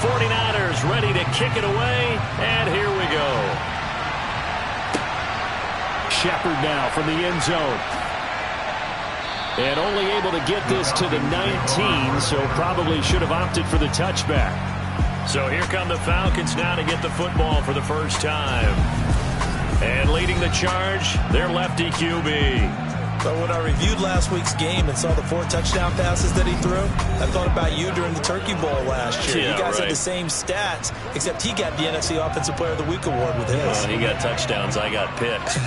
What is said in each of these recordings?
49ers ready to kick it away, and here we go. Shepard now from the end zone. And only able to get this to the 19, so probably should have opted for the touchback. So here come the Falcons now to get the football for the first time. And leading the charge, their lefty QB. So when I reviewed last week's game and saw the 4 touchdown passes that he threw, I thought about you during the Turkey Bowl last year. Yeah, you guys right. had the same stats, except he got the NFC Offensive Player of the Week award with his. He got touchdowns, I got picks.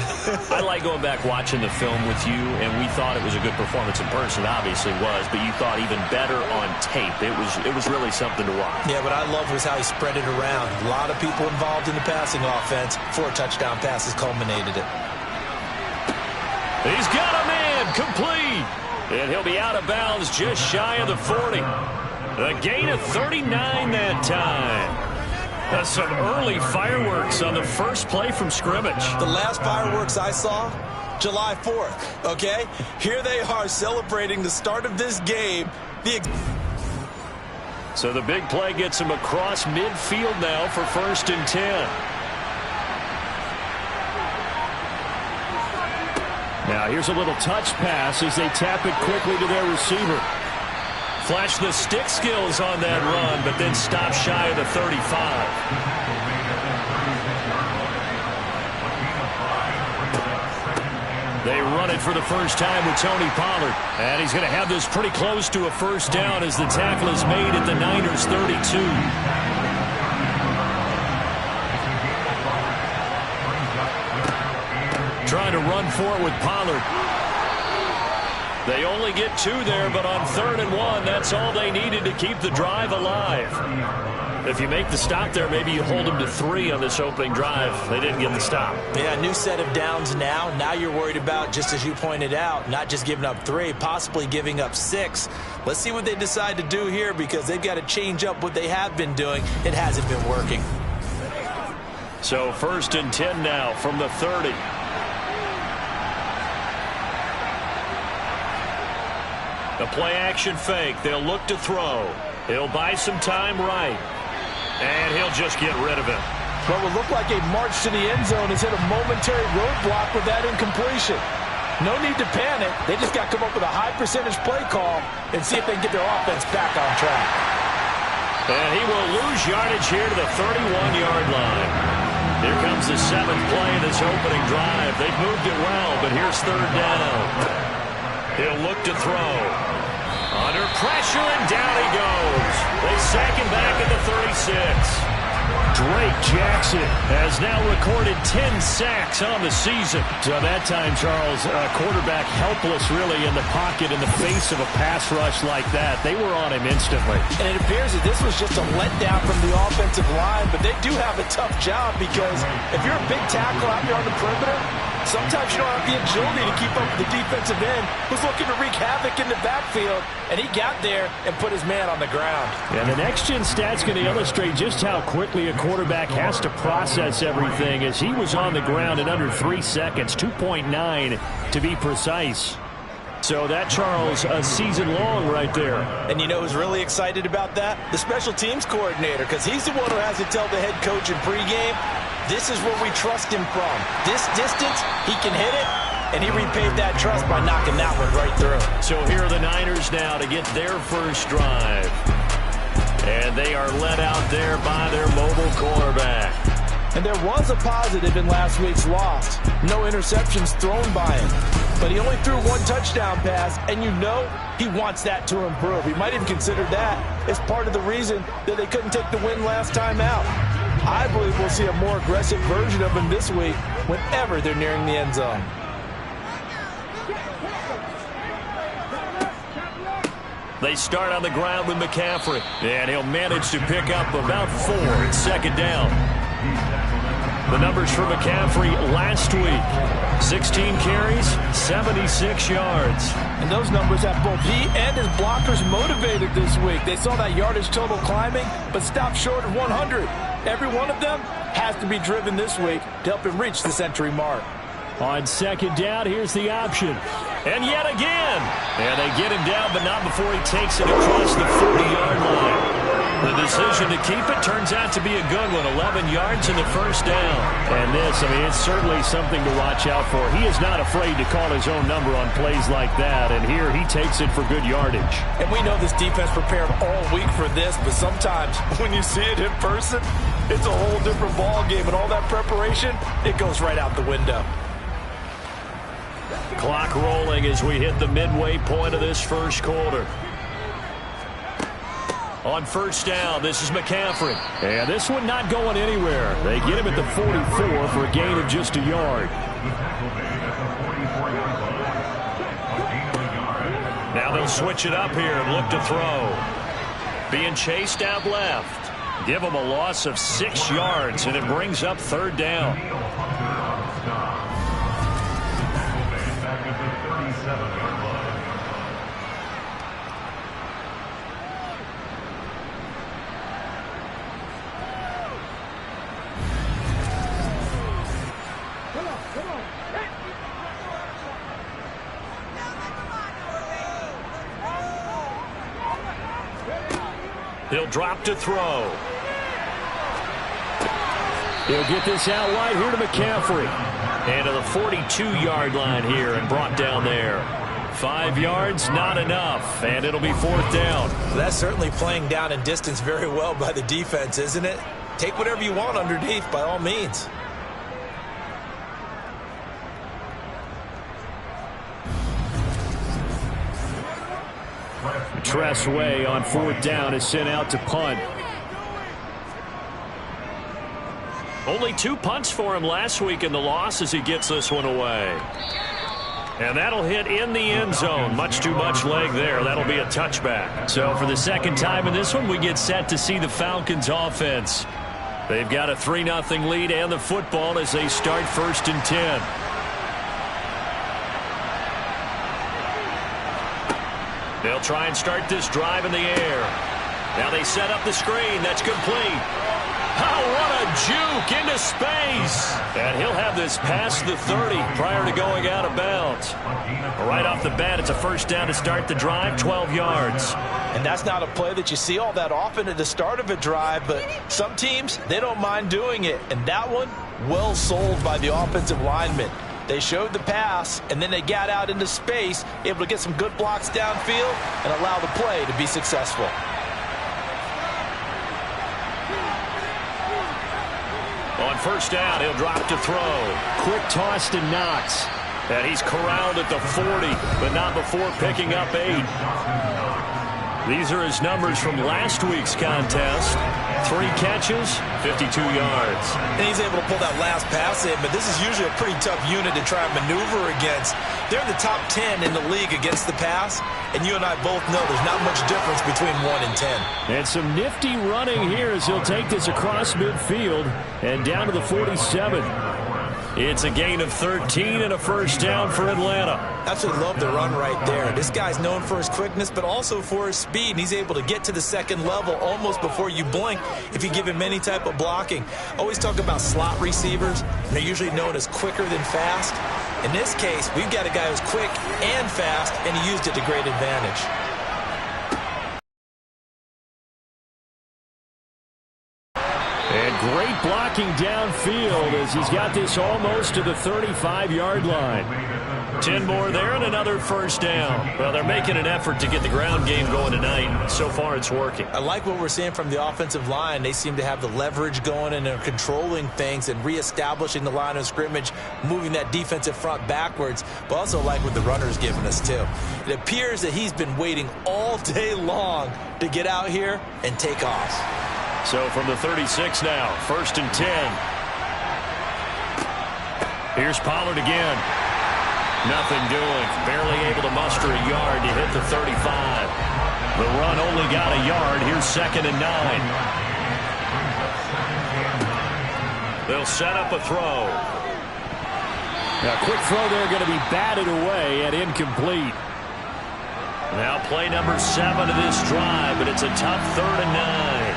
I like going back watching the film with you, and we thought it was a good performance in person, obviously was, but you thought even better on tape. It was really something to watch. Yeah, what I loved was how he spread it around. A lot of people involved in the passing offense. 4 touchdown passes culminated it. He's got a man, complete. And he'll be out of bounds just shy of the 40. A gain of 39 that time. That's some early fireworks on the first play from scrimmage. The last fireworks I saw, July 4th, okay? Here they are celebrating the start of this game. So the big play gets him across midfield now for 1st and 10. Now here's a little touch pass as they tap it quickly to their receiver. Flash the stick skills on that run, but then stop shy of the 35. They run it for the first time with Tony Pollard. And he's going to have this pretty close to a first down as the tackle is made at the Niners' 32. Trying to run for it with Pollard. They only get 2 there, but on 3rd and 1, that's all they needed to keep the drive alive. If you make the stop there, maybe you hold them to 3 on this opening drive. They didn't get the stop. Yeah, new set of downs now. Now you're worried about, just as you pointed out, not just giving up 3, possibly giving up 6. Let's see what they decide to do here because they've got to change up what they have been doing. It hasn't been working. So 1st and 10 now from the 30. The play-action fake. They'll look to throw. He'll buy some time right. And he'll just get rid of it. What would look like a march to the end zone has hit a momentary roadblock with that incompletion. No need to panic. They just got to come up with a high-percentage play call and see if they can get their offense back on track. And he will lose yardage here to the 31-yard line. Here comes the 7th play of this opening drive. They've moved it well, but here's 3rd down. He'll look to throw. Under pressure, and down he goes. They sack him back at the 36. Drake Jackson has now recorded 10 sacks on the season. So that time, Charles, quarterback helpless really in the pocket in the face of a pass rush like that. They were on him instantly. And it appears that this was just a letdown from the offensive line, but they do have a tough job because if you're a big tackle out there on the perimeter, sometimes you don't have the agility to keep up with the defensive end who's looking to wreak havoc in the backfield, and he got there and put his man on the ground. And the next-gen stat's going to illustrate just how quickly a quarterback has to process everything as he was on the ground in under 3 seconds, 2.9 to be precise. So that, Charles, a season long right there. And you know who's really excited about that? The special teams coordinator, because he's the one who has to tell the head coach in pregame, this is where we trust him from. This distance, he can hit it, and he repaid that trust by knocking that one right through. So here are the Niners now to get their first drive. And they are led out there by their mobile quarterback. And there was a positive in last week's loss. No interceptions thrown by him. But he only threw 1 touchdown pass, and you know he wants that to improve. He might even consider that as part of the reason that they couldn't take the win last time out. I believe we'll see a more aggressive version of him this week whenever they're nearing the end zone. They start on the ground with McCaffrey, and he'll manage to pick up about 4 at 2nd down. The numbers for McCaffrey last week, 16 carries, 76 yards. And those numbers have both he and his blockers motivated this week. They saw that yardage total climbing, but stopped short of 100. Every one of them has to be driven this week to help him reach the century mark. On 2nd down, here's the option. And yet again. And they get him down, but not before he takes it across the 40-yard line. The decision to keep it turns out to be a good one. 11 yards in the first down. And this, it's certainly something to watch out for. He is not afraid to call his own number on plays like that. And here he takes it for good yardage. And we know this defense prepared all week for this, but sometimes when you see it in person, it's a whole different ball game. And all that preparation, it goes right out the window. Clock rolling as we hit the midway point of this first quarter. On first down, this is McCaffrey. And this one not going anywhere. They get him at the 44 for a gain of just a yard. Now they'll switch it up here and look to throw. Being chased out left. Give him a loss of 6 yards, and it brings up third down. He'll drop to throw. He'll get this out wide here to McCaffrey. And to the 42-yard line here and brought down there. 5 yards, not enough, and it'll be fourth down. That's certainly playing down in distance very well by the defense, isn't it? Take whatever you want underneath by all means. Tressway on fourth down is sent out to punt. Only 2 punts for him last week in the loss as he gets this one away. And that'll hit in the end zone. Much too much leg there. That'll be a touchback. So for the second time in this one, we get set to see the Falcons offense. They've got a 3-0 lead and the football as they start 1st and 10. They'll try and start this drive in the air. Now they set up the screen. That's complete. Oh, what a juke into space. And he'll have this past the 30 prior to going out of bounds. Right off the bat, it's a first down to start the drive, 12 yards. And that's not a play that you see all that often at the start of a drive, but some teams, they don't mind doing it. And that one, well sold by the offensive lineman. They showed the pass, and then they got out into space, able to get some good blocks downfield and allow the play to be successful. On first down, he'll drop to throw. Quick toss to Knox. And he's corralled at the 40, but not before picking up 8. These are his numbers from last week's contest. 3 catches, 52 yards. And he's able to pull that last pass in, but this is usually a pretty tough unit to try and maneuver against. They're in the top 10 in the league against the pass, and you and I both know there's not much difference between 1 and 10. And some nifty running here as he'll take this across midfield and down to the 47. It's a gain of 13 and a first down for Atlanta. Absolutely love the run right there. This guy's known for his quickness, but also for his speed. And he's able to get to the second level almost before you blink if you give him any type of blocking. Always talk about slot receivers, and they're usually known as quicker than fast. In this case, we've got a guy who's quick and fast, and he used it to great advantage. And great blocking downfield as he's got this almost to the 35-yard line. 10 more there and another first down. Well, they're making an effort to get the ground game going tonight. So far, it's working. I like what we're seeing from the offensive line. They seem to have the leverage going and they're controlling things and reestablishing the line of scrimmage, moving that defensive front backwards, but also like what the runner's giving us, too. It appears that he's been waiting all day long to get out here and take off. So from the 36 now, 1st and 10. Here's Pollard again. Nothing doing. Barely able to muster a yard to hit the 35. The run only got a yard. Here's 2nd and 9. They'll set up a throw. Now, quick throw there going to be batted away and incomplete. Now play number 7 of this drive, but it's a tough 3rd and 9.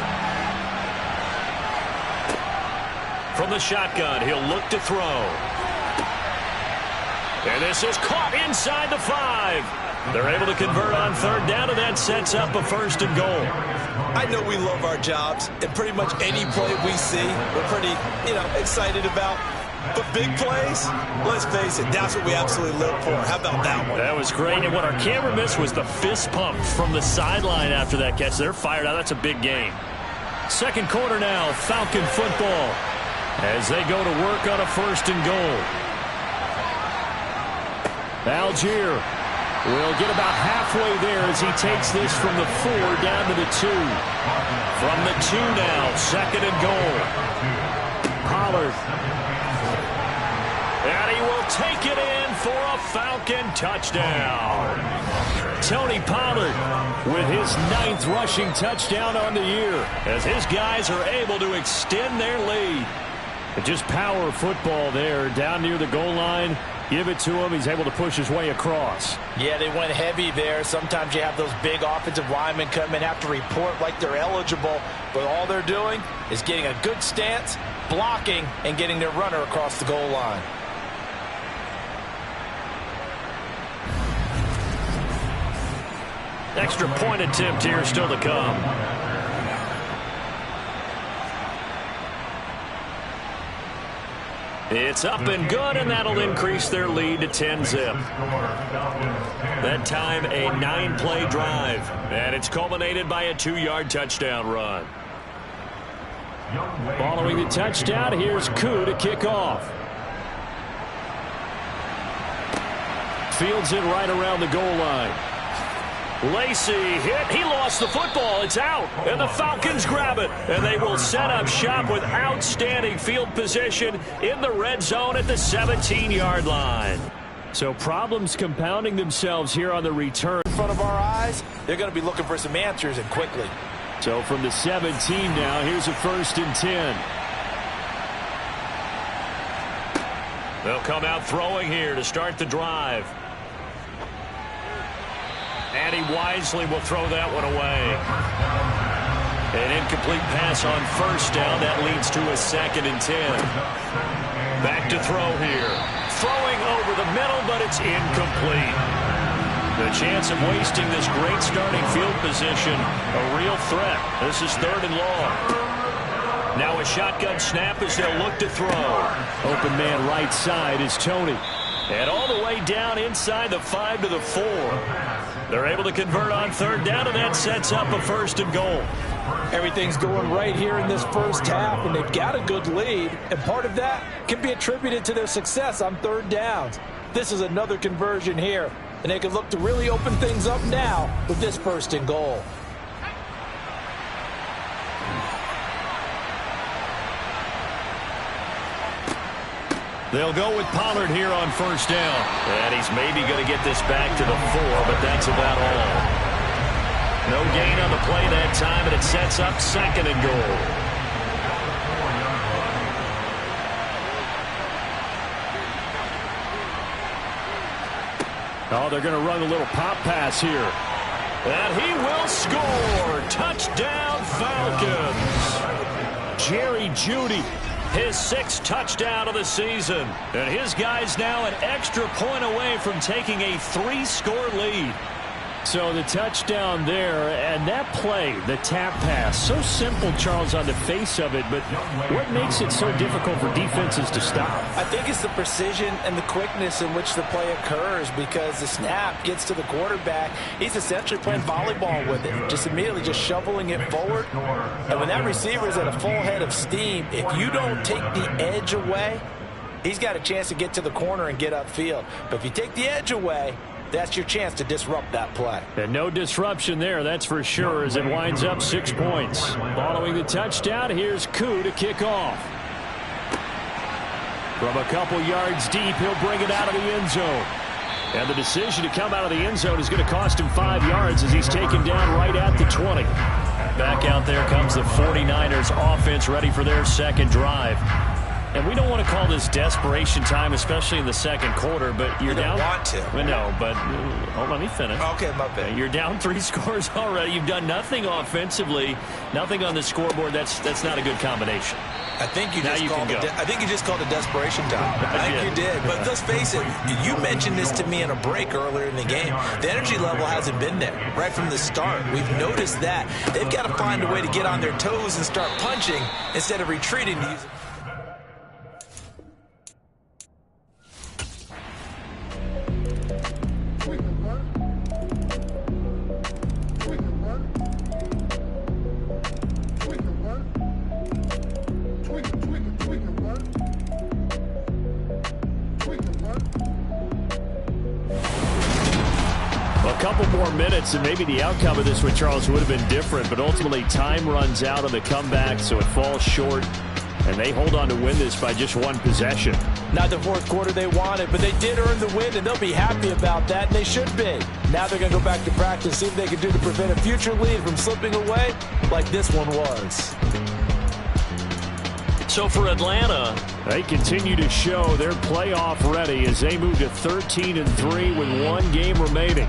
From the shotgun, he'll look to throw. And this is caught inside the 5. They're able to convert on third down, and that sets up a 1st and goal. I know we love our jobs, and pretty much any play we see, we're pretty, excited about. But big plays, let's face it, that's what we absolutely live for. How about that one? That was great, and what our camera missed was the fist pump from the sideline after that catch. They're fired out. That's a big game. Second quarter now, Falcon football, as they go to work on a 1st and goal. Algier will get about halfway there as he takes this from the 4 down to the 2. From the 2 now, 2nd and goal. Pollard. And he will take it in for a Falcon touchdown. Tony Pollard with his 9th rushing touchdown on the year, as his guys are able to extend their lead. Just power football there down near the goal line. Give it to him. He's able to push his way across. Yeah, they went heavy there. Sometimes you have those big offensive linemen come in, have to report like they're eligible, but all they're doing is getting a good stance, blocking, and getting their runner across the goal line. Extra point attempt here still to come. It's up and good, and that'll increase their lead to 10-zip. That time, a 9-play drive, and it's culminated by a 2-yard touchdown run. Following the touchdown, here's Koo to kick off. Fields it right around the goal line. Lacy hit. He lost the football. It's out. And the Falcons grab it. And they will set up shop with outstanding field position in the red zone at the 17-yard line. So problems compounding themselves here on the return. In front of our eyes, they're going to be looking for some answers, and quickly. So from the 17 now, here's a 1st and 10. They'll come out throwing here to start the drive. And he wisely will throw that one away. An incomplete pass on 1st down. That leads to a 2nd and 10. Back to throw here. Throwing over the middle, but it's incomplete. The chance of wasting this great starting field position, a real threat. This is 3rd and long. Now a shotgun snap as they'll look to throw. Open man right side is Tony. And all the way down inside the 5 to the 4. They're able to convert on 3rd down, and that sets up a 1st and goal. Everything's going right here in this first half, and they've got a good lead, and part of that can be attributed to their success on 3rd downs. This is another conversion here, and they can look to really open things up now with this 1st and goal. They'll go with Pollard here on 1st down. And he's maybe going to get this back to the 4, but that's about all. No gain on the play that time, and it sets up 2nd and goal. Oh, they're going to run a little pop pass here. And he will score. Touchdown, Falcons. Jerry Jeudy. His 6th touchdown of the season. And his guys now an extra point away from taking a 3-score lead. So the touchdown there, and that play, the tap pass, so simple, Charles, on the face of it, but what makes it so difficult for defenses to stop? I think it's the precision and the quickness in which the play occurs, because the snap gets to the quarterback. He's essentially playing volleyball with it, just immediately just shoveling it forward. And when that receiver is at a full head of steam, if you don't take the edge away, he's got a chance to get to the corner and get upfield. But if you take the edge away, that's your chance to disrupt that play. And no disruption there, that's for sure, as it winds up 6 points. Following the touchdown, here's Koo to kick off. From a couple yards deep, he'll bring it out of the end zone. And the decision to come out of the end zone is going to cost him 5 yards as he's taken down right at the 20. Back out there comes the 49ers offense, ready for their second drive. And we don't want to call this desperation time, especially in the second quarter, but you're down. Want to. No, but hold on, let me finish. Okay, my bad. You're down 3 scores already. You've done nothing offensively, nothing on the scoreboard. That's not a good combination. I think you just called it desperation time. I think you did. But let's face it, you mentioned this to me in a break earlier in the game. The energy level hasn't been there right from the start. We've noticed that. They've got to find a way to get on their toes and start punching instead of retreating to use it. A couple more minutes, and maybe the outcome of this with Charles would have been different, but ultimately time runs out on the comeback, so it falls short, and they hold on to win this by just 1 possession. Not the fourth quarter they wanted, but they did earn the win, and they'll be happy about that, and they should be. Now they're going to go back to practice, see what they can do to prevent a future lead from slipping away like this one was. So for Atlanta, they continue to show they're playoff ready as they move to 13-3 with 1 game remaining.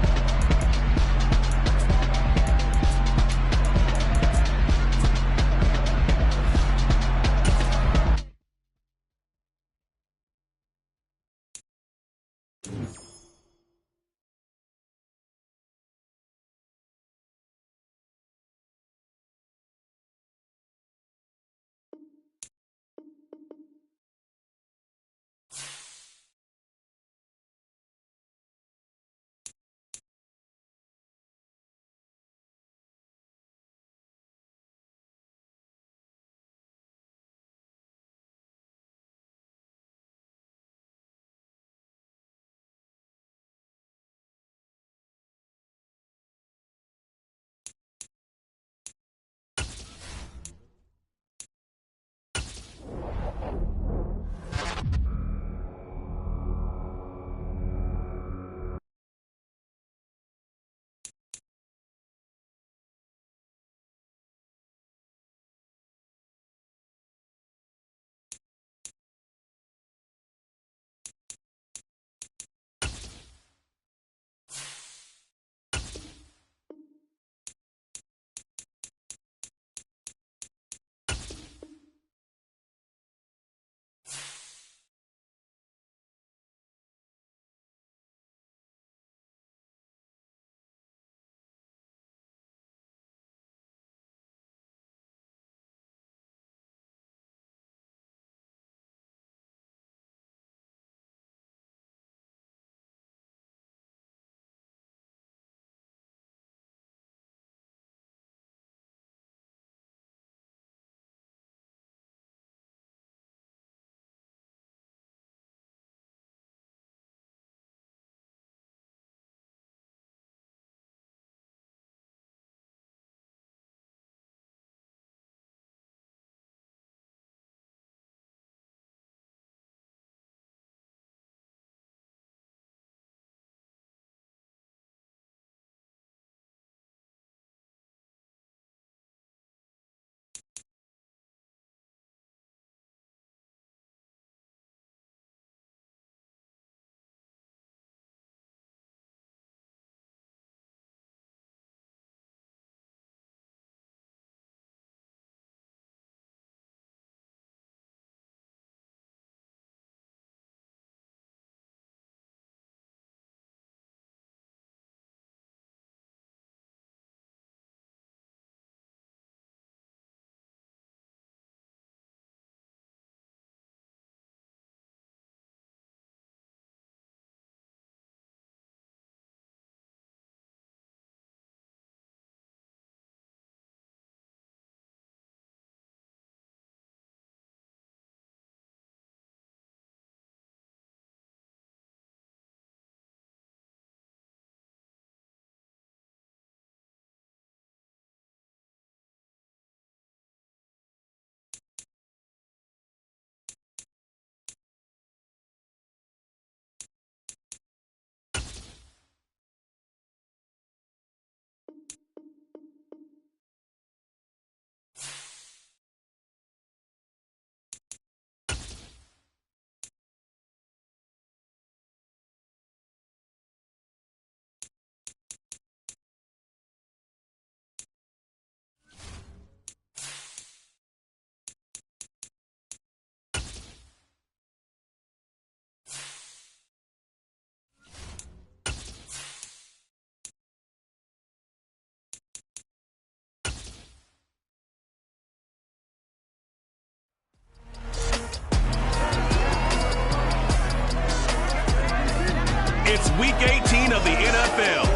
It's Week 18 of the NFL.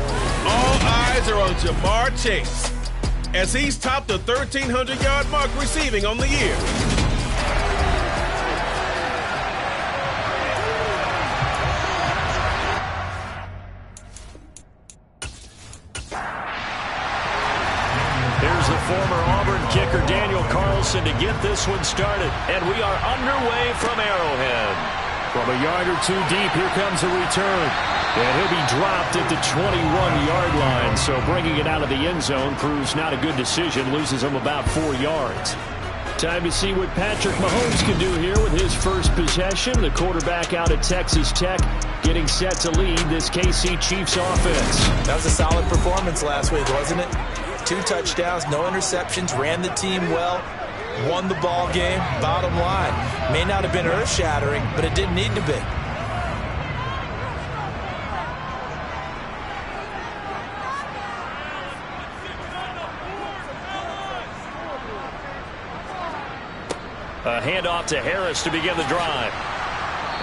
All eyes are on Ja'Marr Chase as he's topped the 1,300-yard mark receiving on the year. Here's the former Auburn kicker Daniel Carlson to get this one started. And we are underway from Arrowhead. From a yard or two deep, here comes a return. And he'll be dropped at the 21-yard line. So bringing it out of the end zone proves not a good decision. Loses him about 4 yards. Time to see what Patrick Mahomes can do here with his first possession. The quarterback out at Texas Tech getting set to lead this KC Chiefs offense. That was a solid performance last week, wasn't it? 2 touchdowns, no interceptions, ran the team well, won the ball game. Bottom line, may not have been earth-shattering, but it didn't need to be. A handoff to Harris to begin the drive.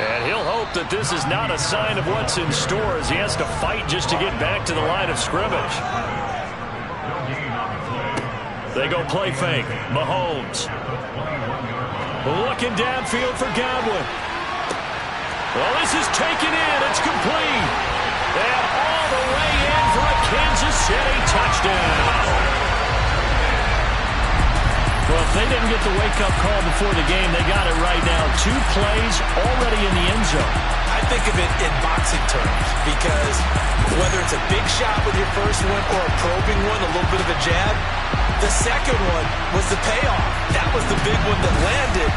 And he'll hope that this is not a sign of what's in store as he has to fight just to get back to the line of scrimmage. They go play fake. Mahomes. Looking downfield for Godwin. Well, this is taken in. It's complete. And all the way in for a Kansas City touchdown. Well, if they didn't get the wake-up call before the game, they got it right now. 2 plays already in the end zone. I think of it in boxing terms because whether it's a big shot with your first one or a probing one, a little bit of a jab, the second one was the payoff. That was the big one that landed.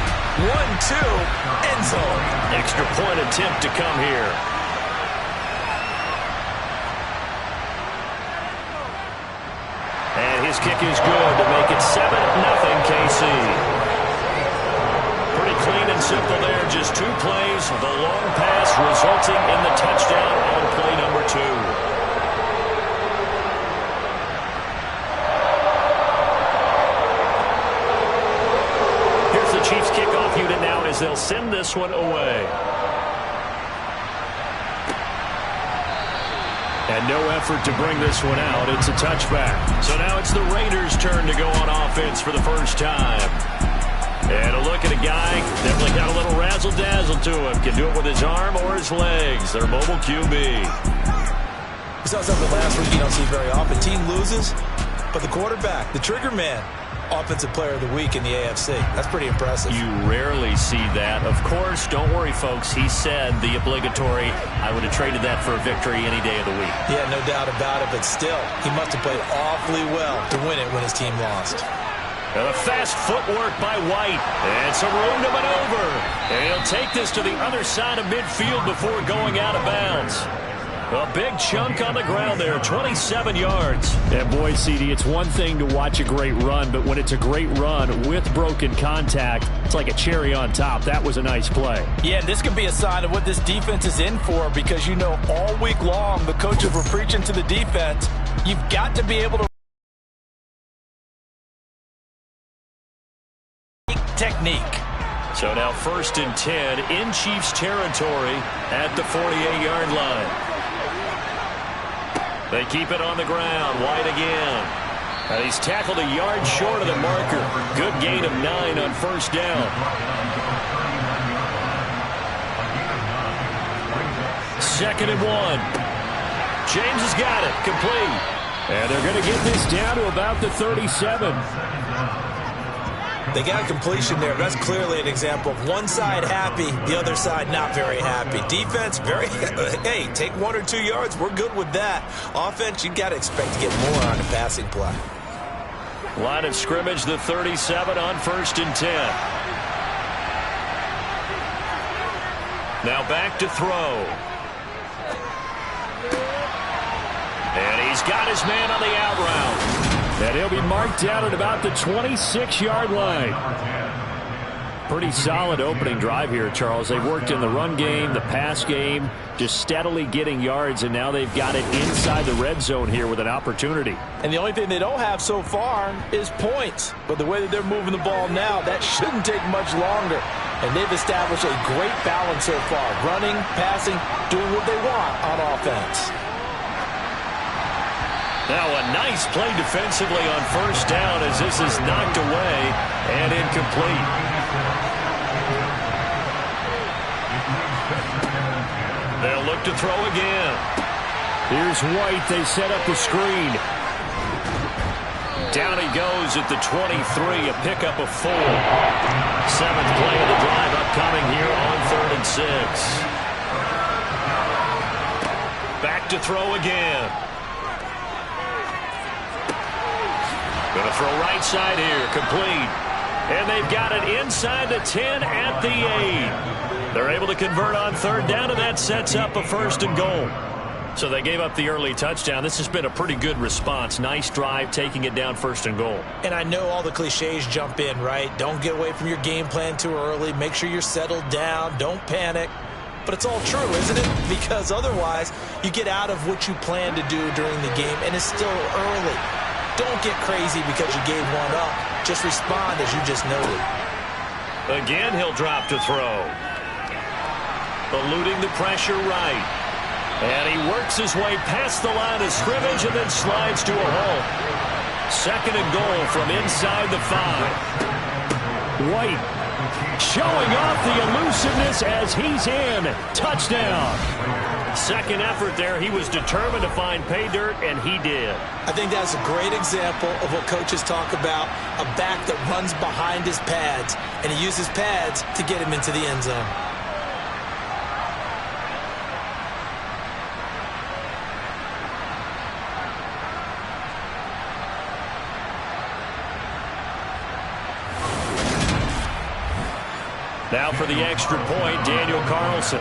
1-2, end zone. Extra point attempt to come here. And his kick is good to make it 7-0 KC. Pretty clean and simple there. Just 2 plays. The long pass resulting in the touchdown on play number 2. Here's the Chiefs kickoff unit now as they'll send this one away. And no effort to bring this one out. It's a touchback. So now it's the Raiders' turn to go on offense for the first time. And a look at a guy, definitely got a little razzle-dazzle to him. Can do it with his arm or his legs. Their mobile QB. We saw something last week you don't see very often. Team loses, but the quarterback, the trigger man, Offensive Player of the Week in the AFC. That's pretty impressive. You rarely see that. Of course, don't worry, folks. He said the obligatory, I would have traded that for a victory any day of the week. Yeah, no doubt about it, but still, he must have played awfully well to win it when his team lost. And a fast footwork by White. And some room to maneuver. And he'll take this to the other side of midfield before going out of bounds. A big chunk on the ground there, 27 yards. And boy, CD, it's one thing to watch a great run, but when it's a great run with broken contact, it's like a cherry on top. That was a nice play. Yeah, this can be a sign of what this defense is in for because, you know, all week long the coaches were preaching to the defense, you've got to be able to technique. So now 1st and 10 in Chiefs territory at the 48-yard line. They keep it on the ground. White again. And he's tackled a yard short of the marker. Good gain of 9 on 1st down. 2nd and 1. James has got it. Complete. And they're going to get this down to about the 37. They got completion there. That's clearly an example of one side happy, the other side not very happy. Defense, hey, take 1 or 2 yards. We're good with that. Offense, you got to expect to get more on the passing play. Line of scrimmage, the 37 on 1st and 10. Now back to throw. And he's got his man on the out route. And he'll be marked down at about the 26-yard line. Pretty solid opening drive here, Charles. They've worked in the run game, the pass game, just steadily getting yards, and now they've got it inside the red zone here with an opportunity. And the only thing they don't have so far is points. But the way that they're moving the ball now, that shouldn't take much longer. And they've established a great balance so far. Running, passing, doing what they want on offense. Now a nice play defensively on first down as this is knocked away and incomplete. They'll look to throw again. Here's White. They set up the screen. Down he goes at the 23, a pickup of 4. 7th play of the drive upcoming here on 3rd and 6. Back to throw again. Going to throw right side here, complete. And they've got it inside the 10 at the 8. They're able to convert on 3rd down, and that sets up a 1st and goal. So they gave up the early touchdown. This has been a pretty good response. Nice drive, taking it down 1st and goal. And I know all the cliches jump in, right? Don't get away from your game plan too early. Make sure you're settled down. Don't panic. But it's all true, isn't it? Because otherwise, you get out of what you plan to do during the game, and it's still early. Don't get crazy because you gave one up. Just respond as you just noted. Again, he'll drop to throw. Eluding the pressure right. And he works his way past the line of scrimmage and then slides to a halt. 2nd and goal from inside the 5. White showing off the elusiveness as he's in. Touchdown. 2nd effort there. He was determined to find pay dirt, and he did. I think that's a great example of what coaches talk about, a back that runs behind his pads, and he uses pads to get him into the end zone. Now for the extra point, Daniel Carlson.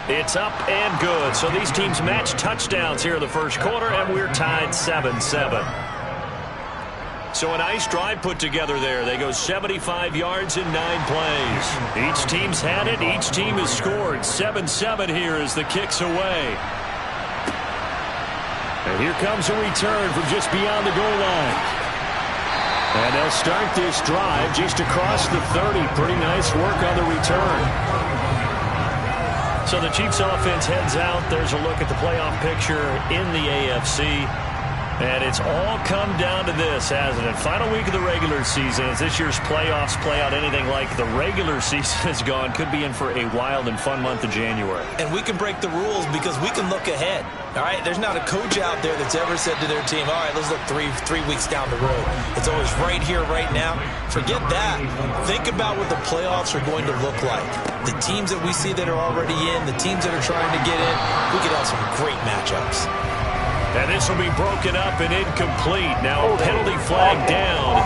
It's up and good. So these teams match touchdowns here in the 1st quarter, and we're tied 7-7. So a nice drive put together there. They go 75 yards in 9 plays. Each team's had it. Each team has scored. 7-7 here as the kick's away. And here comes a return from just beyond the goal line. And they'll start this drive just across the 30. Pretty nice work on the return. So the Chiefs offense heads out. There's a look at the playoff picture in the AFC. And it's all come down to this, hasn't it? Final week of the regular season. As this year's playoffs play out anything like the regular season has gone, could be in for a wild and fun month of January. And we can break the rules because we can look ahead. All right, there's not a coach out there that's ever said to their team, all right, let's look three weeks down the road. It's always right here, right now. Forget that. Think about what the playoffs are going to look like. The teams that we see that are already in, the teams that are trying to get in, we could have some great matchups. And this will be broken up and incomplete. Now a penalty flag down,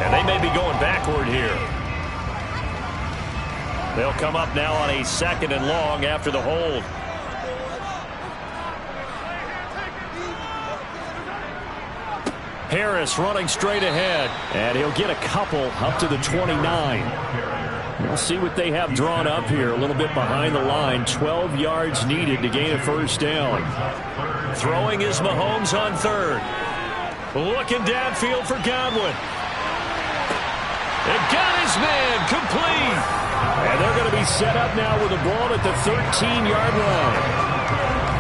and they may be going backward here. They'll come up now on a 2nd and long after the hold. Harris running straight ahead, and he'll get a couple up to the 29. We'll see what they have drawn up here. A little bit behind the line. 12 yards needed to gain a 1st down. Throwing is Mahomes on 3rd. Looking downfield for Godwin. And got his man complete. And they're going to be set up now with the ball at the 13-yard line.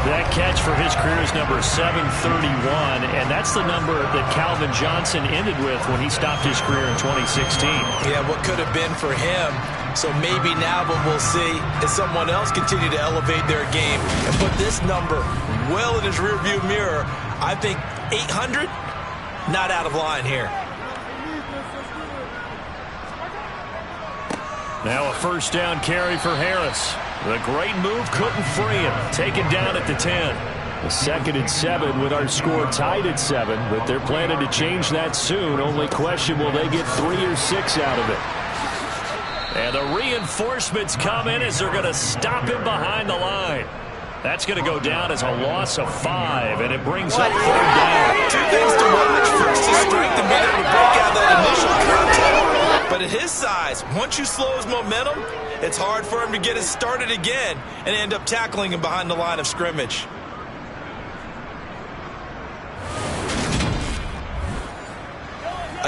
That catch for his career is number 731, and that's the number that Calvin Johnson ended with when he stopped his career in 2016. Yeah, what could have been for him. So maybe now what we'll see is someone else continue to elevate their game and put this number well in his rearview mirror. I think 800, not out of line here. Now a 1st down carry for Harris. The great move couldn't free him. Taken down at the 10. A 2nd and 7 with our score tied at 7, but they're planning to change that soon. Only question, will they get 3 or 6 out of it? And the reinforcements come in as they're going to stop him behind the line. That's going to go down as a loss of 5, and it brings up 3rd down. 2 things to watch. First, his strength and being able to break out that initial contact. But at his size, once you slow his momentum, it's hard for him to get it started again and end up tackling him behind the line of scrimmage.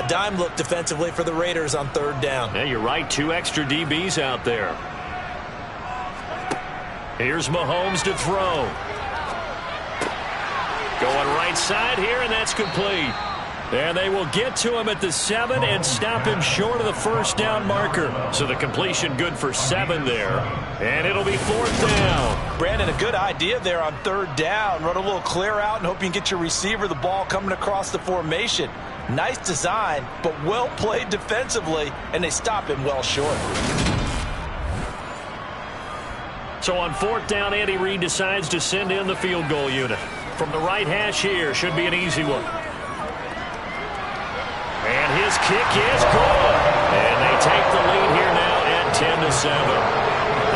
A dime look defensively for the Raiders on third down. Yeah, you're right. 2 extra DBs out there. Here's Mahomes to throw. Going right side here, and that's complete. And they will get to him at the 7 and stop him short of the first down marker. So the completion good for 7 there. And it'll be 4th down. Brandon, a good idea there on third down. Run a little clear out and hope you can get your receiver the ball coming across the formation. Nice design, but well played defensively, and they stop him well short. So on 4th down, Andy Reid decides to send in the field goal unit. From the right hash here, should be an easy one. And his kick is good. And they take the lead here now at 10-7.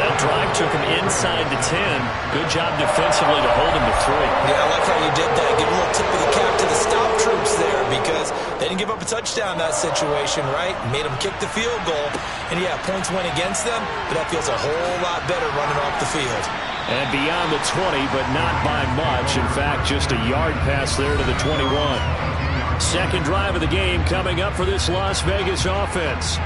That drive took him inside the 10. Good job defensively to hold him to 3. Yeah, I like how you did that. Give a little tip of the cap to the stop troops there because they didn't give up a touchdown in that situation, right? Made them kick the field goal. And, yeah, points went against them, but that feels a whole lot better running off the field. And beyond the 20, but not by much. In fact, just a yard pass there to the 21. Second drive of the game coming up for this Las Vegas offense.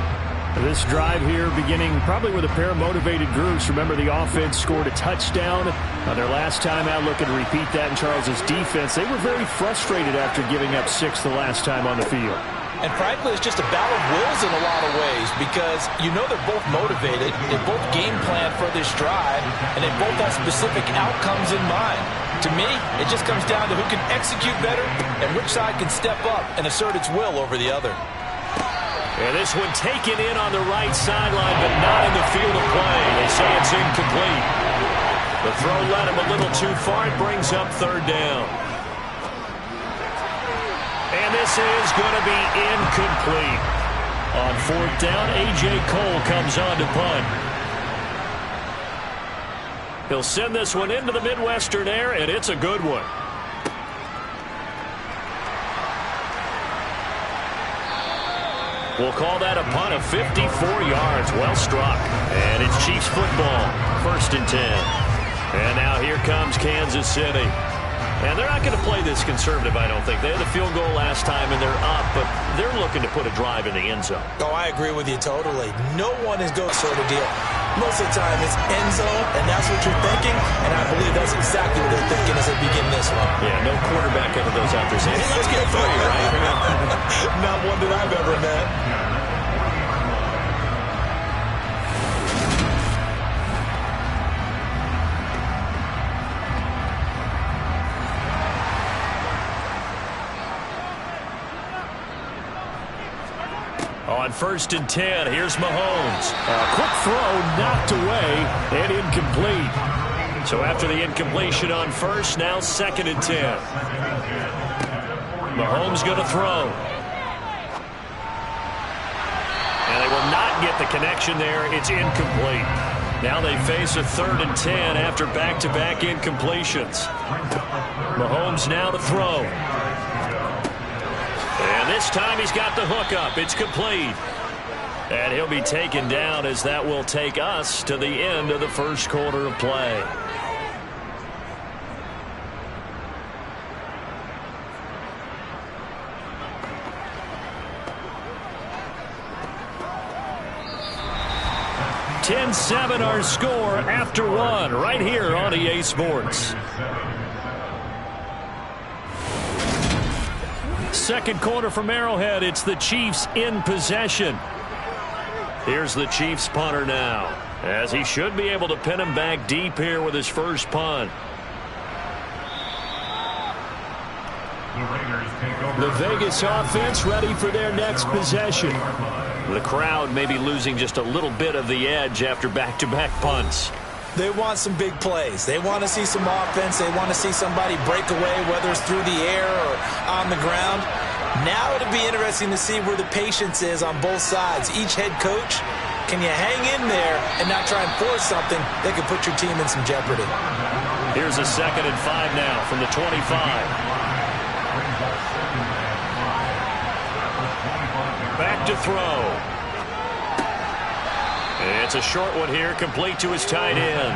This drive here beginning probably with a pair of motivated groups. Remember, the offense scored a touchdown on their last time out. Looking to repeat that in Charles's defense. They were very frustrated after giving up 6 the last time on the field. And frankly, it's just a battle of wills in a lot of ways because you know they're both motivated, they both game plan for this drive, and they both have specific outcomes in mind. To me, it just comes down to who can execute better and which side can step up and assert its will over the other. And this one taken in on the right sideline, but not in the field of play. They say it's incomplete. The throw led him a little too far. It brings up 3rd down. And this is going to be incomplete. On 4th down, A.J. Cole comes on to punt. He'll send this one into the Midwestern air, and it's a good one. We'll call that a punt of 54 yards. Well struck. And it's Chiefs football. 1st and 10. And now here comes Kansas City. And they're not going to play this conservative, I don't think. They had the field goal last time, and they're up, but they're looking to put a drive in the end zone. Oh, I agree with you totally. No one is going sort of deal. Most of the time, it's end zone, and that's what you're thinking, and I believe that's exactly what they're thinking as they begin this one. Yeah, no quarterback ever goes out there saying, hey, let's get 3, right? Not one that I've ever met. On 1st and 10, here's Mahomes. A quick throw knocked away and incomplete. So after the incompletion on 1st, now 2nd and 10. Mahomes going to throw. And they will not get the connection there. It's incomplete. Now they face a 3rd and 10 after back-to-back incompletions. Mahomes now to throw. And this time he's got the hook up. It's complete. And he'll be taken down as that will take us to the end of the 1st quarter of play. (10-7) our score after 1 right here on EA Sports. Second quarter from Arrowhead. It's the Chiefs in possession. Here's the Chiefs punter now, as he should be able to pin him back deep here with his first punt. The Vegas offense ready for their next possession. The crowd may be losing just a little bit of the edge after back-to-back punts. They want some big plays. They want to see some offense. They want to see somebody break away, whether it's through the air or on the ground. Now it'll be interesting to see where the patience is on both sides. Each head coach, can you hang in there and not try and force something that could put your team in some jeopardy? Here's a 2nd and 5 now from the 25. Back to throw. It's a short one here, complete to his tight end.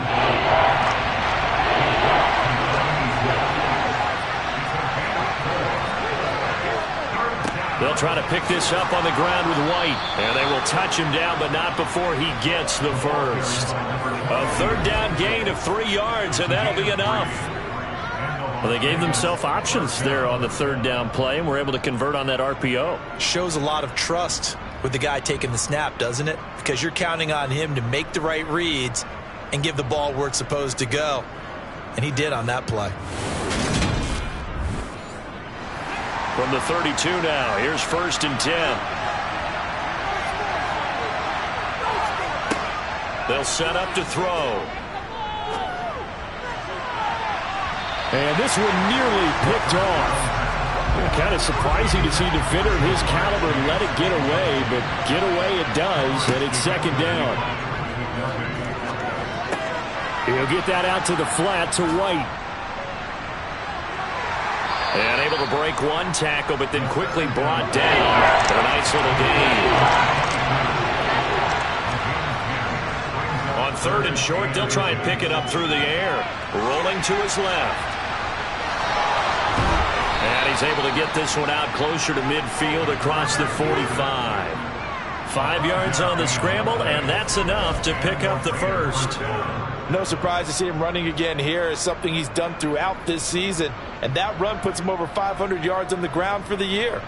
They'll They'll try to pick this up on the ground with White. And they will touch him down, but not before he gets the first. A third down gain of 3 yards, and that'll be enough. Well, they gave themselves options there on the third down play, and were able to convert on that RPO. Shows a lot of trust with the guy taking the snap, doesn't it? Because you're counting on him to make the right reads and give the ball where it's supposed to go. And he did on that play. From the 32 now, here's 1st and 10. They'll set up to throw. And this one nearly picked off. Kind of surprising to see a defender of his caliber let it get away, but get away it does, and it's 2nd down. He'll get that out to the flat to White. And able to break one tackle, but then quickly brought down for a nice little gain. On 3rd and short, they'll try and pick it up through the air. Rolling to his left. And he's able to get this one out closer to midfield across the 45. 5 yards on the scramble, and that's enough to pick up the first. No surprise to see him running again here. It's something he's done throughout this season. And that run puts him over 500 yards on the ground for the year.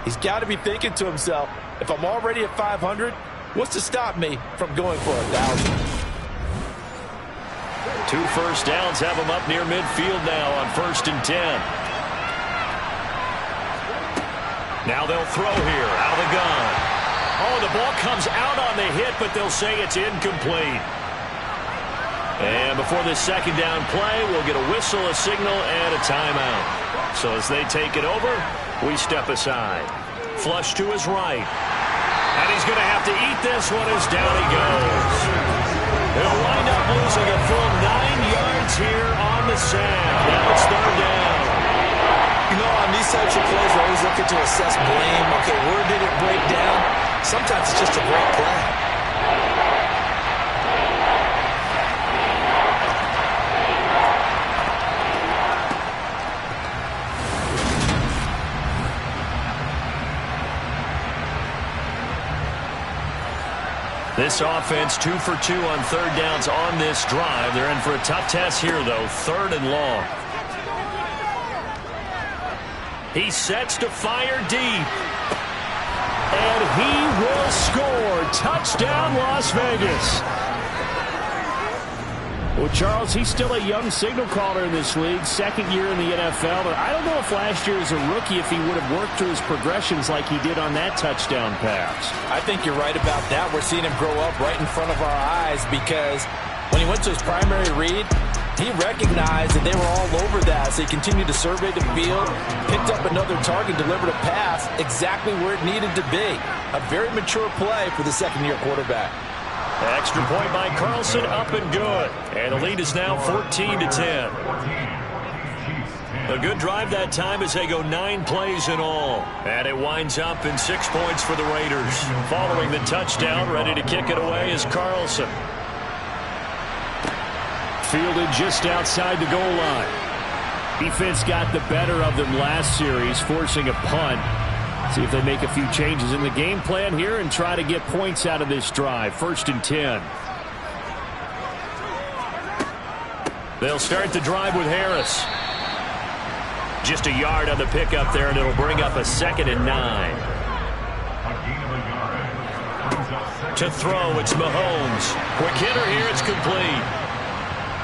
He's got to be thinking to himself, if I'm already at 500, what's to stop me from going for 1,000? 2 first downs have him up near midfield now on 1st and 10. Now they'll throw here out of the gun. Oh, the ball comes out on the hit, but they'll say it's incomplete. And before this 2nd down play, we'll get a whistle, a signal, and a timeout. So as they take it over, we step aside. Flush to his right. And he's going to have to eat this one as down he goes. He'll wind up losing a full 9 yards here on the sand. Now it's 3rd down. You know, on these types of plays, we're always looking to assess blame. Okay, where did it break down? Sometimes it's just a great play. This offense 2 for 2 on 3rd downs on this drive. They're in for a tough test here, though. 3rd and long. He sets to fire deep. And he will score. Touchdown, Las Vegas. Well, Charles, he's still a young signal caller in this league. 2nd year in the NFL. But I don't know if last year as a rookie, if he would have worked through his progressions like he did on that touchdown pass. I think you're right about that. We're seeing him grow up right in front of our eyes because when he went to his primary read, he recognized that they were all over that, so he continued to survey the field, picked up another target, delivered a pass exactly where it needed to be. A very mature play for the 2nd-year quarterback. Extra point by Carlson, up and good. And the lead is now 14-10. A good drive that time as they go 9 plays in all. And it winds up in 6 points for the Raiders. Following the touchdown, ready to kick it away is Carlson. Fielded just outside the goal line. Defense got the better of them last series, forcing a punt. See if they make a few changes in the game plan here and try to get points out of this drive. 1st and 10. They'll start the drive with Harris. Just a yard on the pickup there, and it'll bring up a 2nd and 9. To throw, it's Mahomes. Quick hitter here, it's complete.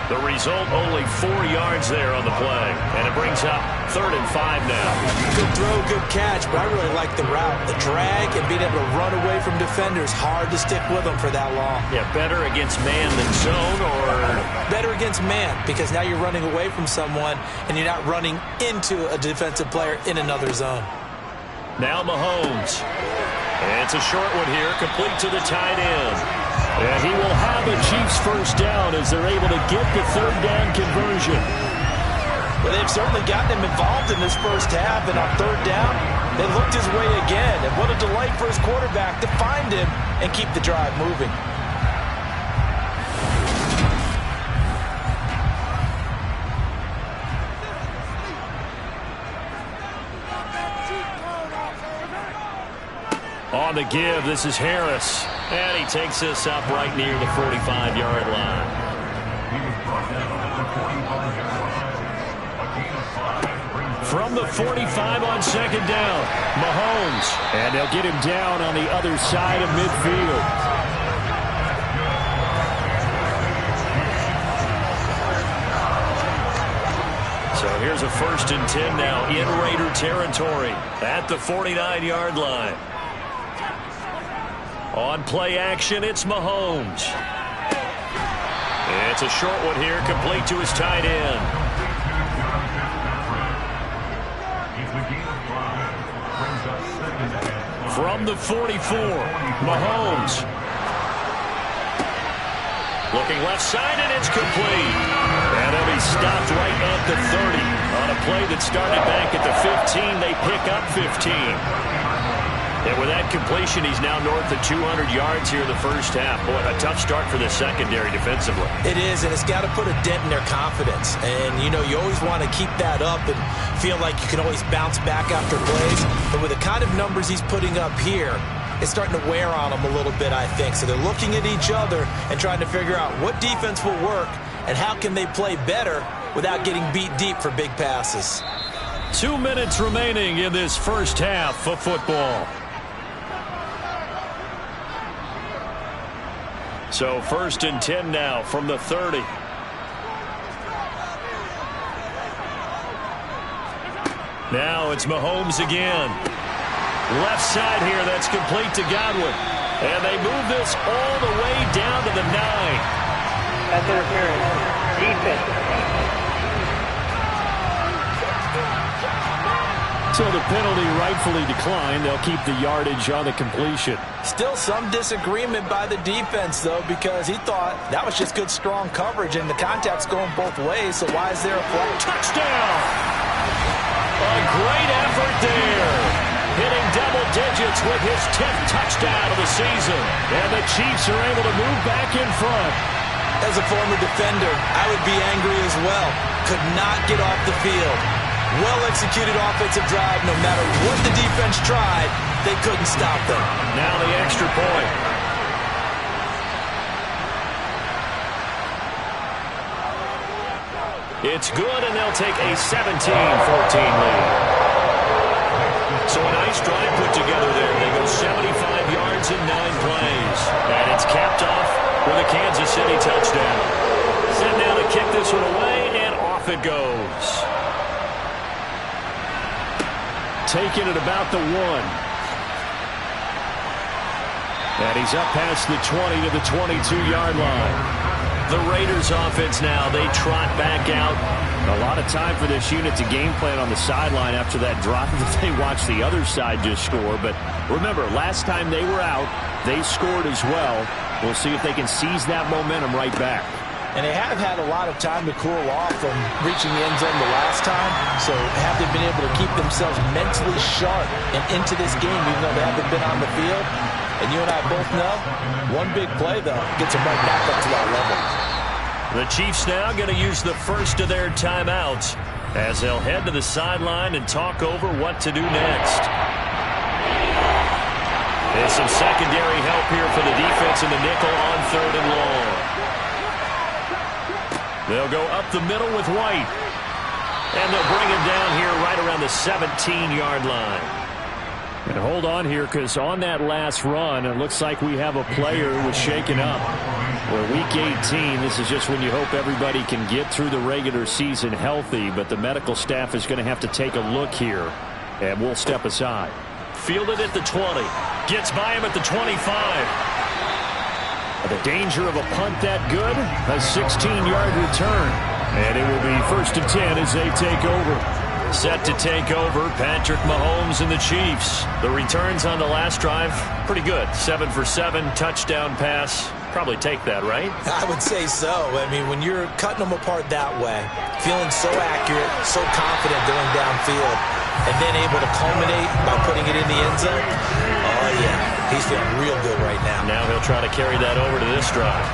The result, only 4 yards there on the play. And it brings up 3rd and 5 now. Good throw, good catch, but I really like the route. The drag and being able to run away from defenders. Hard to stick with them for that long. Yeah, better against man than zone, or? Better against man, because now you're running away from someone and you're not running into a defensive player in another zone. Now Mahomes. And it's a short one here, complete to the tight end. And he will have a Chiefs first down as they're able to get the 3rd down conversion. Well, they've certainly gotten him involved in this first half, and on 3rd down, they looked his way again. And what a delight for his quarterback to find him and keep the drive moving. On the give, this is Harris. And he takes this up right near the 45-yard line. From the 45 on second down, Mahomes. And they'll get him down on the other side of midfield. So here's a 1st and 10 now in Raider territory at the 49-yard line. On play action, it's Mahomes. It's a short one here, complete to his tight end. From the 44, Mahomes. Looking left side, and it's complete. And he'll be stopped right at the 30. On a play that started back at the 15, they pick up 15. And with that completion, he's now north of 200 yards here in the first half. Boy, a tough start for the secondary defensively. It is, and it's got to put a dent in their confidence. And, you know, you always want to keep that up and feel like you can always bounce back after plays. But with the kind of numbers he's putting up here, it's starting to wear on them a little bit, I think. So they're looking at each other and trying to figure out what defense will work and how can they play better without getting beat deep for big passes. 2 minutes remaining in this first half of football. So 1st and 10 now from the 30. Now it's Mahomes again. Left side here, that's complete to Godwin. And they move this all the way down to the 9. That's interference. Defense. So the penalty rightfully declined. They'll keep the yardage on the completion. Still some disagreement by the defense, though, because he thought that was just good, strong coverage, and the contact's going both ways, so why is there a flag? Touchdown! A great effort there. Hitting double digits with his 10th touchdown of the season. And the Chiefs are able to move back in front. As a former defender, I would be angry as well. Could not get off the field. Well-executed offensive drive. No matter what the defense tried, they couldn't stop them. Now the extra point. It's good, and they'll take a 17-14 lead. So a nice drive put together there. They go 75 yards in 9 plays. And it's capped off with a Kansas City touchdown. Set now to kick this one away, and off it goes. Taking it about the 1. And he's up past the 20 to the 22-yard line. The Raiders offense now, they trot back out. A lot of time for this unit to game plan on the sideline after that drive that they watched the other side just score. But remember, last time they were out, they scored as well. We'll see if they can seize that momentum right back. And they have had a lot of time to cool off from reaching the end zone the last time. So have they been able to keep themselves mentally sharp and into this game, even though they haven't been on the field? And you and I both know, one big play, though, gets them right back up to that level. The Chiefs now going to use the first of their timeouts as they'll head to the sideline and talk over what to do next. There's some secondary help here for the defense in the nickel on 3rd and long. They'll go up the middle with White. And they'll bring him down here right around the 17-yard line. And hold on here, because on that last run, it looks like we have a player who was shaken up. We're week 18. This is just when you hope everybody can get through the regular season healthy, but the medical staff is going to have to take a look here, and we'll step aside. Fielded at the 20. Gets by him at the 25. The danger of a punt that good? A 16-yard return. And it will be 1st and 10 as they take over. Set to take over, Patrick Mahomes and the Chiefs. The returns on the last drive, pretty good. 7 for 7, touchdown pass. Probably take that, right? I would say so. I mean, when you're cutting them apart that way, feeling so accurate, so confident going downfield, and then able to culminate by putting it in the end zone, oh, yeah, he's feeling real good right now. Now he'll try to carry that over to this drive.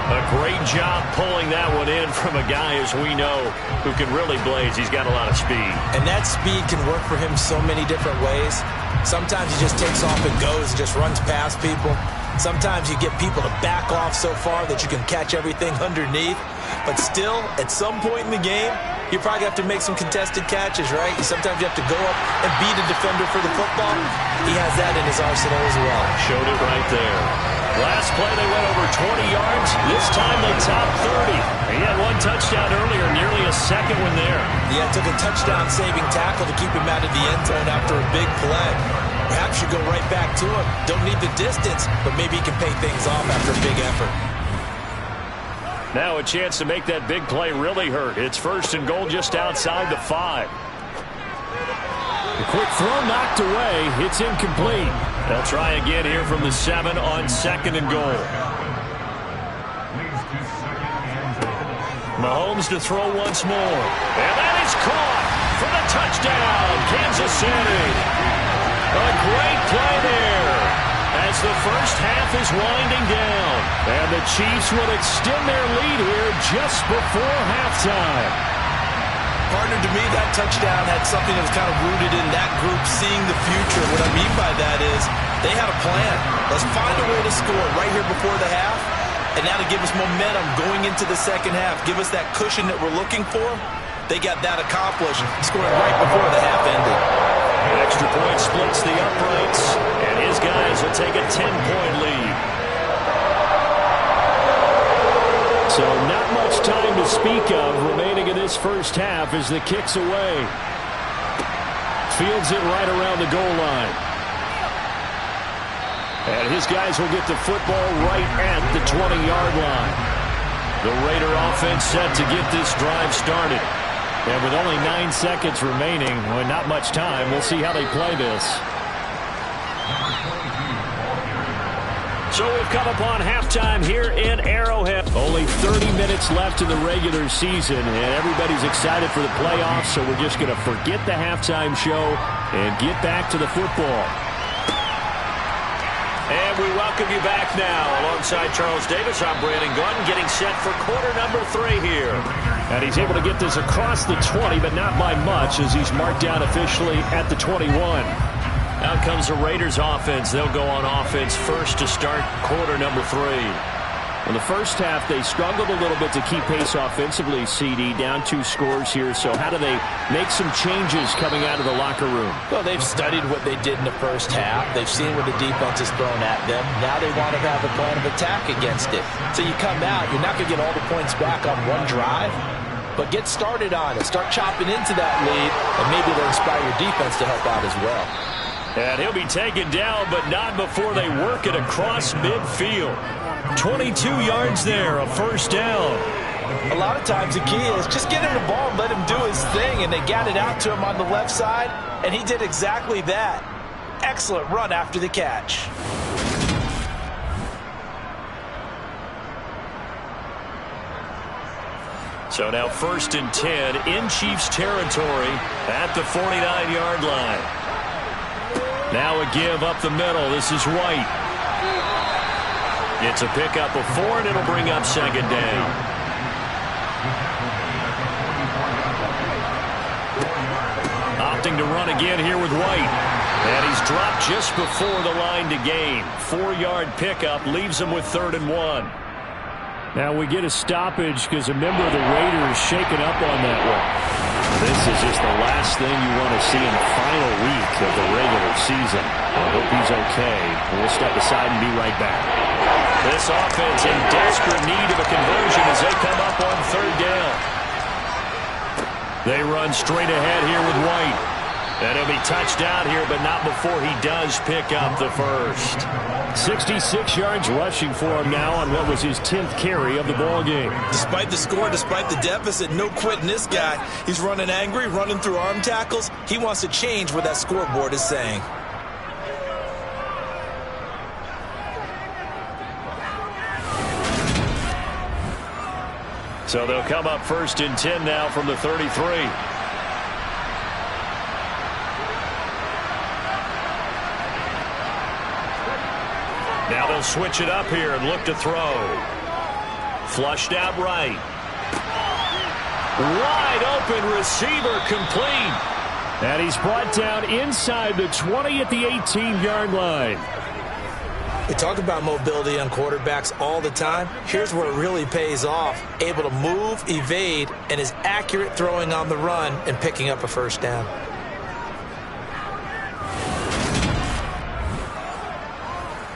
A great job pulling that one in from a guy, as we know, who can really blaze. He's got a lot of speed. And that speed can work for him so many different ways. Sometimes he just takes off and goes and just runs past people. Sometimes you get people to back off so far that you can catch everything underneath. But still, at some point in the game, you probably have to make some contested catches, right? Sometimes you have to go up and beat a defender for the football. He has that in his arsenal as well. Showed it right there. Last play, they went over 20 yards. This time, they topped 30. He had one touchdown earlier, nearly a second one there. Yeah, it took a touchdown-saving tackle to keep him out of the end zone after a big play. Perhaps you go right back to him. Don't need the distance, but maybe he can pay things off after a big effort. Now a chance to make that big play really hurt. It's 1st and goal just outside the 5. The quick throw knocked away. It's incomplete. They'll try again here from the 7 on 2nd and goal. Mahomes to throw once more. And that is caught for the touchdown, Kansas City. A great play there as the first half is winding down. And the Chiefs will extend their lead here just before halftime. Partner, to me, that touchdown had something that was kind of rooted in that group seeing the future. What I mean by that is they had a plan. Let's find a way to score right here before the half, and that'll give us momentum going into the second half. Give us that cushion that we're looking for. They got that accomplished, scoring right before the half ended. An extra point splits the uprights, and his guys will take a 10-point lead. So not much time to speak of remaining in this first half as the kick's away. Fields it right around the goal line. And his guys will get the football right at the 20-yard line. The Raider offense set to get this drive started. And with only 9 seconds remaining, well, not much time, we'll see how they play this. So we've come upon halftime here in Arrowhead. Only 30 minutes left in the regular season, and everybody's excited for the playoffs, so we're just going to forget the halftime show and get back to the football. And we welcome you back now. Alongside Charles Davis, I'm Brandon Gunn, getting set for quarter number 3 here. And he's able to get this across the 20, but not by much, as he's marked down officially at the 21. Out comes the Raiders offense. They'll go on offense first to start quarter number 3. In the first half, they struggled a little bit to keep pace offensively, CD, down 2 scores here. So how do they make some changes coming out of the locker room? Well, they've studied what they did in the first half. They've seen what the defense has thrown at them. Now they want to have a plan of attack against it. So you come out, you're not going to get all the points back on one drive, but get started on it. Start chopping into that lead, and maybe it'll inspire your defense to help out as well. And he'll be taken down, but not before they work it across midfield. 22 yards there, a first down. A lot of times the key is just get him the ball and let him do his thing, and they got it out to him on the left side, and he did exactly that. Excellent run after the catch. So now 1st and 10 in Chiefs territory at the 49-yard line. Now a give up the middle. This is White. It's a pickup of 4, and it'll bring up 2nd down. Opting to run again here with White. And he's dropped just before the line to gain. 4-yard pickup leaves him with 3rd and 1. Now we get a stoppage because a member of the Raiders shaken up on that one. This is just the last thing you want to see in the final week of the regular season. I hope he's okay. We'll step aside and be right back. This offense in desperate need of a conversion as they come up on 3rd down. They run straight ahead here with White. And he'll be touched out here, but not before he does pick up the first. 66 yards rushing for him now on what was his 10th carry of the ballgame. Despite the score, despite the deficit, no quitting this guy. He's running angry, running through arm tackles. He wants to change what that scoreboard is saying. So they'll come up 1st and 10 now from the 33. Now they'll switch it up here and look to throw. Flushed out right. Wide open receiver complete. And he's brought down inside the 20 at the 18-yard line. We talk about mobility on quarterbacks all the time. Here's where it really pays off. Able to move, evade, and is accurate throwing on the run and picking up a first down.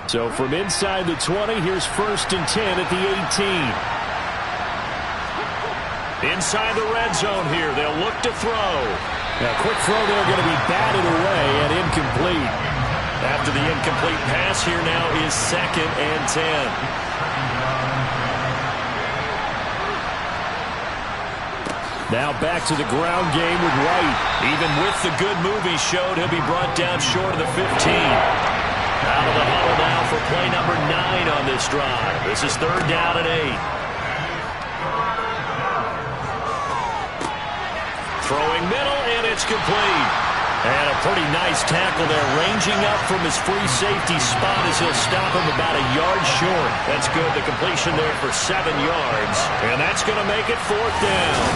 So from inside the 20, here's 1st and 10 at the 18. Inside the red zone here. They'll look to throw. Now, quick throw there going to be batted away and incomplete. After the incomplete pass, here now is 2nd and 10. Now back to the ground game with White. Even with the good move he showed, he'll be brought down short of the 15. Out of the huddle now for play number 9 on this drive. This is 3rd down and 8. Throwing middle, and it's complete. And a pretty nice tackle there, ranging up from his free safety spot as he'll stop him about a yard short. That's good. The completion there for 7 yards. And that's going to make it 4th down.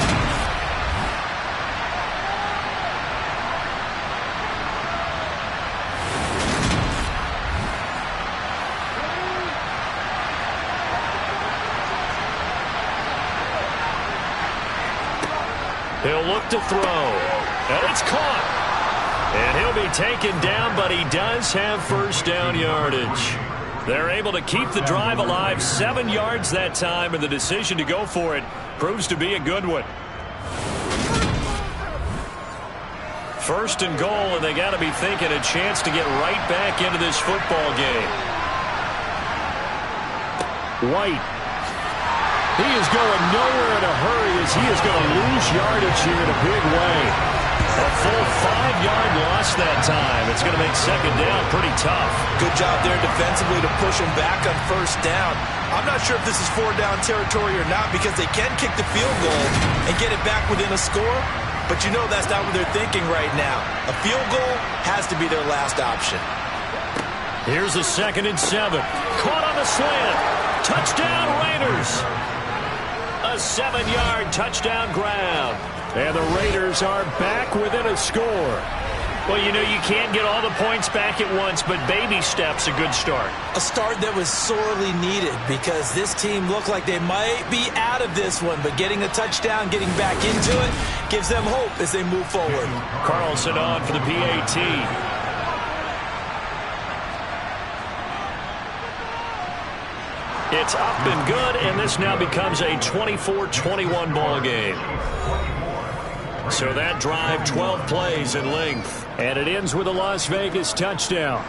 He'll look to throw. And it's caught. And he'll be taken down, but he does have first down yardage. They're able to keep the drive alive, 7 yards that time, and the decision to go for it proves to be a good one. 1st and goal, and they got to be thinking a chance to get right back into this football game. White. He is going nowhere in a hurry as he is going to lose yardage here in a big way. A full 5-yard loss that time. It's going to make 2nd down pretty tough. Good job there defensively to push him back on 1st down. I'm not sure if this is 4-down territory or not because they can kick the field goal and get it back within a score, but you know that's not what they're thinking right now. A field goal has to be their last option. Here's a 2nd and 7. Caught on the slant. Touchdown Raiders. A 7-yard touchdown grab. And the Raiders are back within a score. Well, you know, you can't get all the points back at once, but baby steps, a good start. A start that was sorely needed because this team looked like they might be out of this one, but getting a touchdown, getting back into it, gives them hope as they move forward. Carlson on for the PAT. It's up and good, and this now becomes a 24-21 ball game. So that drive, 12 plays in length. And it ends with a Las Vegas touchdown.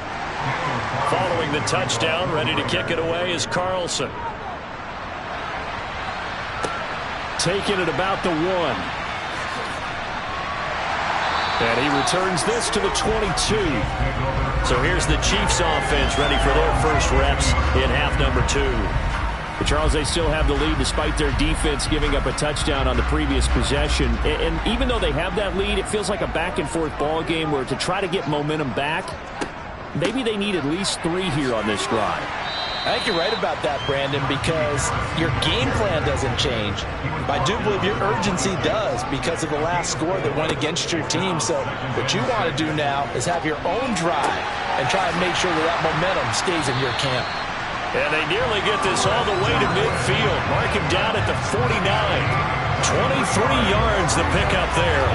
Following the touchdown, ready to kick it away is Carlson. Taking it about the 1. And he returns this to the 22. So here's the Chiefs offense ready for their first reps in half number 2. But Charles, they still have the lead despite their defense giving up a touchdown on the previous possession. And even though they have that lead, it feels like a back-and-forth ball game where to try to get momentum back, maybe they need at least 3 here on this drive. I think you're right about that, Brandon, because your game plan doesn't change. I do believe your urgency does because of the last score that went against your team. So what you want to do now is have your own drive and try and make sure that momentum stays in your camp. And they nearly get this all the way to midfield. Mark him down at the 49. 23 yards the pickup there.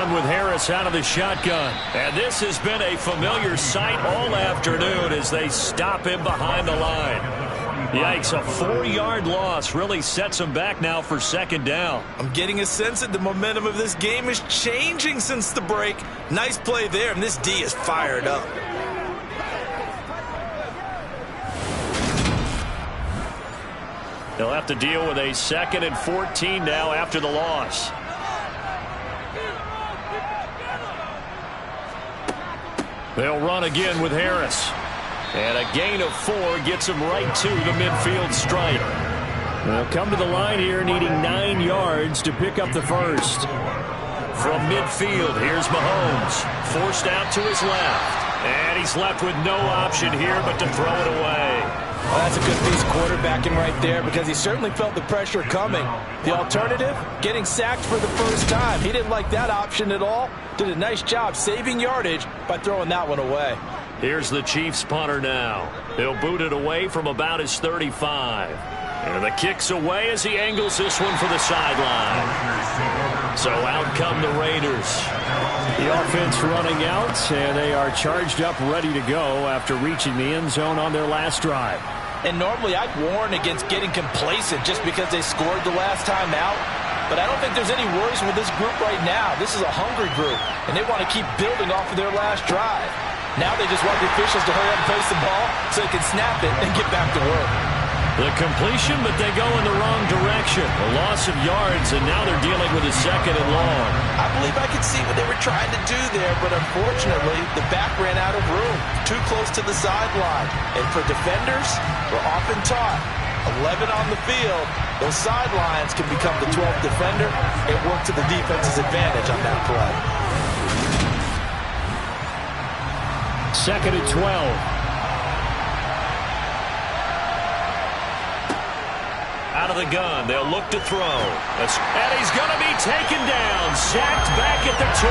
With Harris out of the shotgun. And this has been a familiar sight all afternoon as they stop him behind the line. Yikes, a 4-yard loss really sets him back now for 2nd down. I'm getting a sense that the momentum of this game is changing since the break. Nice play there, and this D is fired up. They'll have to deal with a 2nd and 14 now after the loss. They'll run again with Harris. And a gain of 4 gets him right to the midfield stripe. They'll come to the line here needing 9 yards to pick up the first. From midfield, here's Mahomes. Forced out to his left. And he's left with no option here but to throw it away. Well, that's a good piece of quarterbacking right there because he certainly felt the pressure coming. The alternative, getting sacked for the first time. He didn't like that option at all. Did a nice job saving yardage by throwing that one away. Here's the Chiefs punter now. He'll boot it away from about his 35. And the kick's away as he angles this one for the sideline. So out come the Raiders. The offense running out, and they are charged up, ready to go after reaching the end zone on their last drive. And normally I'd warn against getting complacent just because they scored the last time out. But I don't think there's any worries with this group right now. This is a hungry group, and they want to keep building off of their last drive. Now they just want the officials to hurry up and place the ball so they can snap it and get back to work. The completion, but they go in the wrong direction. A loss of yards, and now they're dealing with a 2nd and long. I believe I could see what they were trying to do there, but unfortunately, the back ran out of room. Too close to the sideline. And for defenders, we're often taught, 11 on the field, those sidelines can become the 12th defender. It worked to the defense's advantage on that play. 2nd and 12. Out of the gun, they'll look to throw. And he's going to be taken down, sacked back at the 2.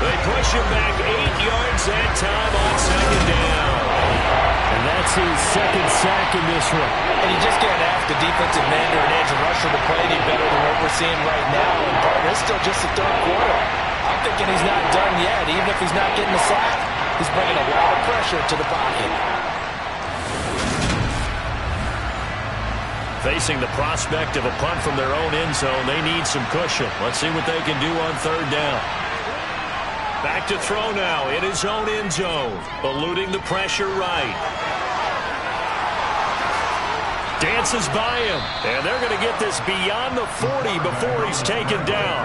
They push him back 8 yards that time on 2nd down. And that's his 2nd sack in this one. And you just can't ask the defensive man or an edge rusher to play any better than what we're seeing right now. And partner, it's still just the 3rd quarter. I'm thinking he's not done yet, even if he's not getting a sack. He's bringing a lot of pressure to the pocket. Facing the prospect of a punt from their own end zone, they need some cushion. Let's see what they can do on 3rd down. Back to throw now in his own end zone, eluding the pressure right. Dances by him, and they're going to get this beyond the 40 before he's taken down.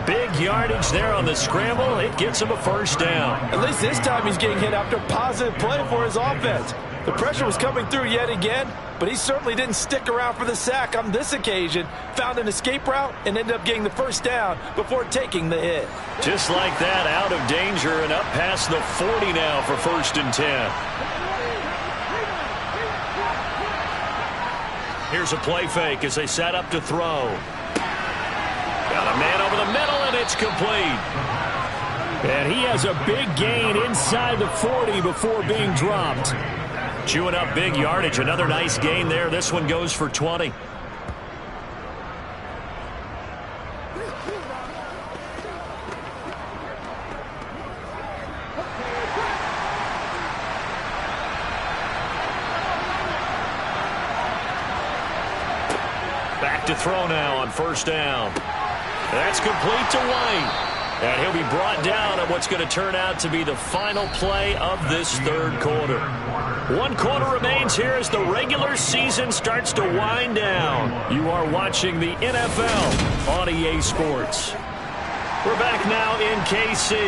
Big yardage there on the scramble. It gets him a 1st down. At least this time he's getting hit after a positive play for his offense. The pressure was coming through yet again, but he certainly didn't stick around for the sack on this occasion. Found an escape route and ended up getting the 1st down before taking the hit. Just like that, out of danger and up past the 40 now for 1st and 10. Here's a play fake as they set up to throw. Got a man over the middle, and it's complete. And he has a big gain inside the 40 before being dropped. Chewing up big yardage. Another nice gain there. This one goes for 20. Back to throw now on 1st down. That's complete to White. And he'll be brought down at what's going to turn out to be the final play of this 3rd quarter. 1 quarter remains here as the regular season starts to wind down. You are watching the NFL on EA Sports. We're back now in KC.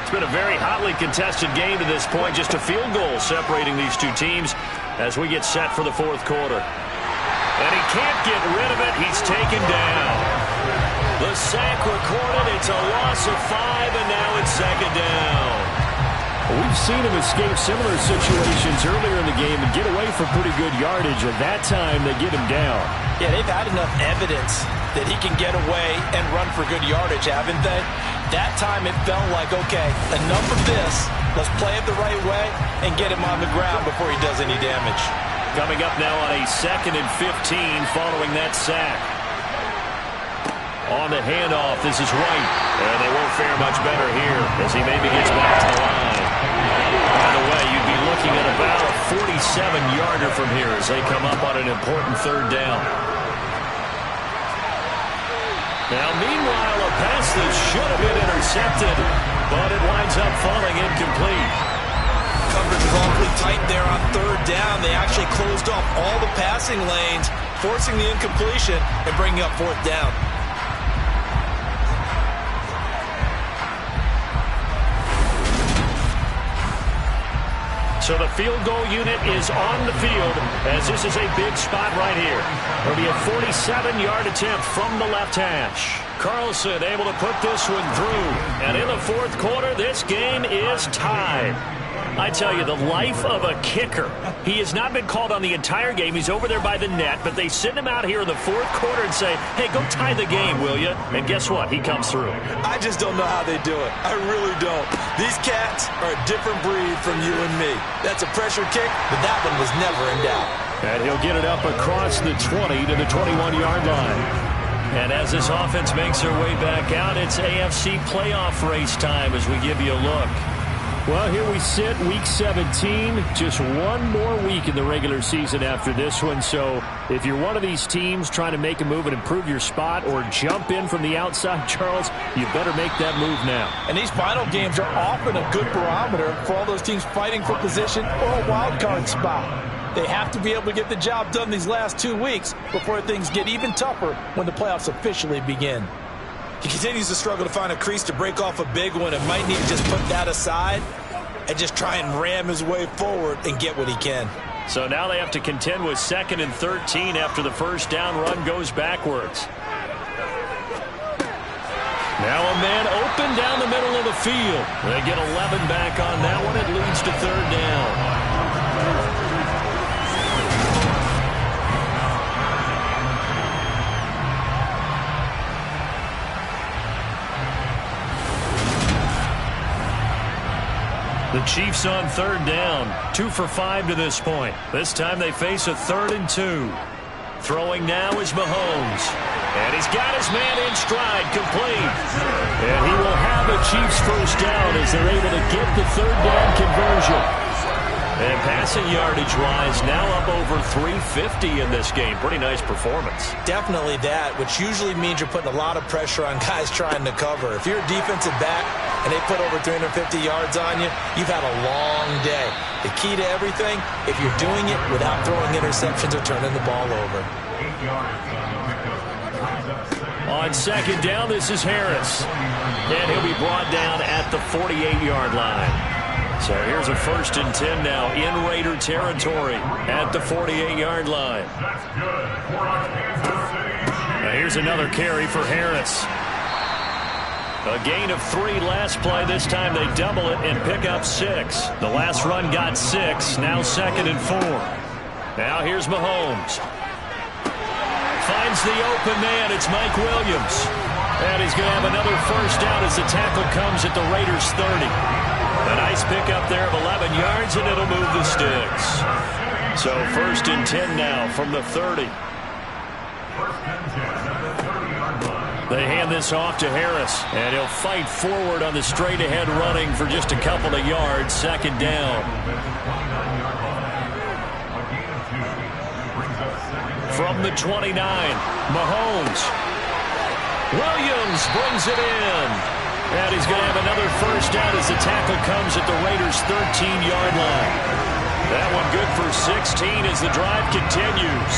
It's been a very hotly contested game to this point. Just a field goal separating these two teams as we get set for the 4th quarter. And he can't get rid of it. He's taken down. The sack recorded. It's a loss of 5, and now it's 2nd down. We've seen him escape similar situations earlier in the game and get away for pretty good yardage. At that time, they get him down. Yeah, they've had enough evidence that he can get away and run for good yardage, haven't they? That time it felt like, okay, enough of this. Let's play it the right way and get him on the ground before he does any damage. Coming up now on a 2nd and 15 following that sack. On the handoff, this is White. And they won't fare much better here as he maybe gets back to the line. By the way, you'd be looking at about a 47-yarder from here as they come up on an important 3rd down. Now, meanwhile, a pass that should have been intercepted, but it winds up falling incomplete. Coverage is awfully tight there on 3rd down. They actually closed off all the passing lanes, forcing the incompletion and bringing up 4th down. So the field goal unit is on the field as this is a big spot right here. It'll be a 47-yard attempt from the left hash. Carlson able to put this one through. And in the fourth quarter, this game is tied. I tell you, the life of a kicker. He has not been called on the entire game. He's over there by the net, but they send him out here in the fourth quarter and say, hey, go tie the game, will you? And guess what? He comes through. I just don't know how they do it. I really don't. These cats are a different breed from you and me. That's a pressure kick, but that one was never in doubt. And he'll get it up across the 20 to the 21-yard line. And as this offense makes their way back out, it's AFC playoff race time as we give you a look. Well, here we sit, Week 17, just one more week in the regular season after this one. So if you're one of these teams trying to make a move and improve your spot or jump in from the outside, Charles, you better make that move now. And these final games are often a good barometer for all those teams fighting for position or a wild card spot. They have to be able to get the job done these last 2 weeks before things get even tougher when the playoffs officially begin. He continues to struggle to find a crease to break off a big one and might need to just put that aside and just try and ram his way forward and get what he can. So now they have to contend with 2nd and 13 after the first down run goes backwards. Now a man open down the middle of the field. They get 11 back on that one. It leads to 3rd down. The Chiefs on 3rd down. 2 for 5 to this point. This time they face a 3rd and 2. Throwing now is Mahomes. And he's got his man in stride, complete. And he will have a Chiefs first down as they're able to get the 3rd down conversion. And passing yardage-wise, now up over 350 in this game. Pretty nice performance. Definitely that, which usually means you're putting a lot of pressure on guys trying to cover. If you're a defensive back and they put over 350 yards on you, you've had a long day. The key to everything, if you're doing it without throwing interceptions or turning the ball over. On 2nd down, this is Harris. And he'll be brought down at the 48-yard line. So here's a 1st and 10 now in Raider territory at the 48-yard line. Now here's another carry for Harris. A gain of 3 last play. This time they double it and pick up 6. The last run got 6. Now 2nd and 4. Now here's Mahomes. Finds the open man. It's Mike Williams. And he's going to have another first down as the tackle comes at the Raiders' 30. A nice pickup there of 11 yards, and it'll move the sticks. So 1st and 10 now from the 30. They hand this off to Harris, and he'll fight forward on the straight-ahead running for just a couple of yards. 2nd down. From the 29, Mahomes. Williams brings it in. And he's going to have another first down as the tackle comes at the Raiders' 13-yard line. That one good for 16 as the drive continues.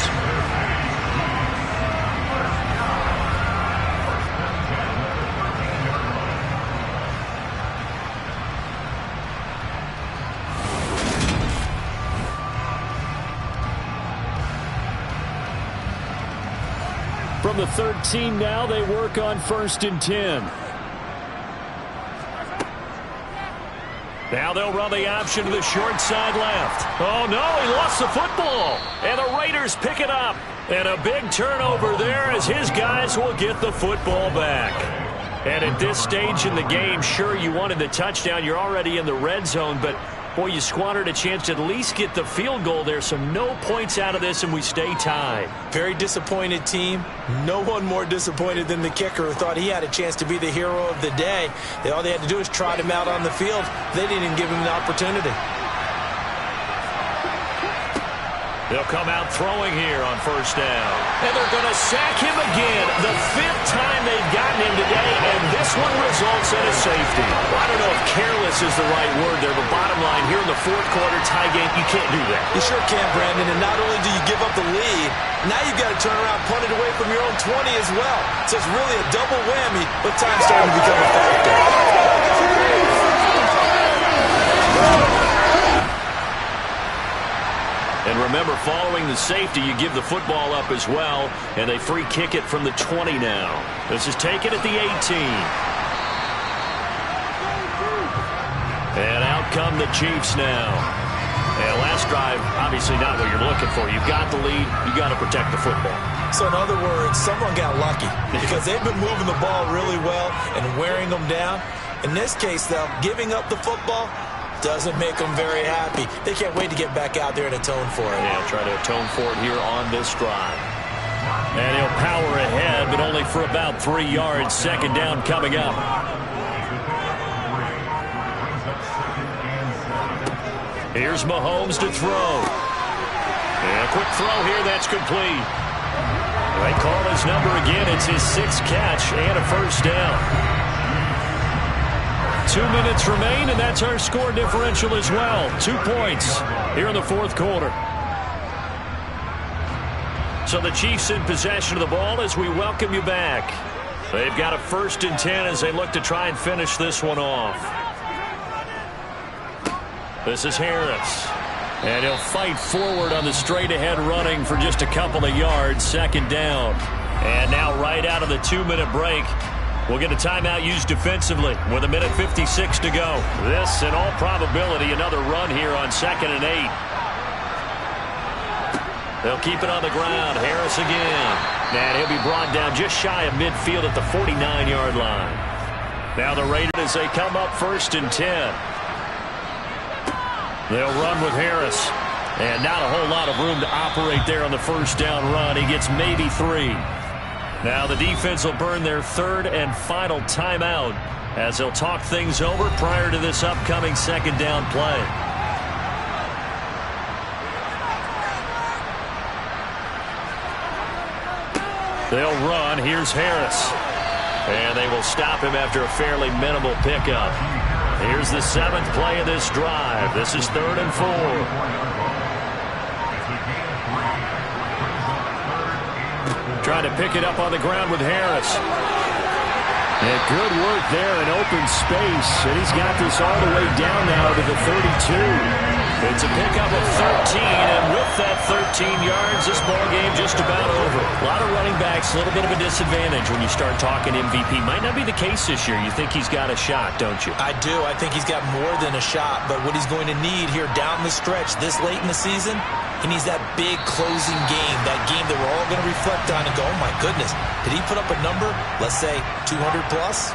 From the 13 now, they work on 1st and 10. Now they'll run the option to the short side left. Oh, no, he lost the football. And the Raiders pick it up. And a big turnover there as his guys will get the football back. And at this stage in the game, sure, you wanted the touchdown. You're already in the red zone, but boy, you squandered a chance to at least get the field goal there. So no points out of this, and we stay tied. Very disappointed team. No one more disappointed than the kicker who thought he had a chance to be the hero of the day. All they had to do was trot him out on the field. They didn't even give him the opportunity. They'll come out throwing here on 1st down. And they're going to sack him again. The 5th time they've gotten him today, and this one results in a safety. Well, I don't know if careless is the right word there, but bottom line, here in the 4th quarter tie game, you can't do that. You sure can, Brandon, and not only do you give up the lead, now you've got to turn around, punt it away from your own 20 as well. So it's really a double whammy, but time's starting to become a factor. And remember, following the safety, you give the football up as well, and they free kick it from the 20 now. This is taken at the 18. And out come the Chiefs now. And last drive, obviously not what you're looking for. You've got the lead. You've got to protect the football. So in other words, someone got lucky because they've been moving the ball really well and wearing them down. In this case, though, giving up the football doesn't make them very happy. They can't wait to get back out there and atone for it. Yeah, try to atone for it here on this drive. And he'll power ahead, but only for about 3 yards. Second down coming up. Here's Mahomes to throw. And a quick throw here, that's complete. They call his number again. It's his 6th catch and a first down. 2 minutes remain, and that's our score differential as well. 2 points here in the fourth quarter. So the Chiefs in possession of the ball as we welcome you back. They've got a 1st and 10 as they look to try and finish this one off. This is Harris. And he'll fight forward on the straight-ahead running for just a couple of yards. Second down. And now right out of the 2-minute break, we'll get a timeout used defensively with 1:56 to go. This, in all probability, another run here on 2nd and 8. They'll keep it on the ground. Harris again. And he'll be brought down just shy of midfield at the 49-yard line. Now the Raiders as they come up 1st and 10. They'll run with Harris. And not a whole lot of room to operate there on the first down run. He gets maybe 3. Now the defense will burn their 3rd and final timeout as they'll talk things over prior to this upcoming second down play. They'll run. Here's Harris. And they will stop him after a fairly minimal pickup. Here's the 7th play of this drive. This is 3rd and 4. Trying to pick it up on the ground with Harris. And good work there in open space. And he's got this all the way down now to the 32. It's a pickup of 13, and with that 13 yards, this ball game just about over. A lot of running backs, a little bit of a disadvantage when you start talking MVP. Might not be the case this year. You think he's got a shot, don't you? I do. I think he's got more than a shot, but what he's going to need here down the stretch this late in the season, he needs that big closing game, that game that we're all going to reflect on and go, oh my goodness, did he put up a number, let's say 200 plus?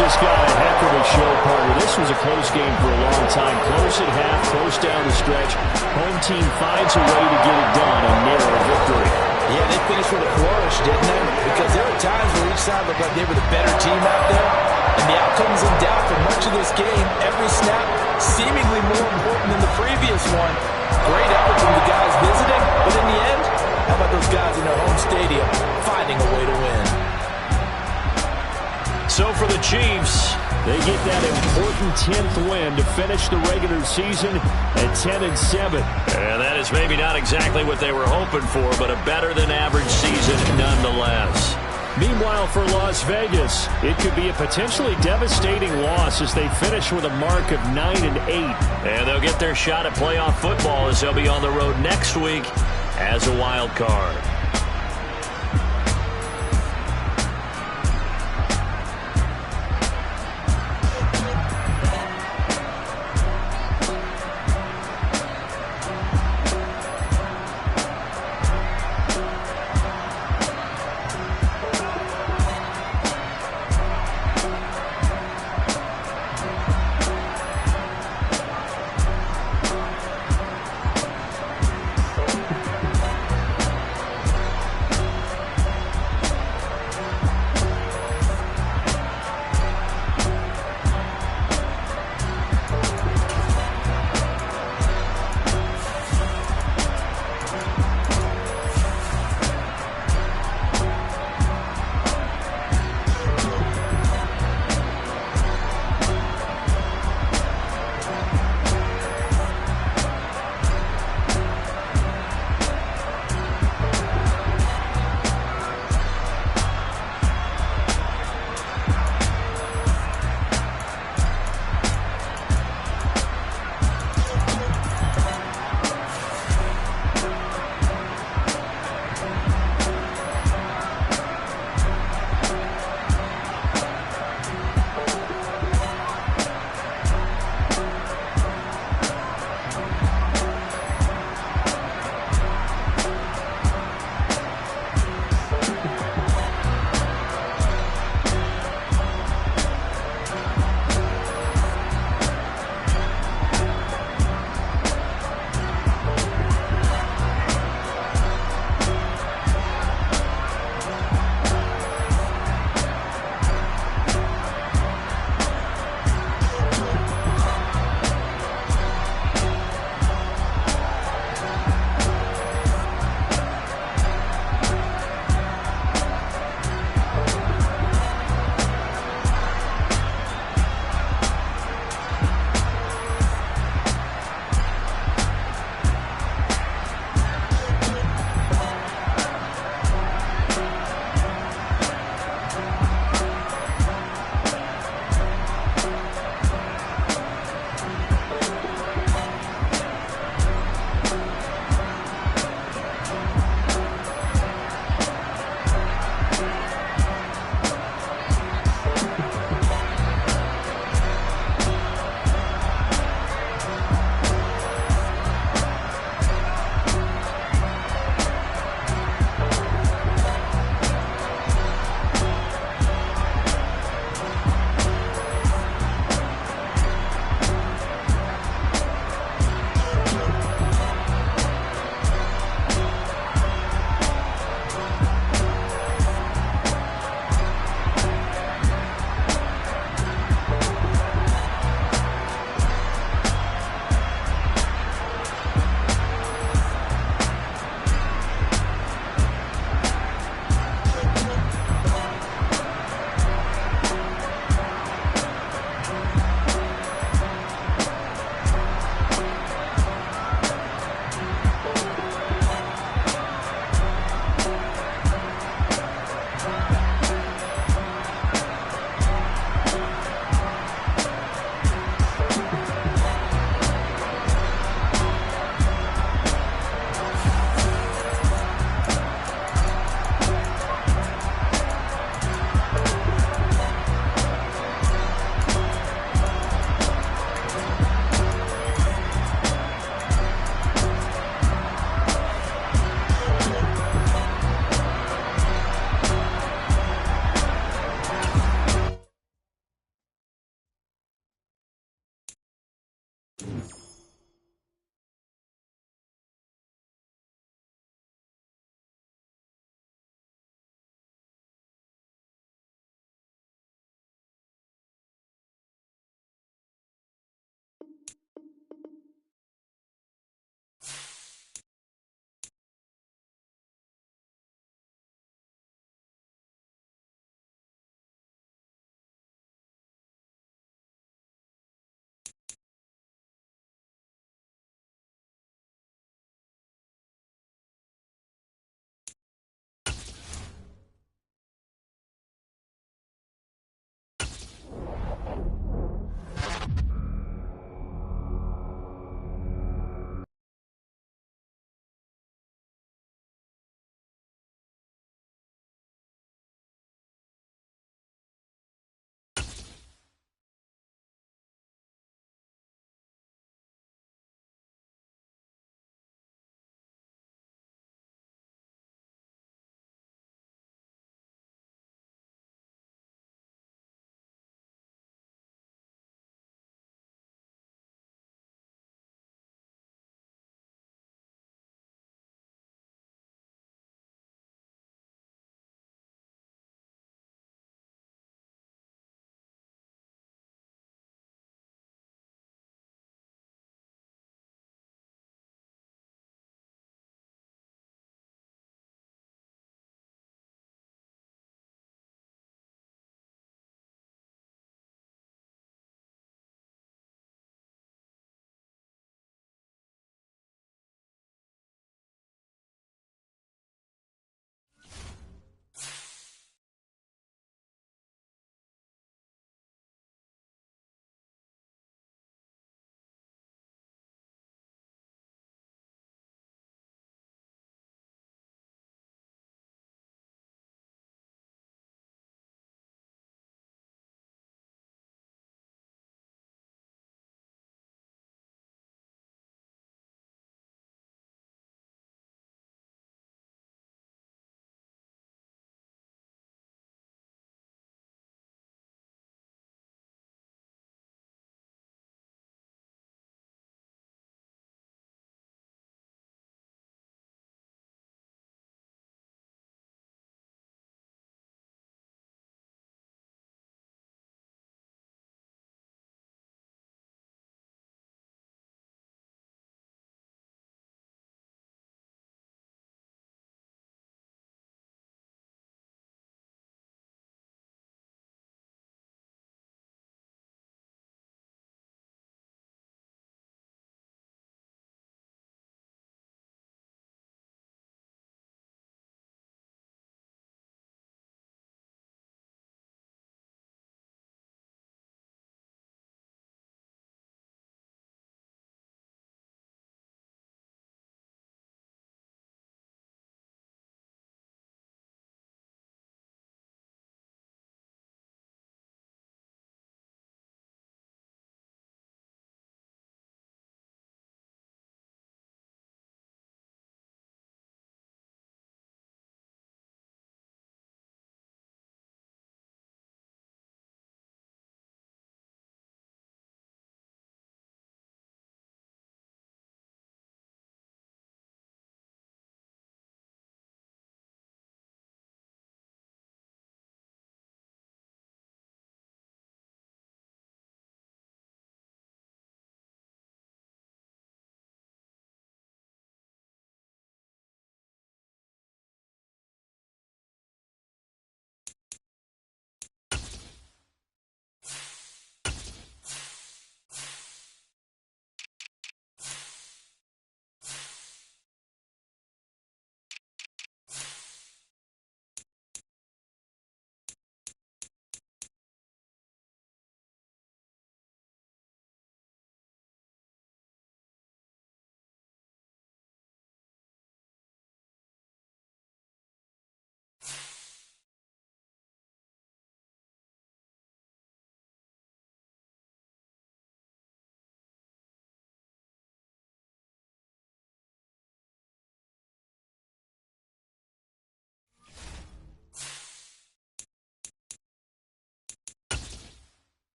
Just got a heck of a show, partner. This was a close game for a long time. Close at half, close down the stretch. Home team finds a way to get it done and narrow victory. Yeah, they finished with a flourish, didn't they? Because there were times where each side looked like they were the better team out there. And the outcome's in doubt for much of this game. Every snap seemingly more important than the previous one. Great effort from the guys visiting. But in the end, how about those guys in their home stadium finding a way to win? So for the Chiefs, they get that important 10th win to finish the regular season at 10-7. And that is maybe not exactly what they were hoping for, but a better than average season nonetheless. Meanwhile, for Las Vegas, it could be a potentially devastating loss as they finish with a mark of 9-8. And they'll get their shot at playoff football as they'll be on the road next week as a wild card.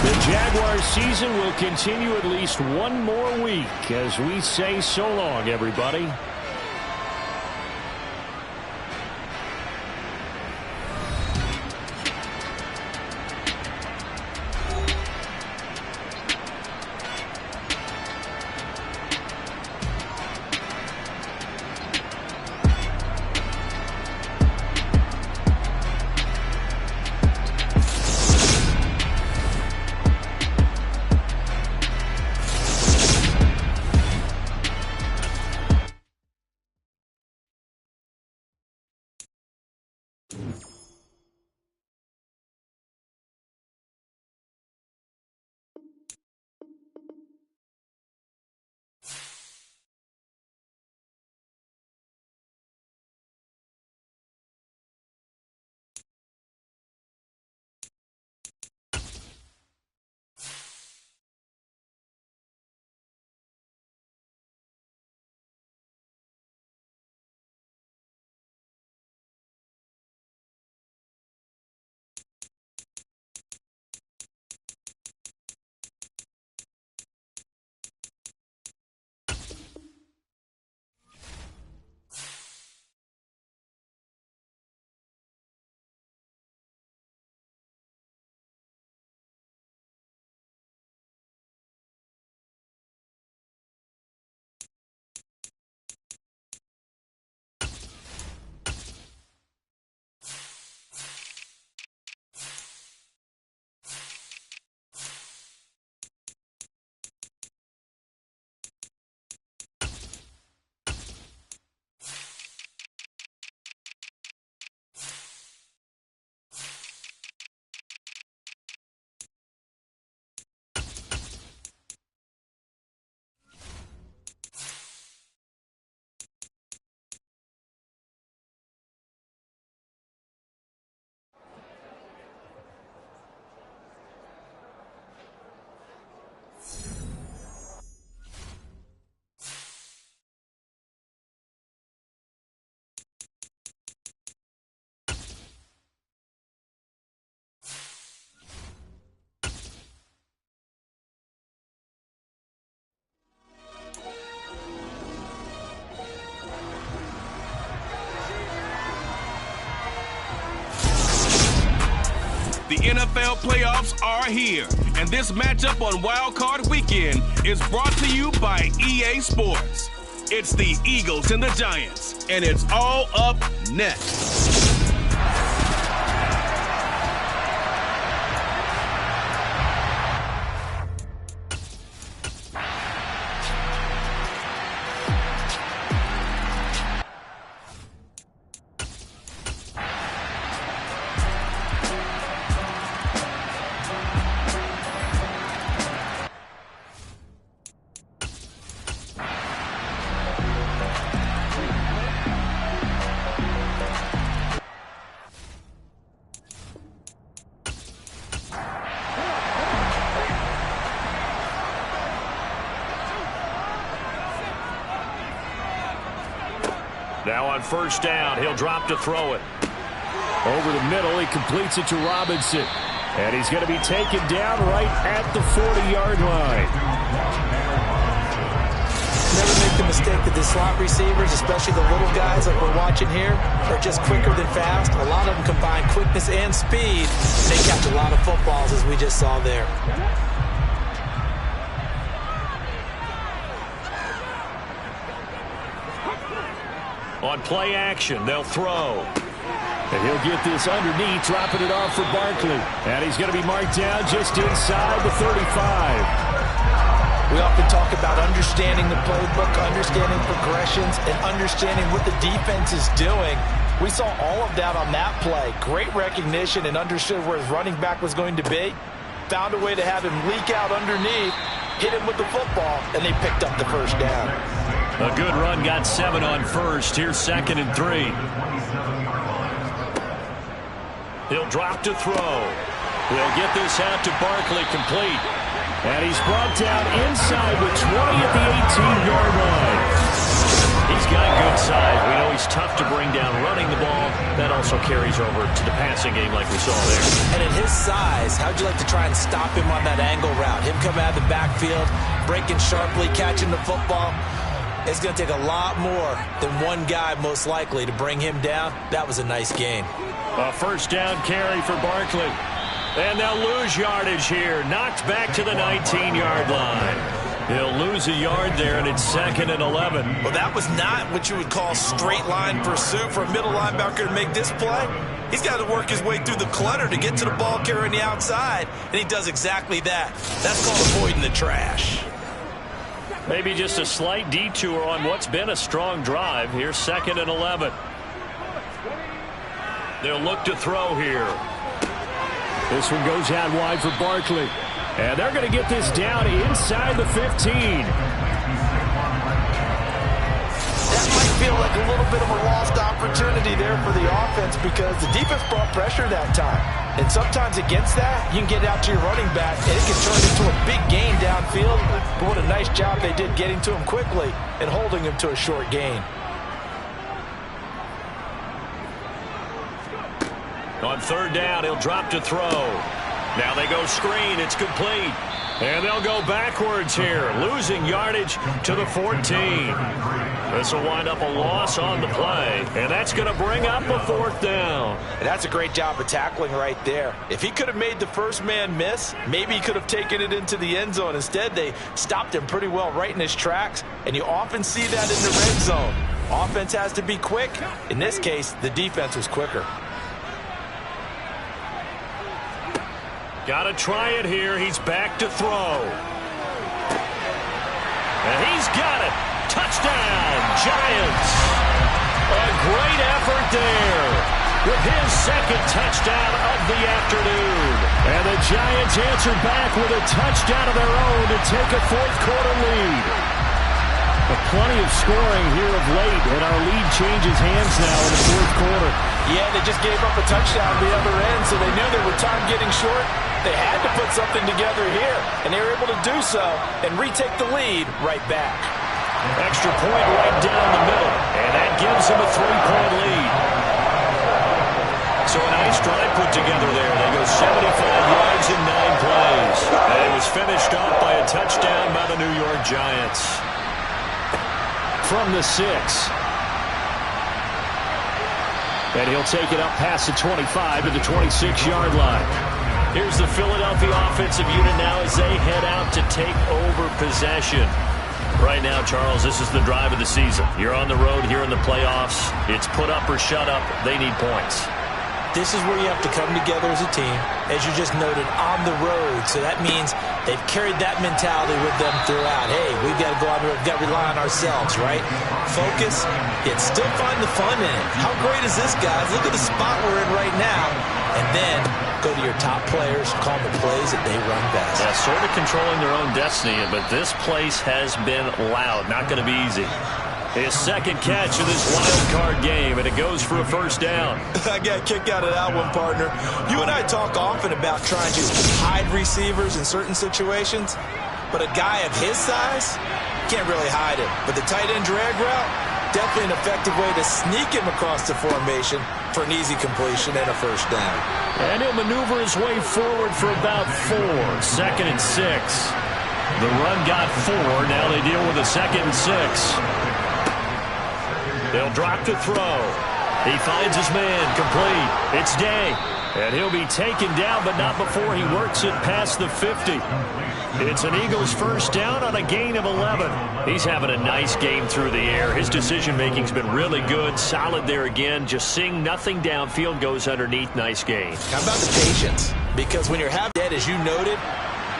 The Jaguars season will continue at least one more week as we say so long, everybody. The NFL playoffs are here, and this matchup on Wild Card Weekend is brought to you by EA Sports. It's the Eagles and the Giants, and it's all up next. Now on first down, he'll drop to throw it. Over the middle, he completes it to Robinson. And he's going to be taken down right at the 40-yard line. Never make the mistake that the slot receivers, especially the little guys like we're watching here, are just quicker than fast. A lot of them combine quickness and speed. They catch a lot of footballs, as we just saw there. On play action, they'll throw. And he'll get this underneath, dropping it off for Barkley. And he's going to be marked down just inside the 35. We often talk about understanding the playbook, understanding progressions, and understanding what the defense is doing. We saw all of that on that play. Great recognition and understood where his running back was going to be. Found a way to have him leak out underneath, hit him with the football, and they picked up the first down. A good run, got 7 on first. Here's 2nd and 3. He'll drop to throw. They'll get this out to Barkley, complete. And he's brought down inside the 20 at the 18-yard line. He He's got good size. We know he's tough to bring down running the ball. That also carries over to the passing game like we saw there. And at his size, how'd you like to try and stop him on that angle route? Him coming out of the backfield, breaking sharply, catching the football. It's going to take a lot more than one guy, most likely, to bring him down. That was a nice gain. A first down carry for Barkley. And they'll lose yardage here. Knocked back to the 19-yard line. He'll lose a yard there, and it's 2nd and 11. Well, that was not what you would call straight line pursuit for a middle linebacker to make this play. He's got to work his way through the clutter to get to the ball carrier on the outside, and he does exactly that. That's called avoiding the trash. Maybe just a slight detour on what's been a strong drive. Here's 2nd and 11. They'll look to throw here. This one goes out wide for Barkley. And they're going to get this down inside the 15. That might feel like a little bit of a lost opportunity there for the offense because the defense brought pressure that time. And sometimes against that, you can get out to your running back, and it can turn into a big gain downfield. But what a nice job they did getting to him quickly and holding him to a short gain. On 3rd down, he'll drop to throw. Now they go screen. It's complete. And they'll go backwards here, losing yardage to the 14. This will wind up a loss on the play, and that's going to bring up a 4th down. And that's a great job of tackling right there. If he could have made the first man miss, maybe he could have taken it into the end zone. Instead, they stopped him pretty well right in his tracks, and you often see that in the red zone. Offense has to be quick. In this case, the defense was quicker. Got to try it here. He's back to throw. And he's got it. Touchdown, Giants. A great effort there with his 2nd touchdown of the afternoon. And the Giants answered back with a touchdown of their own to take a 4th quarter lead. But plenty of scoring here of late, and our lead changes hands now in the 4th quarter. Yeah, they just gave up a touchdown at the other end, so they knew there were time getting short. They had to put something together here, and they were able to do so and retake the lead right back. Extra point right down the middle, and that gives them a 3-point lead. So a nice drive put together there. They go 75 yards in 9 plays. And it was finished off by a touchdown by the New York Giants. From the 6. And he'll take it up past the 25 to the 26-yard line. Here's the Philadelphia offensive unit now as they head out to take over possession. Right now, Charles, this is the drive of the season. You're on the road here in the playoffs. It's put up or shut up. They need points. This is where you have to come together as a team, as you just noted, on the road. So that means they've carried that mentality with them throughout. Hey, we've got to go out there, we've got to rely on ourselves, right? Focus, yet still find the fun in it. How great is this, guys? Look at the spot we're in right now. And then go to your top players, call the plays that they run best. Yeah, sort of controlling their own destiny, but this place has been loud. Not going to be easy. His 2nd catch of this wild card game, and it goes for a 1st down. I got a kick out of that one, partner. You and I talk often about trying to hide receivers in certain situations, but a guy of his size can't really hide it. But the tight end drag route, definitely an effective way to sneak him across the formation for an easy completion and a 1st down. And he'll maneuver his way forward for about 4. 2nd and 6. The run got 4. Now they deal with a 2nd and 6. They'll drop to throw. He finds his man complete. It's Day. And he'll be taken down, but not before he works it past the 50. It's an Eagles 1st down on a gain of 11. He's having a nice game through the air. His decision-making's been really good. Solid there again. Just seeing nothing downfield, goes underneath. Nice gain. How about the patience? Because when you're half dead, as you noted,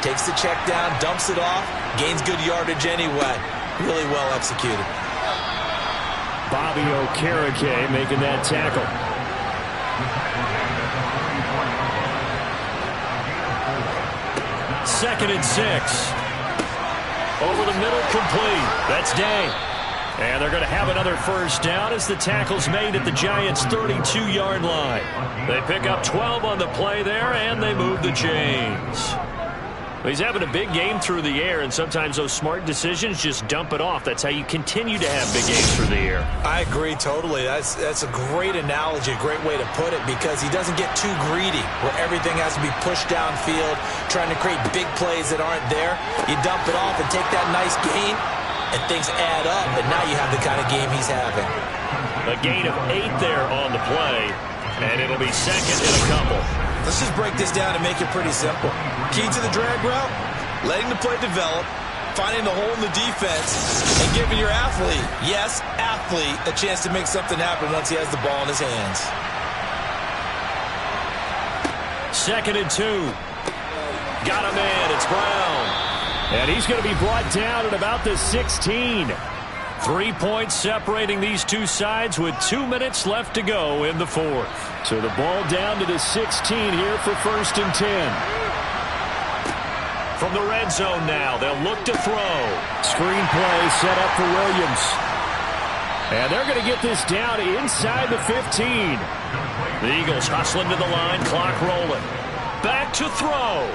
takes the check down, dumps it off, gains good yardage anyway. Really well executed. Bobby Okereke making that tackle. Second and 6. Over the middle, complete. That's Day. And they're going to have another 1st down as the tackle's made at the Giants' 32-yard line. They pick up 12 on the play there, and they move the chains. He's having a big game through the air, and sometimes those smart decisions just dump it off. That's how you continue to have big games through the air. I agree totally. That's a great analogy, a great way to put it, because he doesn't get too greedy where everything has to be pushed downfield, trying to create big plays that aren't there. You dump it off and take that nice gain, and things add up, and now you have the kind of game he's having. A gain of 8 there on the play, and it'll be second and a couple. Let's just break this down and make it pretty simple. Key to the drag route, letting the play develop, finding the hole in the defense, and giving your athlete, yes, athlete, a chance to make something happen once he has the ball in his hands. Second and 2. Got him in. It's Brown. And he's going to be brought down at about the 16. 3 points separating these two sides with 2 minutes left to go in the fourth. So the ball down to the 16 here for 1st and 10. From the red zone now, they'll look to throw. Screen play set up for Williams. And they're going to get this down inside the 15. The Eagles hustling to the line, clock rolling. Back to throw.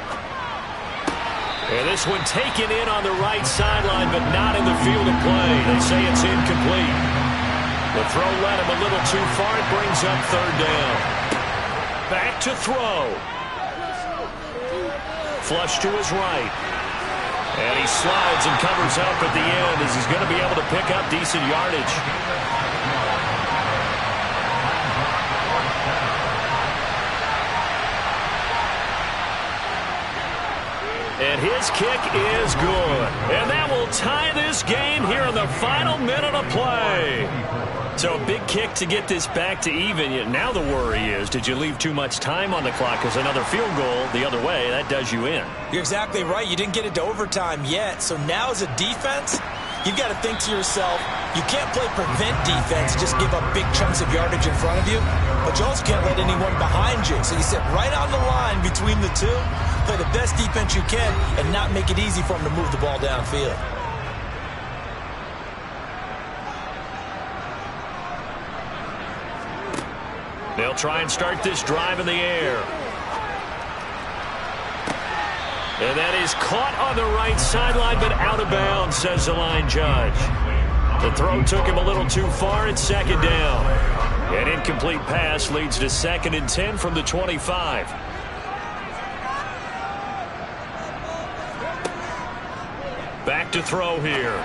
And this one taken in on the right sideline, but not in the field of play. They say it's incomplete. The throw led him a little too far. It brings up 3rd down. Back to throw. Flush to his right. And he slides and covers up at the end as he's going to be able to pick up decent yardage. And his kick is good. And that will tie this game here in the final minute of play. So a big kick to get this back to even. Now the worry is, did you leave too much time on the clock? Because another field goal the other way, that does you in. You're exactly right. You didn't get it to overtime yet. So now as a defense, you've got to think to yourself, you can't play prevent defense, just give up big chunks of yardage in front of you. But you also can't let anyone behind you. So you sit right on the line between the two, play the best defense you can, and not make it easy for them to move the ball downfield. They'll try and start this drive in the air. And that is caught on the right sideline, but out of bounds, says the line judge. The throw took him a little too far. It's 2nd down. An incomplete pass leads to 2nd and 10 from the 25. Back to throw here.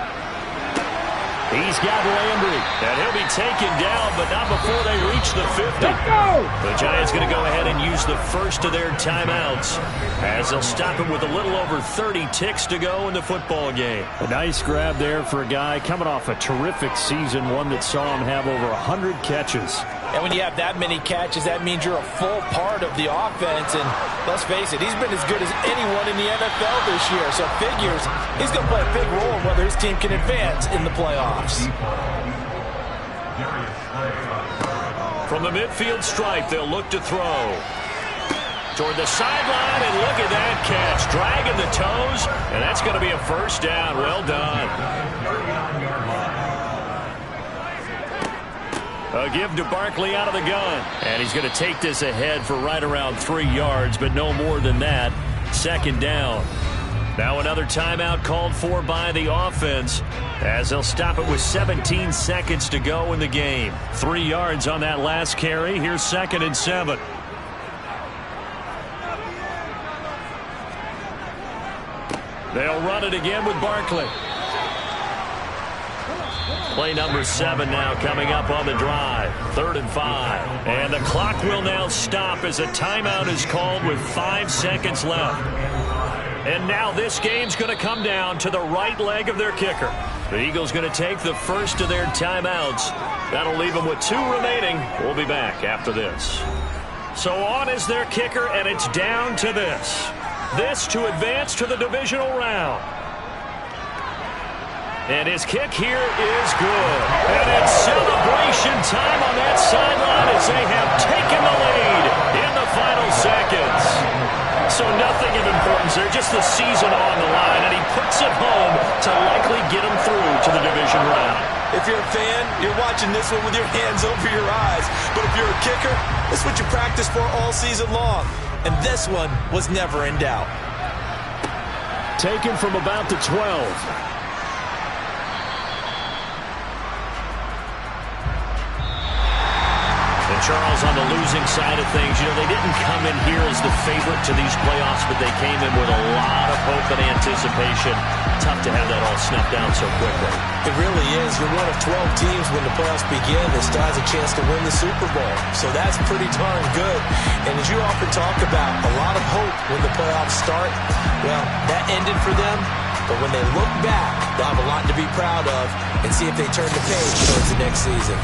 He's got Landry, and he'll be taken down, but not before they reach the 50. The Giants going to go ahead and use the first of their timeouts as they'll stop him with a little over 30 ticks to go in the football game. A nice grab there for a guy coming off a terrific season, one that saw him have over 100 catches. And when you have that many catches, that means you're a full part of the offense. And let's face it, he's been as good as anyone in the NFL this year. So figures he's going to play a big role in whether his team can advance in the playoffs. From the midfield stripe, they'll look to throw. Toward the sideline, and look at that catch. Dragging the toes, and that's going to be a 1st down. Well done. A give to Barkley out of the gun. And he's going to take this ahead for right around 3 yards, but no more than that. 2nd down. Now another timeout called for by the offense as they'll stop it with 17 seconds to go in the game. 3 yards on that last carry. Here's 2nd and 7. They'll run it again with Barkley. Play number 7 now coming up on the drive. 3rd and 5. And the clock will now stop as a timeout is called with 5 seconds left. And now this game's going to come down to the right leg of their kicker. The Eagles going to take the first of their timeouts. That'll leave them with 2 remaining. We'll be back after this. So on is their kicker, and it's down to this. This to advance to the divisional round. And his kick here is good. And it's celebration time on that sideline as they have taken the lead in the final seconds. So nothing of importance there, just the season on the line. And he puts it home to likely get him through to the division round. If you're a fan, you're watching this one with your hands over your eyes. But if you're a kicker, this is what you practice for all season long. And this one was never in doubt. Taken from about the 12. Charles, on the losing side of things, they didn't come in here as the favorite to these playoffs, but they came in with a lot of hope and anticipation. Tough to have that all snuffed down so quickly. It really is. You're one of 12 teams when the playoffs begin that still has a chance to win the Super Bowl. So that's pretty darn good. And as you often talk about, a lot of hope when the playoffs start. Well, that ended for them. But when they look back, they'll have a lot to be proud of and see if they turn the page towards the next season.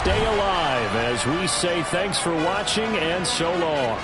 Stay alive as we say thanks for watching and so long.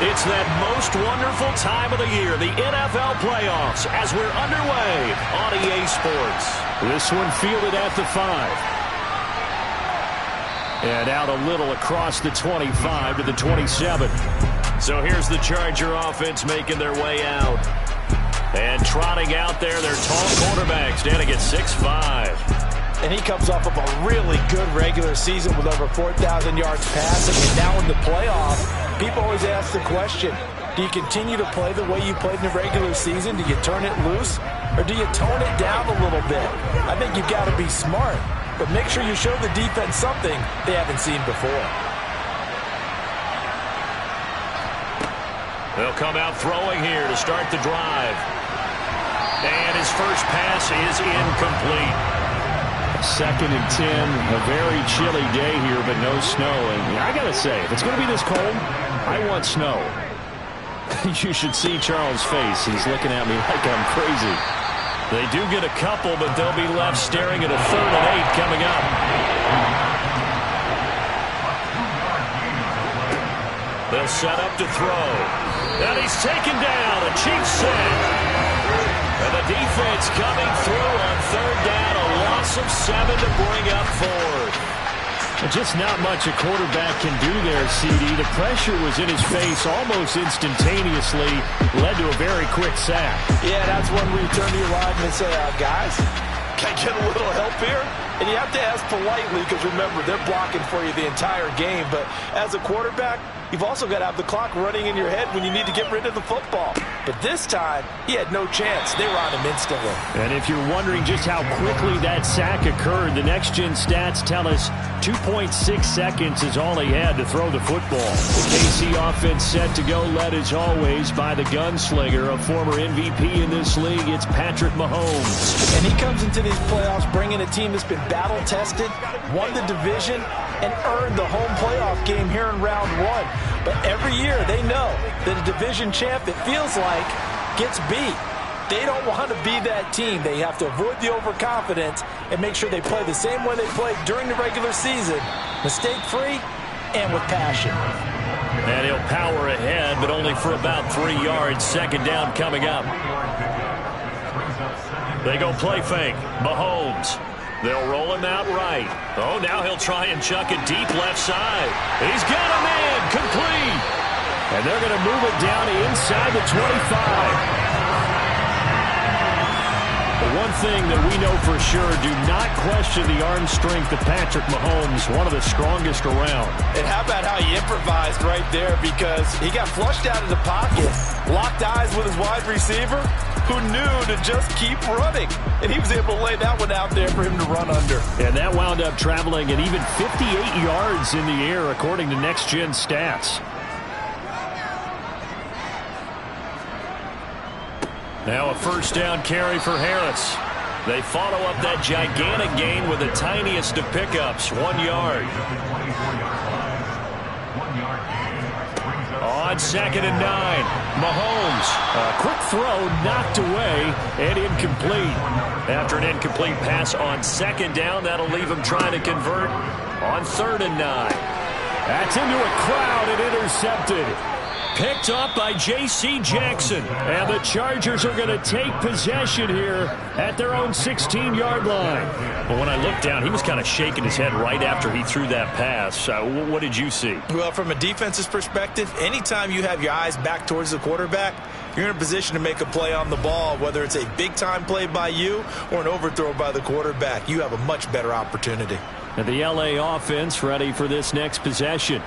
It's that most wonderful time of the year, the NFL playoffs, as we're underway on EA Sports. This one fielded at the 5. And out a little across the 25 to the 27. So here's the Charger offense making their way out. And trotting out there, their tall quarterback standing at 6'5". And he comes off of a really good regular season with over 4,000 yards passing. And now in the playoffs, people always ask the question, do you continue to play the way you played in the regular season? Do you turn it loose? Or do you tone it down a little bit? I think you've got to be smart. But make sure you show the defense something they haven't seen before. They'll come out throwing here to start the drive. And his first pass is incomplete. 2nd and 10, a very chilly day here, but no snow. And I got to say, if it's going to be this cold, I want snow. You should see Charles' face. He's looking at me like I'm crazy. They do get a couple, but they'll be left staring at a 3rd and 8 coming up. They'll set up to throw. And he's taken down. A cheap sack. And the defense coming through on 3rd down. A loss of 7 to bring up 4th. Just not much a quarterback can do there, CD. The pressure was in his face almost instantaneously. Led to a very quick sack. Yeah, that's when we turn to your line and say, guys, can I get a little help here? And you have to ask politely because, remember, they're blocking for you the entire game. But as a quarterback, you've also got to have the clock running in your head when you need to get rid of the football. But this time, he had no chance. They were on him instantly. And if you're wondering just how quickly that sack occurred, the next-gen stats tell us 2.6 seconds is all he had to throw the football. The KC offense set to go, led as always by the gunslinger, a former MVP in this league. It's Patrick Mahomes. And he comes into these playoffs bringing a team that's been battle-tested, won the division, and earned the home playoff game here in round 1. But every year they know that a division champ, it feels like, gets beat. They don't want to be that team. They have to avoid the overconfidence and make sure they play the same way they played during the regular season, mistake-free and with passion. And he'll power ahead, but only for about 3 yards. 2nd down coming up. They go play fake. Mahomes. They'll roll him out right. Oh, now he'll try and chuck it deep left side. He's got a man. Complete. And they're going to move it down inside the 25. But one thing that we know for sure, do not question the arm strength of Patrick Mahomes, one of the strongest around. And how about how he improvised right there, because he got flushed out of the pocket, locked eyes with his wide receiver, who knew to just keep running. And he was able to lay that one out there for him to run under. And that wound up traveling at even 58 yards in the air, according to Next Gen Stats. Now a 1st down carry for Harris. They follow up that gigantic gain with the tiniest of pickups, 1 yard. On 2nd and 9, Mahomes. A quick throw knocked away and incomplete. After an incomplete pass on 2nd down, that'll leave him trying to convert on 3rd and 9. That's into a crowd and intercepted. Picked up by J.C. Jackson. And the Chargers are going to take possession here at their own 16-yard line. But when I looked down, he was kind of shaking his head right after he threw that pass. What did you see? Well, from a defense's perspective, anytime you have your eyes back towards the quarterback, you're in a position to make a play on the ball, whether it's a big-time play by you or an overthrow by the quarterback. You have a much better opportunity. And the L.A. offense ready for this next possession.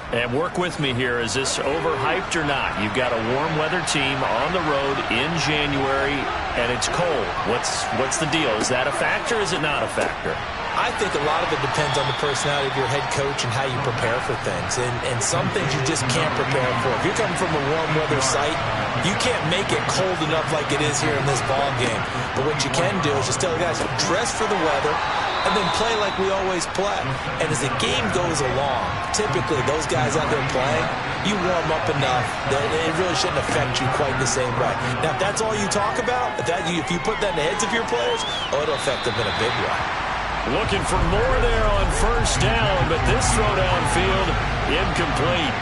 And work with me here. Is this overhyped or not? You've got a warm weather team on the road in January, and it's cold. What's the deal? Is that a factor? Is it not a factor? I think a lot of it depends on the personality of your head coach and how you prepare for things. And some things you just can't prepare for. If you're coming from a warm weather site, you can't make it cold enough like it is here in this ball game. But what you can do is just tell the guys, dress for the weather, and then play like we always play. And as the game goes along, typically those guys out there playing, you warm up enough that it really shouldn't affect you quite the same way. Now, if that's all you talk about, if you put that in the heads of your players, it'll affect them in a big way. Looking for more there on 1st down, but this throw downfield incomplete.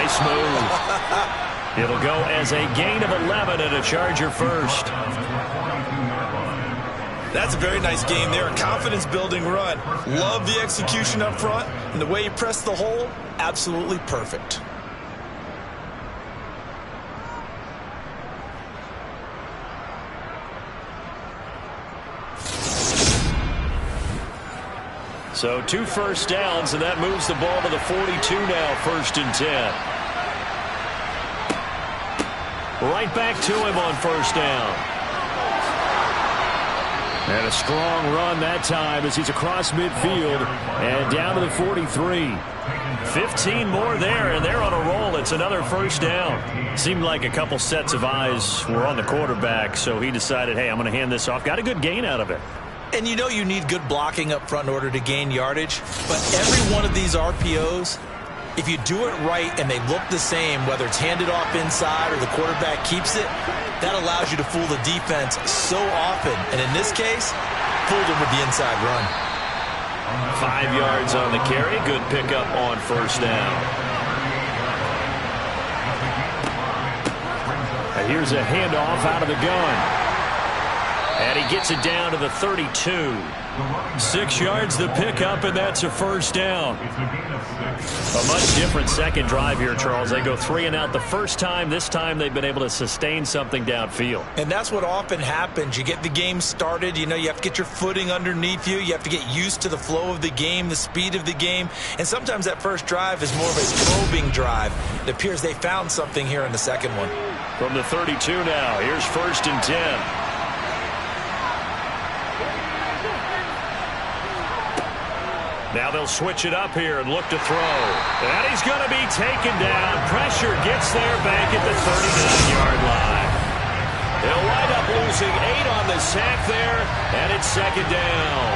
Nice move. It'll go as a gain of 11 and a Charger first. That's a very nice game there. A confidence-building run. Love the execution up front. And the way he pressed the hole, absolutely perfect. So 2 first downs, and that moves the ball to the 42 now, 1st and 10. Right back to him on 1st down. And a strong run that time as he's across midfield and down to the 43. 15 more there, and they're on a roll. It's another 1st down. Seemed like a couple sets of eyes were on the quarterback, so he decided, hey, I'm going to hand this off. Got a good gain out of it. And you know you need good blocking up front in order to gain yardage, but every one of these RPOs, if you do it right and they look the same, whether it's handed off inside or the quarterback keeps it, that allows you to fool the defense so often. And in this case, fooled him with the inside run. 5 yards on the carry. Good pickup on 1st down. And here's a handoff out of the gun. And he gets it down to the 32. 6 yards the pickup, and that's a 1st down. A much different second drive here, Charles. They go 3 and out the first time. This time they've been able to sustain something downfield. And that's what often happens. You get the game started. You know, you have to get your footing underneath you. You have to get used to the flow of the game, the speed of the game. And sometimes that first drive is more of a probing drive. It appears they found something here in the second one. From the 32 now, here's 1st and 10. Now they'll switch it up here and look to throw. And he's going to be taken down. Pressure gets there back at the 39-yard line. They'll wind up losing 8 on the sack there, and it's 2nd down.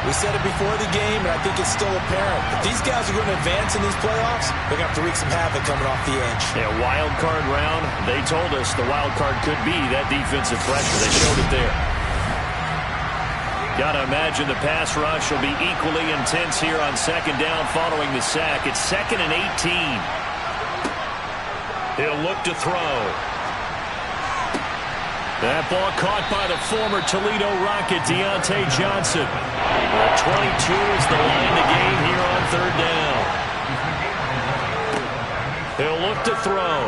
We said it before the game, and I think it's still apparent. If these guys are going to advance in these playoffs, they're going to have to wreak some havoc coming off the edge. Yeah, wild card round. They told us the wild card could be that defensive pressure. They showed it there. Got to imagine the pass rush will be equally intense here on 2nd down following the sack. It's 2nd and 18. He'll look to throw. That ball caught by the former Toledo Rocket, Deontay Johnson. 22 is the line to gain here on 3rd down. He'll look to throw.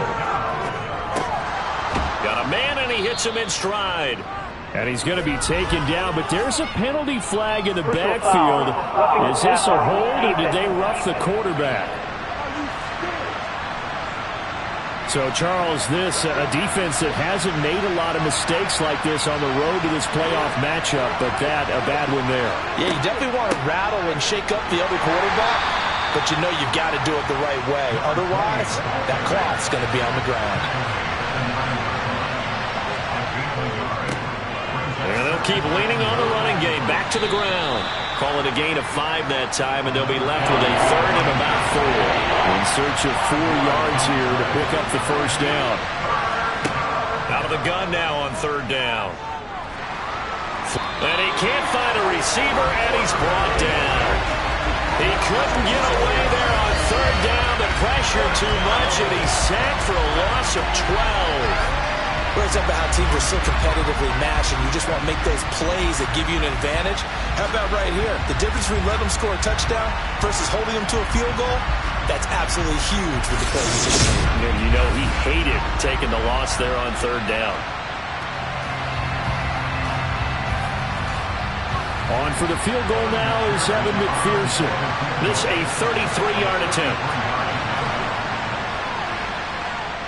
Got a man, and he hits him in stride. And he's going to be taken down, but there's a penalty flag in the backfield. Is this a hold, or did they rough the quarterback? So, Charles, this a defense that hasn't made a lot of mistakes like this on the road to this playoff matchup, but that a bad one there. Yeah, you definitely want to rattle and shake up the other quarterback, but you know you've got to do it the right way. Otherwise, that cloth's going to be on the ground. And they'll keep leaning on the running game. Back to the ground. Call it a gain of 5 that time, and they'll be left with a 3rd and about 4. In search of 4 yards here to pick up the 1st down. Out of the gun now on 3rd down. And he can't find a receiver, and he's brought down. He couldn't get away there on 3rd down. The pressure too much, and he's sacked for a loss of 12. Whereas up how teams are so competitively matched and you just want to make those plays that give you an advantage. How about right here? The difference between letting them score a touchdown versus holding them to a field goal, that's absolutely huge with the play he just made. And you know he hated taking the loss there on 3rd down. On for the field goal now is Evan McPherson. This a 33-yard attempt.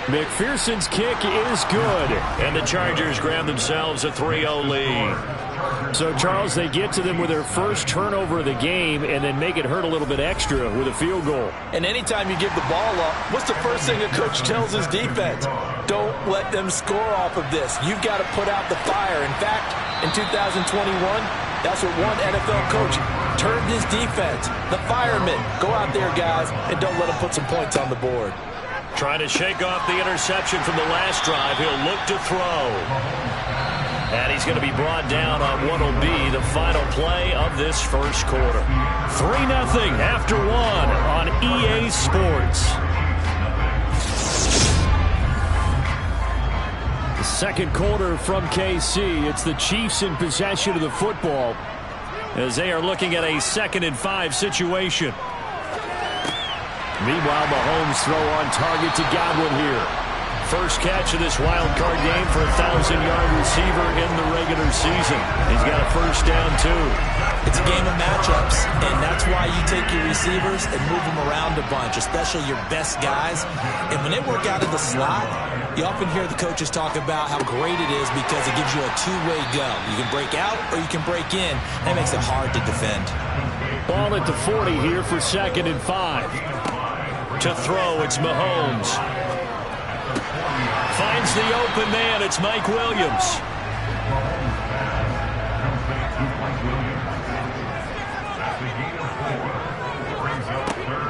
McPherson's kick is good. And the Chargers grab themselves a 3-0 lead. So, Charles, they get to them with their first turnover of the game and then make it hurt a little bit extra with a field goal. And anytime you give the ball up, what's the first thing a coach tells his defense? Don't let them score off of this. You've got to put out the fire. In fact, in 2021, that's what one NFL coach turned his defense. The firemen. Go out there, guys, and don't let them put some points on the board. Trying to shake off the interception from the last drive. He'll look to throw. And he's going to be brought down on what will be the final play of this first quarter. 3-0 after 1 on EA Sports. Second quarter from KC. It's the Chiefs in possession of the football as they are looking at a 2nd and 5 situation. Meanwhile, Mahomes throw on target to Godwin here. First catch of this wild card game for a 1,000-yard receiver in the regular season. He's got a first down, too. It's a game of matchups, and that's why you take your receivers and move them around a bunch, especially your best guys. And when they work out of the slot, you often hear the coaches talk about how great it is because it gives you a two-way go. You can break out or you can break in. That makes it hard to defend. Ball at the 40 here for 2nd and 5. To throw, it's Mahomes. Finds the open man. It's Mike Williams.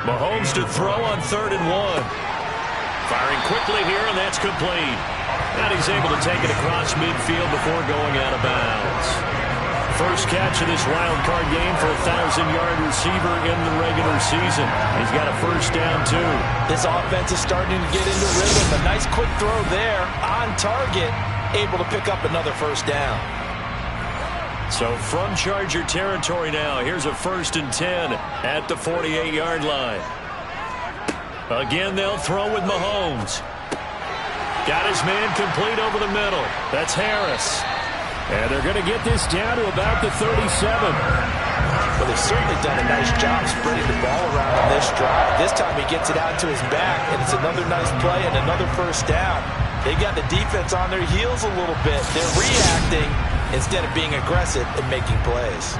Mahomes to throw on 3rd and 1. Firing quickly here, and that's complete. And he's able to take it across midfield before going out of bounds. First catch of this wild card game for a 1,000-yard receiver in the regular season. He's got a first down, too. This offense is starting to get into rhythm. A nice quick throw there on target, able to pick up another first down. So from Charger territory now, here's a 1st and 10 at the 48-yard line. Again, they'll throw with Mahomes. Got his man complete over the middle. That's Harris. And they're going to get this down to about the 37. Well, they've certainly done a nice job spreading the ball around on this drive. This time he gets it out to his back, and it's another nice play and another first down. They got the defense on their heels a little bit. They're reacting instead of being aggressive and making plays.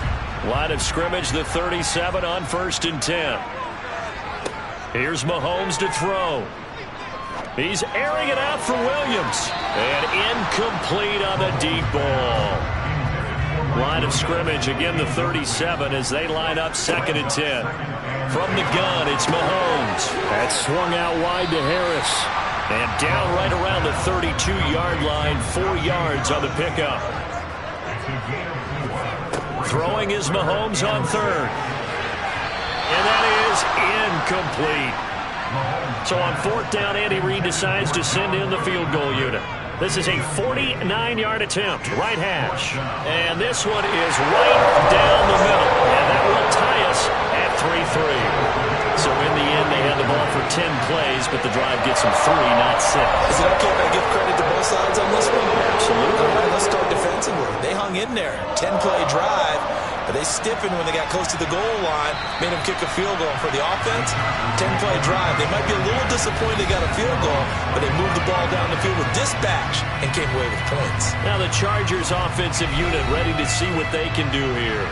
Line of scrimmage, the 37 on 1st and 10. Here's Mahomes to throw. He's airing it out for Williams. And incomplete on the deep ball. Line of scrimmage, again the 37 as they line up 2nd and 10. From the gun, it's Mahomes. That's swung out wide to Harris. And down right around the 32-yard line, 4 yards on the pickup. Throwing is Mahomes on 3rd. And that is incomplete. So on 4th down, Andy Reid decides to send in the field goal unit. This is a 49-yard attempt, right hash. And this one is right down the middle. And that will tie us at 3-3. So in the end, they had the ball for 10 plays, but the drive gets them 3, not 6. Is it okay if I give credit to both sides on this one? Absolutely. All right, let's start defensively. They hung in there. 10-play drive. But they stiffened when they got close to the goal line, made them kick a field goal. For the offense, 10-play drive. They might be a little disappointed they got a field goal, but they moved the ball down the field with dispatch and came away with points. Now the Chargers offensive unit ready to see what they can do here.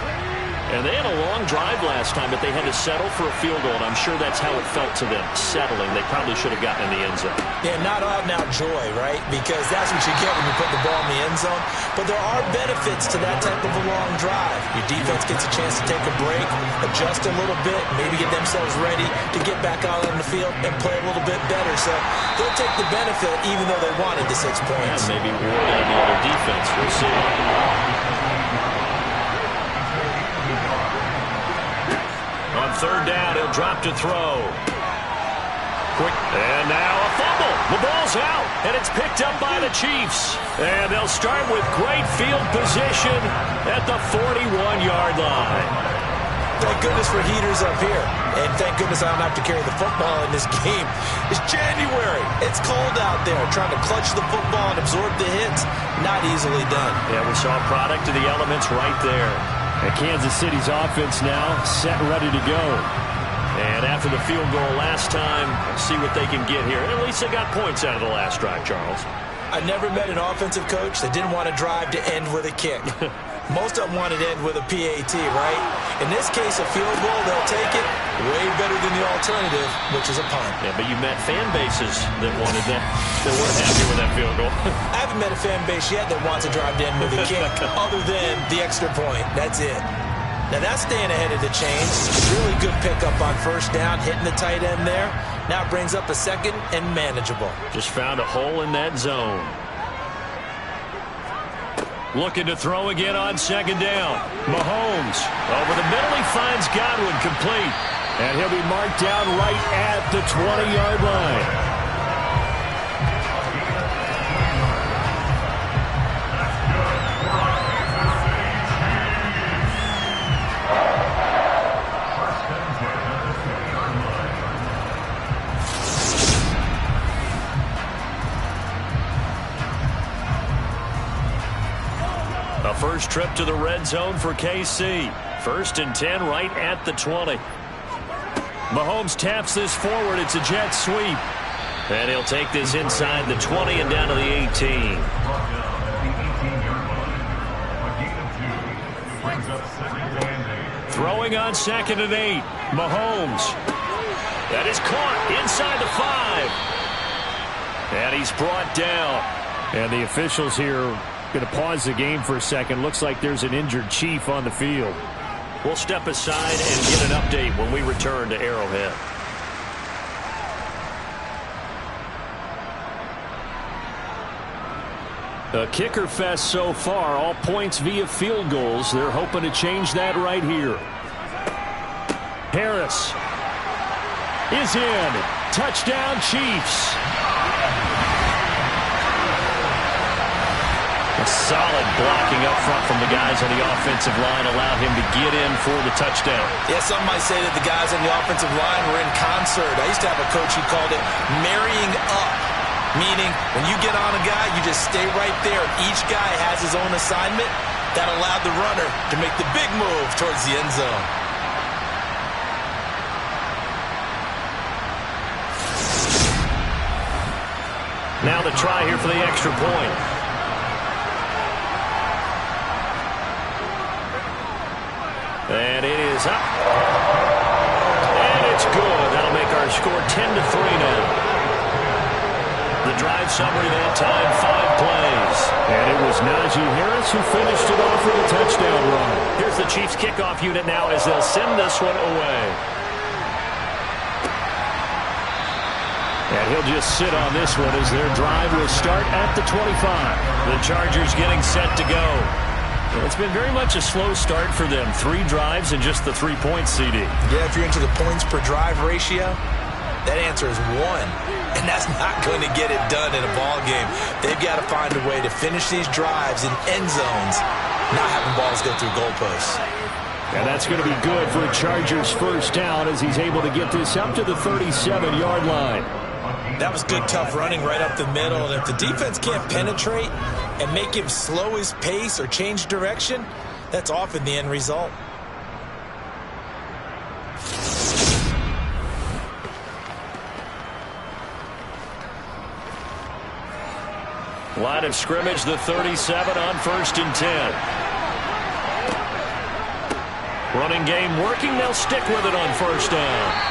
And they had a long drive last time, but they had to settle for a field goal, and I'm sure that's how it felt to them, settling. They probably should have gotten in the end zone. Yeah, not out-and-out joy, right? Because that's what you get when you put the ball in the end zone. But there are benefits to that type of a long drive. Your defense gets a chance to take a break, adjust a little bit, maybe get themselves ready to get back out on the field and play a little bit better. So they'll take the benefit even though they wanted the 6 points. Yeah, maybe wore down the other defense. We'll see. On 3rd down, he'll drop to throw. Quick, and now a fumble. The ball's out, and it's picked up by the Chiefs. And they'll start with great field position at the 41-yard line. Thank goodness for heaters up here. And thank goodness I don't have to carry the football in this game. It's January. It's cold out there. Trying to clutch the football and absorb the hits, not easily done. Yeah, we saw a product of the elements right there. And Kansas City's offense now set ready to go. And after the field goal last time, see what they can get here. And at least they got points out of the last drive, Charles. I never met an offensive coach that didn't want a drive to end with a kick. Most of them wanted to end with a PAT, right? In this case, a field goal, they'll take it way better than the alternative, which is a punt. Yeah, but you met fan bases that wanted that, that weren't happy with that field goal. I haven't met a fan base yet that wants a drive to end with a kick other than the extra point. That's it. Now that's staying ahead of the chains. Really good pickup on 1st down, hitting the tight end there. Now it brings up a 2nd and manageable. Just found a hole in that zone. Looking to throw again on 2nd down. Mahomes over the middle. He finds Godwin complete. And he'll be marked down right at the 20-yard line. A first trip to the red zone for KC. 1st and 10 right at the 20. Mahomes taps this forward. It's a jet sweep. And he'll take this inside the 20 and down to the 18. Throwing on 2nd and 8. Mahomes. That is caught inside the 5. And he's brought down. And the officials here going to pause the game for a second. Looks like there's an injured Chief on the field. We'll step aside and get an update when we return to Arrowhead. A kicker fest so far. All points via field goals. They're hoping to change that right here. Harris is in. Touchdown, Chiefs. A solid blocking up front from the guys on the offensive line allowed him to get in for the touchdown. Yeah, some might say that the guys on the offensive line were in concert. I used to have a coach who called it marrying up, meaning when you get on a guy, you just stay right there. Each guy has his own assignment. That allowed the runner to make the big move towards the end zone. Now the try here for the extra point. And it is up. And it's good. That'll make our score 10-3 now. The drive summary that time, 5 plays. And it was Najee Harris who finished it off with a touchdown run. Here's the Chiefs kickoff unit now as they'll send this one away. And he'll just sit on this one as their drive will start at the 25. The Chargers getting set to go. It's been very much a slow start for them. 3 drives and just the 3 points, CD. Yeah, if you're into the points per drive ratio, that answer is 1. And that's not going to get it done in a ball game. They've got to find a way to finish these drives in end zones, not having balls go through goalposts. And that's going to be good for Chargers first down as he's able to get this up to the 37-yard line. That was good, tough running right up the middle. And if the defense can't penetrate and make him slow his pace or change direction, that's often the end result. Line of scrimmage, the 37 on 1st and 10. Running game working. They'll stick with it on 1st down.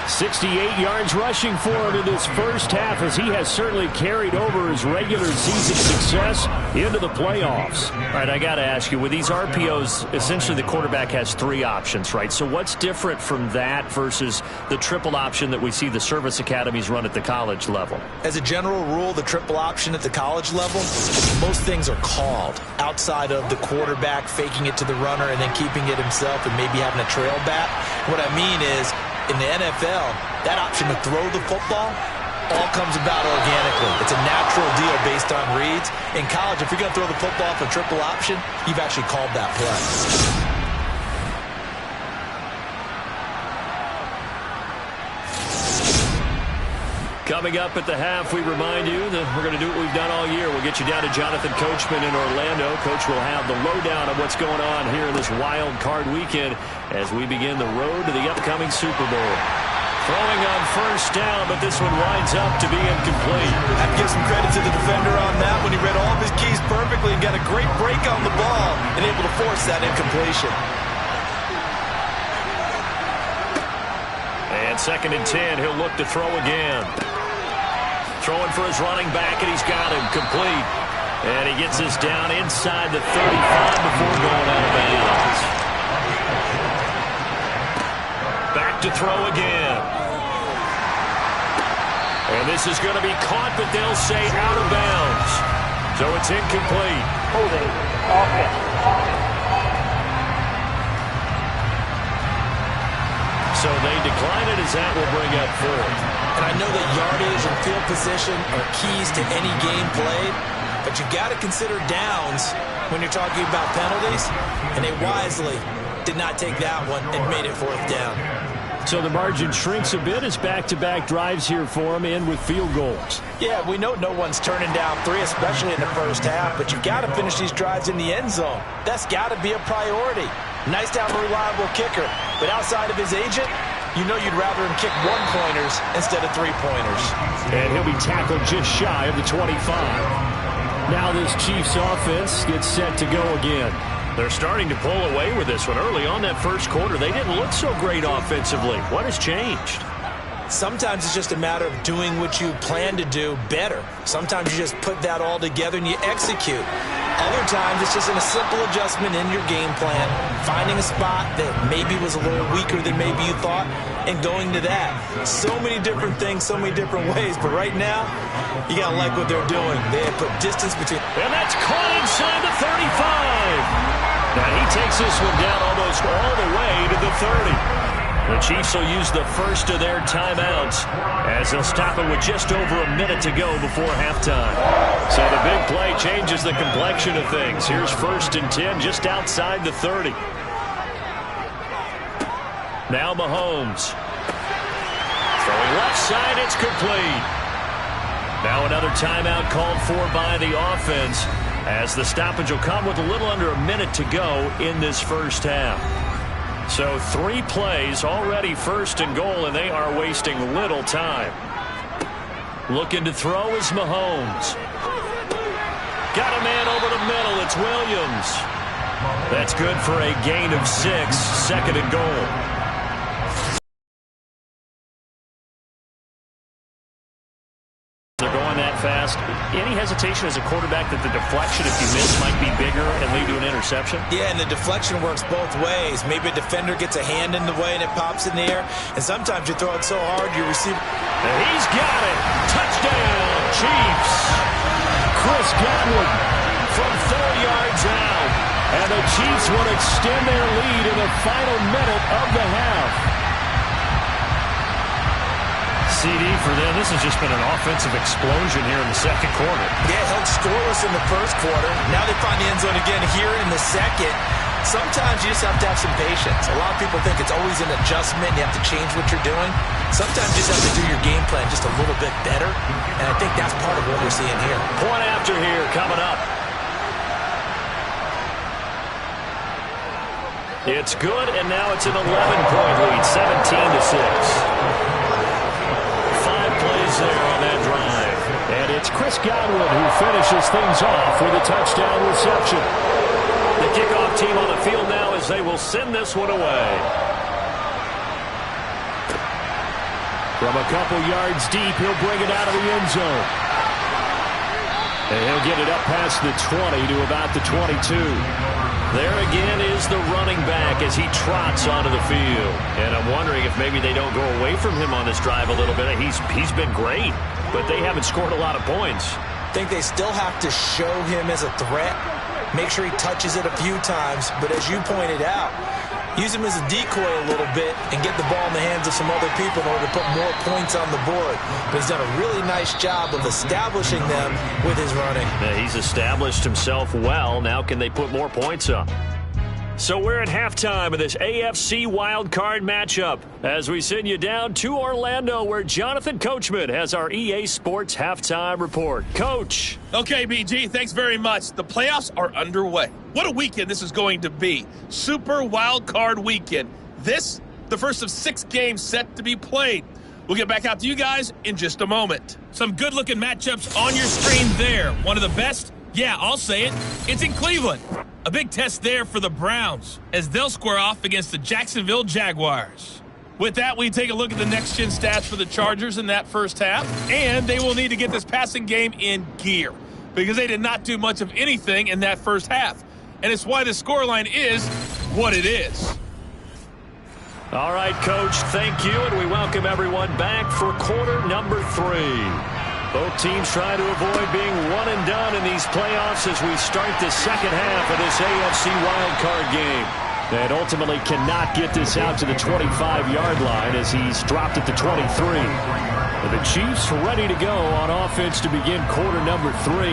68 yards rushing for him in this first half as he has certainly carried over his regular season success into the playoffs. All right, I got to ask you, with these RPOs, essentially the quarterback has 3 options, right? So what's different from that versus the triple option that we see the service academies run at the college level? As a general rule, the triple option at the college level, most things are called outside of the quarterback faking it to the runner and then keeping it himself and maybe having a trail back. What I mean is, in the NFL, that option to throw the football all comes about organically. It's a natural deal based on reads. In college, if you're going to throw the football for triple option, you've actually called that play. Coming up at the half, we remind you that we're going to do what we've done all year. We'll get you down to Jonathan Coachman in Orlando. Coach will have the lowdown of what's going on here in this wild card weekend as we begin the road to the upcoming Super Bowl. Throwing on 1st down, but this one winds up to be incomplete. I have to give some credit to the defender on that when he read all of his keys perfectly and got a great break on the ball and able to force that incompletion. And 2nd and 10, he'll look to throw again. Throwing for his running back, and he's got him complete. And he gets this down inside the 35 before going out of bounds. Back to throw again. And this is going to be caught, but they'll say out of bounds. So it's incomplete. Holding. Offense. So they decline it as that will bring up 4th. And I know that yardage and field position are keys to any game played, but you got to consider downs when you're talking about penalties, and they wisely did not take that one and made it 4th down. So the margin shrinks a bit as back-to-back drives here for him, and with field goals. Yeah, we know no one's turning down 3, especially in the first half, but you've got to finish these drives in the end zone. That's got to be a priority. Nice to have a reliable kicker, but outside of his agent, you know you'd rather him kick 1-pointers instead of 3-pointers. And he'll be tackled just shy of the 25. Now this Chiefs offense gets set to go again. They're starting to pull away with this one. Early on that first quarter, they didn't look so great offensively. What has changed? Sometimes it's just a matter of doing what you plan to do better. Sometimes you just put that all together and you execute. Other times it's just a simple adjustment in your game plan, finding a spot that maybe was a little weaker than maybe you thought, and going to that. So many different things, so many different ways, but right now, you got to like what they're doing. They have put distance between. And that's caught inside the 35. Now he takes this one down almost all the way to the 30. The Chiefs will use the first of their timeouts as they'll stop it with just over a minute to go before halftime. So the big play changes the complexion of things. Here's 1st and 10 just outside the 30. Now Mahomes. Throwing left side, it's complete. Now another timeout called for by the offense as the stoppage will come with a little under a minute to go in this first half. So 3 plays already 1st and goal, and they are wasting little time. Looking to throw is Mahomes. Got a man over the middle. It's Williams. That's good for a gain of 6, 2nd and goal. They're going that fast. Any hesitation as a quarterback that the deflection, if you miss, might be bigger and lead to an interception? Yeah, and the deflection works both ways. Maybe a defender gets a hand in the way and it pops in the air. And sometimes you throw it so hard you receive. And he's got it. Touchdown, Chiefs. Chris Godwin From 4 yards out. And the Chiefs will extend their lead in the final minute of the half. CD for them. This has just been an offensive explosion here in the second quarter. Yeah, held scoreless in the first quarter. Now they find the end zone again here in the second. Sometimes you just have to have some patience. A lot of people think it's always an adjustment. You have to change what you're doing. Sometimes you just have to do your game plan just a little bit better. And I think that's part of what we're seeing here. Point after here coming up. It's good, and now it's an 11-point lead, 17-6. Plays there on that drive. And it's Chris Godwin who finishes things off with a touchdown reception. The kickoff team on the field now as they will send this one away. From a couple yards deep, he'll bring it out of the end zone. And he'll get it up past the 20 to about the 22. There again is the running back as he trots onto the field. And I'm wondering if maybe they don't go away from him on this drive a little bit. He's been great, but they haven't scored a lot of points. I think they still have to show him as a threat. Make sure he touches it a few times. But as you pointed out, use him as a decoy a little bit and get the ball in the hands of some other people in order to put more points on the board. But he's done a really nice job of establishing them with his running. Yeah, he's established himself well. Now can they put more points up? So we're at halftime of this AFC wildcard matchup as we send you down to Orlando where Jonathan Coachman has our EA Sports halftime report. Coach. Okay, BG, thanks very much. The playoffs are underway. What a weekend this is going to be. Super wildcard weekend. This, the first of 6 games set to be played. We'll get back out to you guys in just a moment. Some good-looking matchups on your screen there. One of the best? Yeah, I'll say it. It's in Cleveland. A big test there for the Browns as they'll square off against the Jacksonville Jaguars. With that, we take a look at the next-gen stats for the Chargers in that first half, and they will need to get this passing game in gear because they did not do much of anything in that first half, and it's why the scoreline is what it is. All right, Coach, thank you, and we welcome everyone back for quarter number 3. Both teams trying to avoid being one and done in these playoffs as we start the second half of this AFC wildcard game. And ultimately cannot get this out to the 25-yard line as he's dropped at the 23. The Chiefs ready to go on offense to begin quarter number 3.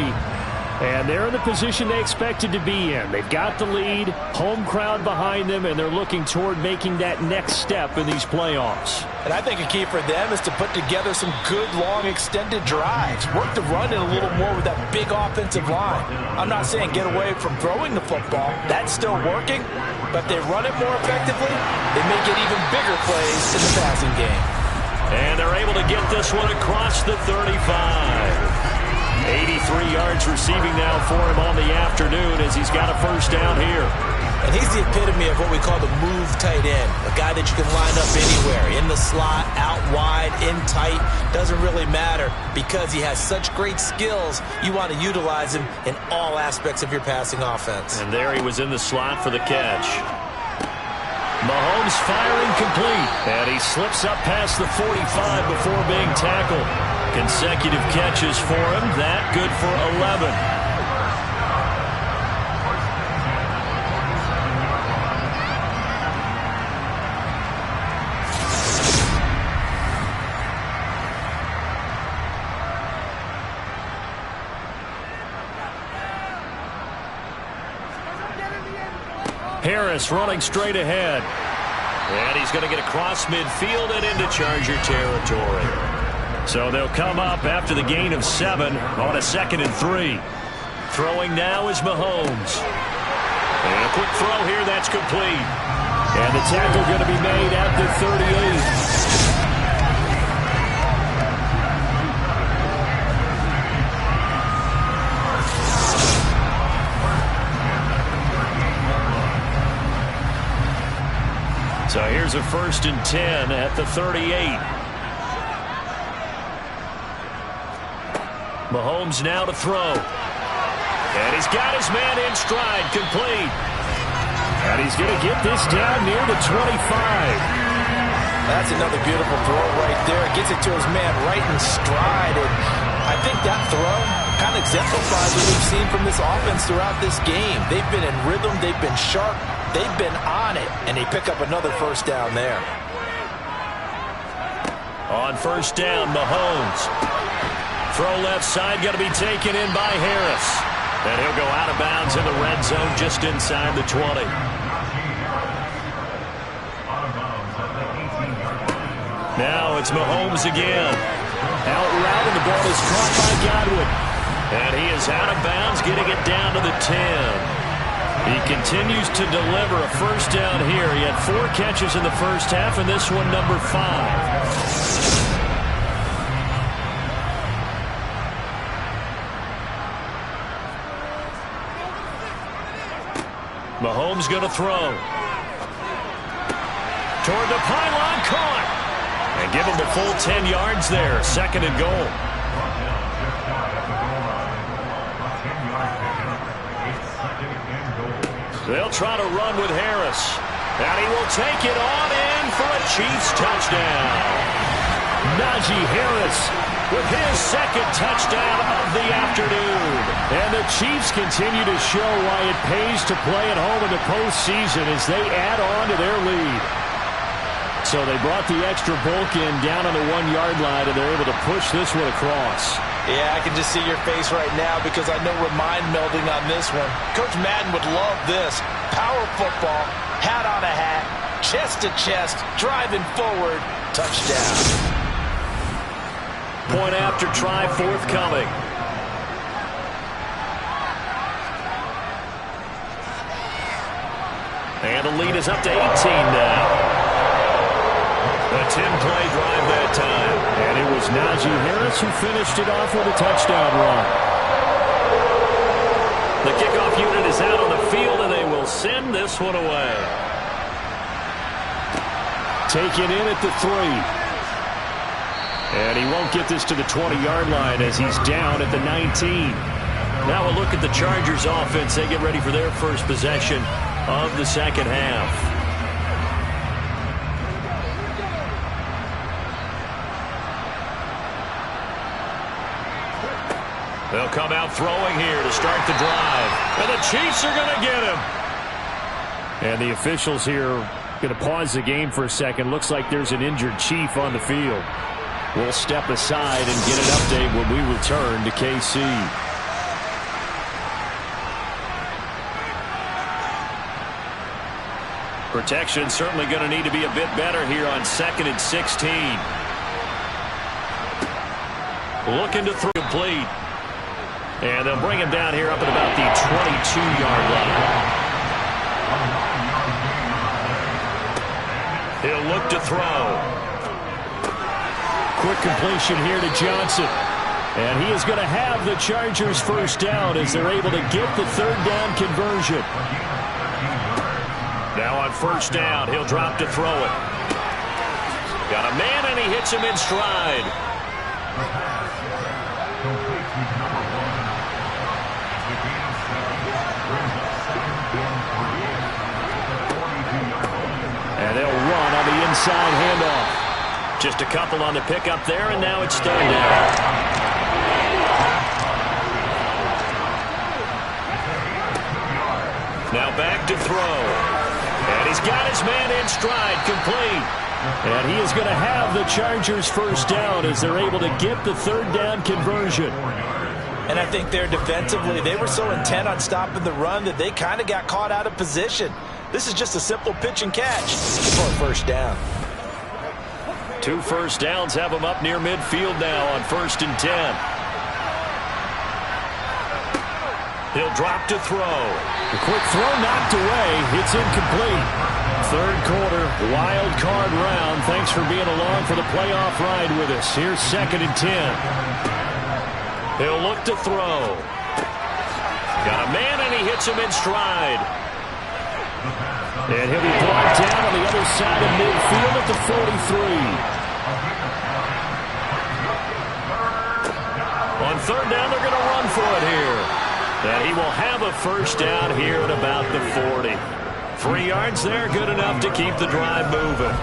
And they're in the position they expected to be in. They've got the lead, home crowd behind them, and they're looking toward making that next step in these playoffs. And I think a key for them is to put together some good, long, extended drives. Work the run in a little more with that big offensive line. I'm not saying get away from throwing the football. That's still working. But if they run it more effectively, they may get even bigger plays in the passing game. And they're able to get this one across the 35. 83 yards receiving now for him on the afternoon as he's got a first down here. And he's the epitome of what we call the move tight end. A guy that you can line up anywhere. In the slot, out wide, in tight. Doesn't really matter because he has such great skills. You want to utilize him in all aspects of your passing offense. And there he was in the slot for the catch. Mahomes firing complete. And he slips up past the 45 before being tackled. Consecutive catches for him. That good for 11. Harris running straight ahead. And he's going to get across midfield and into Charger territory. So they'll come up after the gain of 7 on a 2nd and 3. Throwing now is Mahomes. And a quick throw here, that's complete. And the tackle going to be made at the 38. So here's a 1st and 10 at the 38. Mahomes now to throw. And he's got his man in stride, complete. And he's going to get this down near the 25. That's another beautiful throw right there. Gets it to his man right in stride. And I think that throw kind of exemplifies what we've seen from this offense throughout this game. They've been in rhythm. They've been sharp. They've been on it. And they pick up another first down there. On first down, Mahomes. Throw left side, going to be taken in by Harris. And he'll go out of bounds in the red zone just inside the 20. Now it's Mahomes again. Out route, and the ball is caught by Godwin. And he is out of bounds, getting it down to the 10. He continues to deliver a first down here. He had 4 catches in the first half, and this one number 5. Mahomes going to throw. Toward the pylon, caught. And give him the full 10 yards there. 2nd and goal. They'll try to run with Harris. And he will take it on in for a Chiefs touchdown. Najee Harris with his 2nd touchdown of the afternoon. And the Chiefs continue to show why it pays to play at home in the postseason as they add on to their lead. So they brought the extra bulk in down on the 1-yard line, and they're able to push this one across. Yeah, I can just see your face right now because I know we're mind melding on this one. Coach Madden would love this. Power football, hat on a hat, chest to chest, driving forward, touchdown. Point after try forthcoming. And the lead is up to 18 now. A 10-play drive that time. And it was Najee Harris who finished it off with a touchdown run. The kickoff unit is out on the field, and they will send this one away. Taken in at the 3. And he won't get this to the 20-yard line as he's down at the 19. Now we'll look at the Chargers offense. They get ready for their first possession of the second half. They'll come out throwing here to start the drive. And the Chiefs are going to get him. And the officials here going to pause the game for a second. Looks like there's an injured Chief on the field. We'll step aside and get an update when we return to KC. Protection certainly going to need to be a bit better here on 2nd and 16. Looking to throw complete. And they'll bring him down here up at about the 22-yard line. He'll look to throw. Quick completion here to Johnson. And he is going to have the Chargers first down as they're able to get the 3rd down conversion. Now on 1st down, he'll drop to throw it. Got a man, and he hits him in stride. And they'll run on the inside handoff. Just a couple on the pickup there, and now it's 3rd down. Now back to throw. And he's got his man in stride, complete. And he is going to have the Chargers first down as they're able to get the 3rd down conversion. And I think they're defensively, they were so intent on stopping the run that they kind of got caught out of position. This is just a simple pitch and catch for a 1st down. 2 first downs have him up near midfield now on 1st and 10. He'll drop to throw. The quick throw knocked away. It's incomplete. 3rd quarter, wild card round. Thanks for being along for the playoff ride with us. Here's 2nd and 10. He'll look to throw. Got a man, and he hits him in stride. And he'll be brought down on the other side of midfield at the 43. On 3rd down, they're going to run for it here. And he will have a first down here at about the 40. 3 yards there, good enough to keep the drive moving.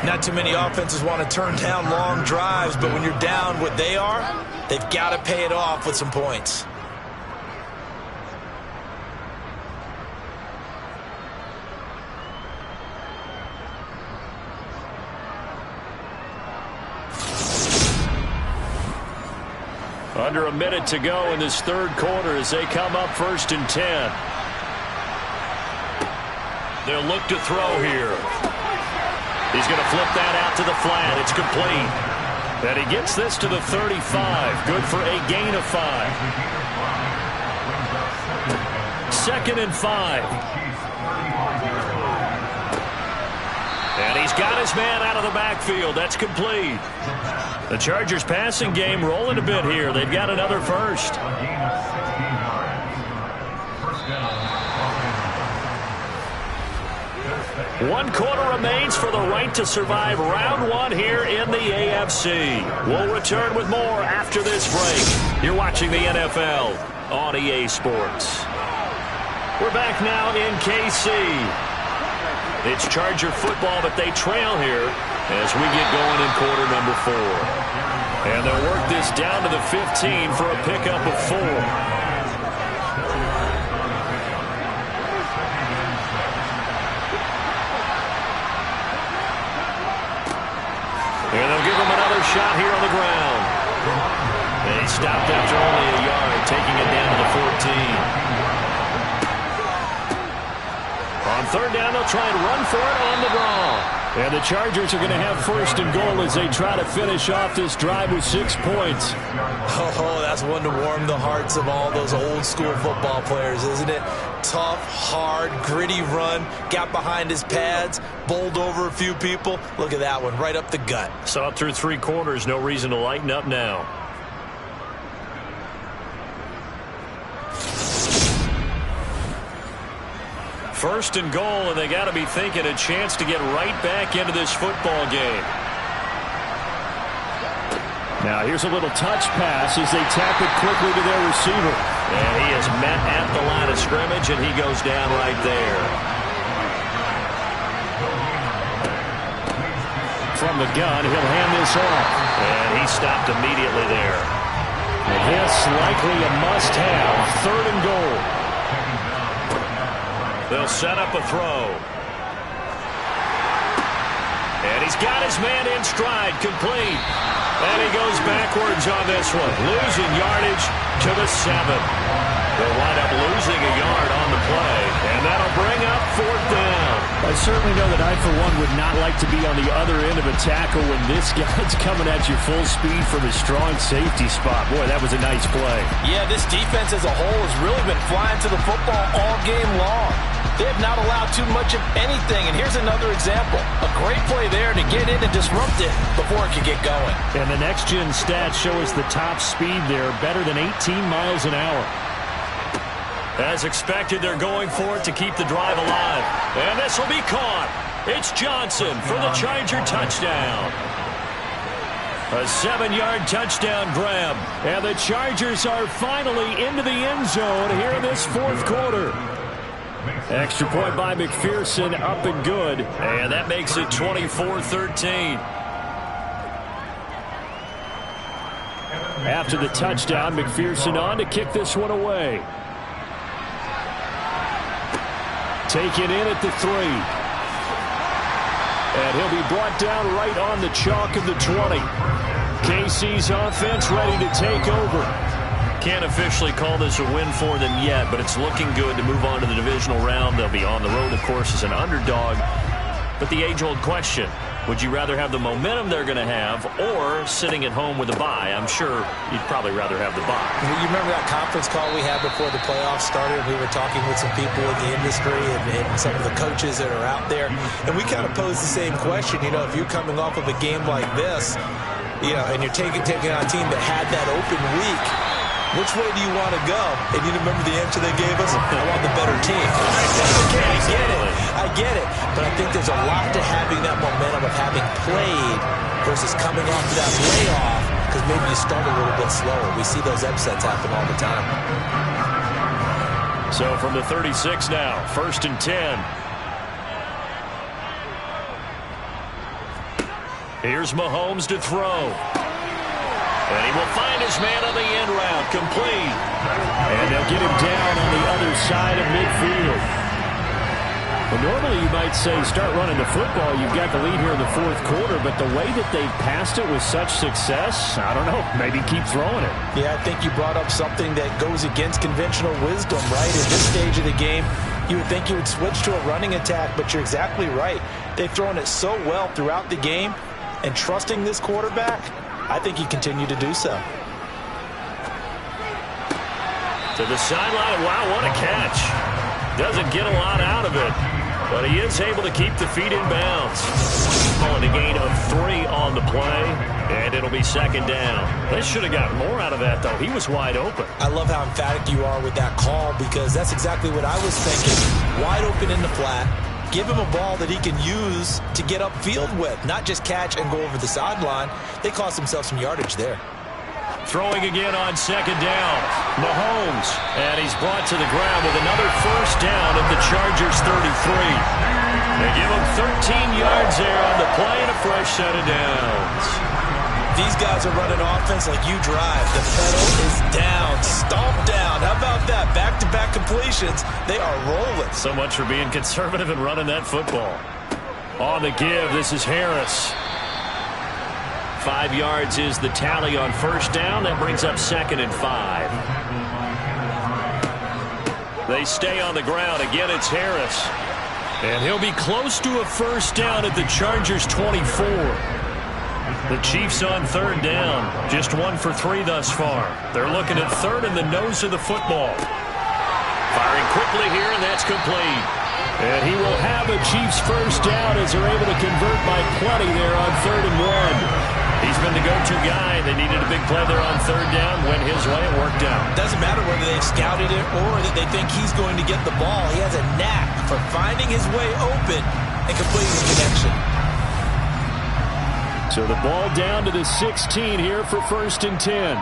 Not too many offenses want to turn down long drives, but when you're down what they are, they've got to pay it off with some points. Under a minute to go in this 3rd quarter as they come up 1st and 10. They'll look to throw here. He's going to flip that out to the flat. It's complete. And he gets this to the 35. Good for a gain of 5. 2nd and 5. And he's got his man out of the backfield. That's complete. The Chargers passing game rolling a bit here. They've got another first. One quarter remains for the right to survive round 1 here in the AFC. We'll return with more after this break. You're watching the NFL on EA Sports. We're back now in KC. It's Charger football, but they trail here as we get going in quarter number 4. And they'll work this down to the 15 for a pickup of 4. And they'll give him another shot here on the ground. And he stopped after only a yard, taking it down to the 14. On 3rd down, they'll try and run for it on the draw. And the Chargers are going to have 1st and goal as they try to finish off this drive with 6 points. Oh, that's one to warm the hearts of all those old school football players, isn't it? Tough, hard, gritty run, got behind his pads, bowled over a few people. Look at that one, right up the gut. Saw it through 3 quarters, no reason to lighten up now. First and goal, and they got to be thinking a chance to get right back into this football game. Now here's a little touch pass as they tap it quickly to their receiver. And he is met at the line of scrimmage, and he goes down right there. From the gun, he'll hand this off. And he stopped immediately there. And this likely a must-have. 3rd and goal. They'll set up a throw. And he's got his man in stride, complete. And he goes backwards on this one, losing yardage to the 7. They'll wind up losing a yard on the play, and that'll bring up 4th down. I certainly know that I, for one, would not like to be on the other end of a tackle when this guy's coming at you full speed from his strong safety spot. Boy, that was a nice play. Yeah, this defense as a whole has really been flying to the football all game long. They have not allowed too much of anything, and here's another example. A great play there to get in and disrupt it before it could get going. And the next-gen stats show us the top speed there, better than 18 miles an hour. As expected, they're going for it to keep the drive alive. And this will be caught. It's Johnson for the Charger touchdown. A 7-yard touchdown grab. And the Chargers are finally into the end zone here in this fourth quarter. Extra point by McPherson, up and good. And that makes it 24-13. After the touchdown, McPherson on to kick this one away. Taken in at the 3. And he'll be brought down right on the chalk of the 20. KC's offense ready to take over. Can't officially call this a win for them yet, but it's looking good to move on to the divisional round. They'll be on the road, of course, as an underdog. But the age-old question, would you rather have the momentum they're going to have or sitting at home with a bye? I'm sure you'd probably rather have the bye. You remember that conference call we had before the playoffs started? We were talking with some people in the industry and some of the coaches that are out there. And we kind of posed the same question. You know, if you're coming off of a game like this, you know, and you're taking on a team that had that open week, which way do you want to go? And you remember the answer they gave us? I want the better team. Okay, I get it. But I think there's a lot to having that momentum of having played versus coming off of that layoff because maybe you start a little bit slower. We see those upsets happen all the time. So from the 36 now, 1st and 10. Here's Mahomes to throw. And he will find his man on the end route, complete. And they'll get him down on the other side of midfield. Well, normally you might say start running the football. You've got the lead here in the fourth quarter, but the way that they've passed it with such success, I don't know, maybe keep throwing it. Yeah, I think you brought up something that goes against conventional wisdom, right? At this stage of the game, you would think you would switch to a running attack, but you're exactly right. They've thrown it so well throughout the game, and trusting this quarterback, I think he continued to do so. To the sideline. Wow, what a catch. Doesn't get a lot out of it, but he is able to keep the feet in bounds. Calling a gain of 3 on the play, and it'll be 2nd down. They should have gotten more out of that, though. He was wide open. I love how emphatic you are with that call because that's exactly what I was thinking. Wide open in the flat. Give him a ball that he can use to get upfield with, not just catch and go over the sideline. They cost themselves some yardage there. Throwing again on 2nd down. Mahomes, and he's brought to the ground with another 1st down at the Chargers 33. They give him 13 yards there on the play and a fresh set of downs. These guys are running offense like you drive. The pedal is down, stomped down. How about that? Back-to-back completions. They are rolling. So much for being conservative and running that football. On the give, this is Harris. 5 yards is the tally on 1st down. That brings up 2nd and 5. They stay on the ground. Again, it's Harris. And he'll be close to a 1st down at the Chargers 24. The Chiefs on 3rd down. Just 1 for 3 thus far. They're looking at 3rd in the nose of the football. Firing quickly here, and that's complete. And he will have a Chiefs 1st down as they're able to convert by plenty there on 3rd and 1. He's been the go-to guy. They needed a big play there on 3rd down. Went his way. It worked out. Doesn't matter whether they've scouted it or that they think he's going to get the ball. He has a knack for finding his way open and completing the connection. So the ball down to the 16 here for 1st and 10.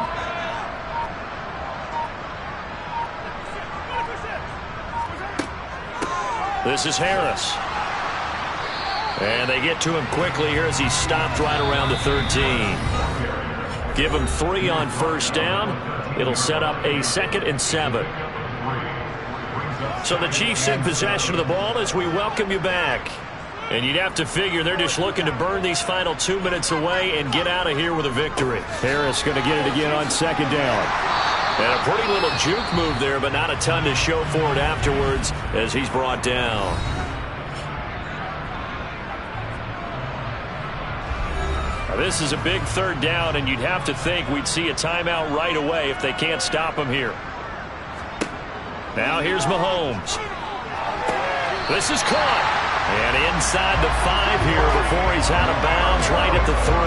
This is Harris. And they get to him quickly here as he stopped right around the 13. Give him 3 on 1st down. It'll set up a 2nd and 7. So the Chiefs in possession of the ball as we welcome you back. And you'd have to figure they're just looking to burn these final 2 minutes away and get out of here with a victory. Harris going to get it again on 2nd down. And a pretty little juke move there, but not a ton to show for it afterwards as he's brought down. This is a big third down, and you'd have to think we'd see a timeout right away if they can't stop him here. Now here's Mahomes. This is caught. And inside the 5 here before he's out of bounds right at the 3.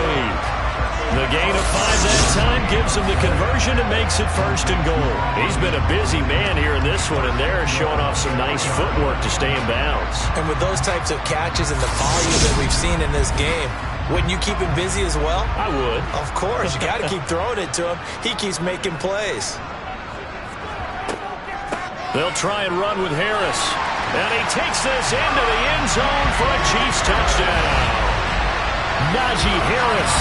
The gain of 5 that time gives him the conversion and makes it 1st and goal. He's been a busy man here in this one, and they're showing off some nice footwork to stay in bounds. And with those types of catches and the volume that we've seen in this game, wouldn't you keep him busy as well? I would. Of course. You got to keep throwing it to him. He keeps making plays. They'll try and run with Harris. And he takes this into the end zone for a Chiefs touchdown. Najee Harris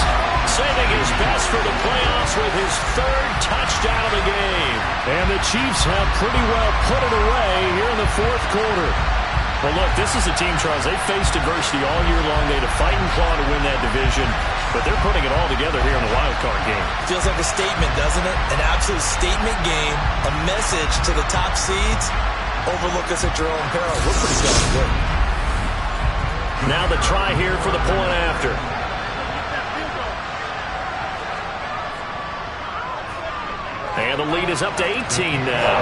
saving his best for the playoffs with his 3rd touchdown of the game. And the Chiefs have pretty well put it away here in the 4th quarter. Well, look, this is a team, Charles, they faced adversity all year long. They had to fight and claw to win that division, but they're putting it all together here in the wild card game. Feels like a statement, doesn't it? An absolute statement game, a message to the top seeds. Overlook us at your own peril. We're pretty darn good. Now the try here for the point after. And the lead is up to 18 now.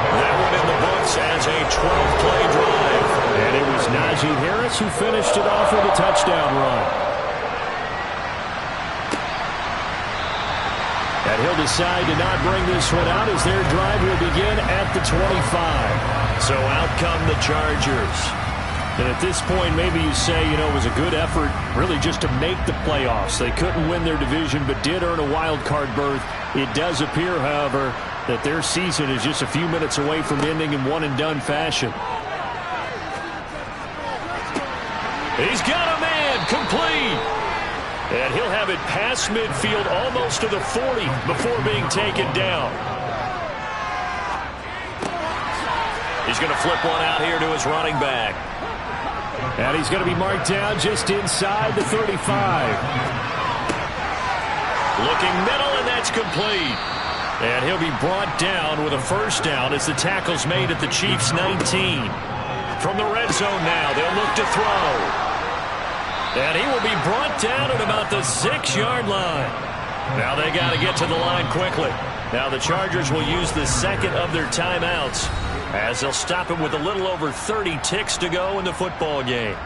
That one in the books as a 12-play drive. And it was Najee Harris who finished it off with a touchdown run. And he'll decide to not bring this one out as their drive will begin at the 25. So out come the Chargers. And at this point, maybe you say, you know, it was a good effort really just to make the playoffs. They couldn't win their division but did earn a wild card berth. It does appear, however, that their season is just a few minutes away from ending in one-and-done fashion. He's got a man complete. And he'll have it past midfield almost to the 40 before being taken down. He's going to flip one out here to his running back. And he's going to be marked down just inside the 35. Looking middle, and that's complete. And he'll be brought down with a 1st down as the tackle's made at the Chiefs' 19. From the red zone now, they'll look to throw. And he will be brought down at about the 6-yard line. Now they got to get to the line quickly. Now the Chargers will use the 2nd of their timeouts as they'll stop him with a little over 30 ticks to go in the football game.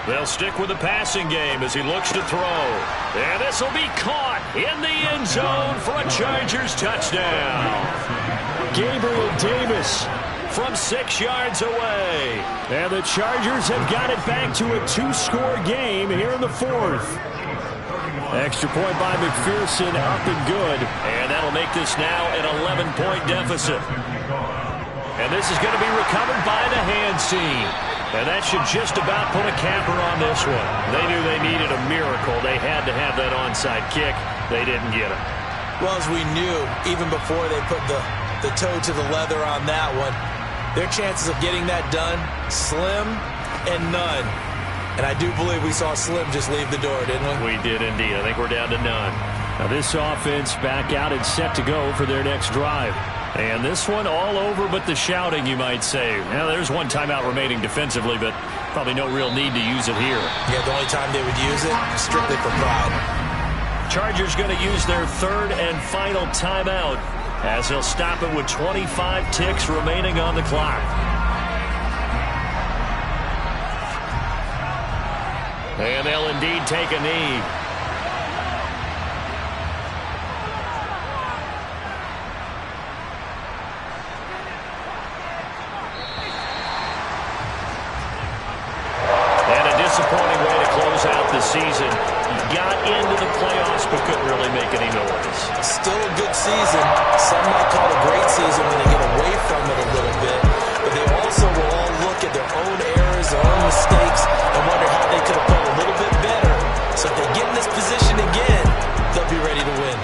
They'll stick with the passing game as he looks to throw. And this will be caught in the end zone for a Chargers touchdown. Gabriel Davis from 6 yards away. And the Chargers have got it back to a 2-score game here in the 4th. Extra point by McPherson, up and good. And that'll make this now an 11-point deficit. And this is going to be recovered by the hands team. And that should just about put a capper on this one. They knew they needed a miracle. They had to have that onside kick. They didn't get it. Well, as we knew, even before they put the toe to the leather on that one, their chances of getting that done, slim and none. And I do believe we saw Slim just leave the door, didn't we? We did indeed. I think we're down to none. Now this offense back out and set to go for their next drive. And this one all over but the shouting, you might say. Now there's one timeout remaining defensively, but probably no real need to use it here. Yeah, the only time they would use it, strictly for pride. Chargers going to use their 3rd and final timeout as they'll stop it with 25 ticks remaining on the clock. And they'll indeed take a knee. And a disappointing way to close out the season. Got into the playoffs but couldn't really make any noise. Still a good season. Some might call it a great season when they get away from it a little bit. But they also will all look at their own errors, their own mistakes, and wonder how they could have played a little bit better. So if they get in this position again, they'll be ready to win.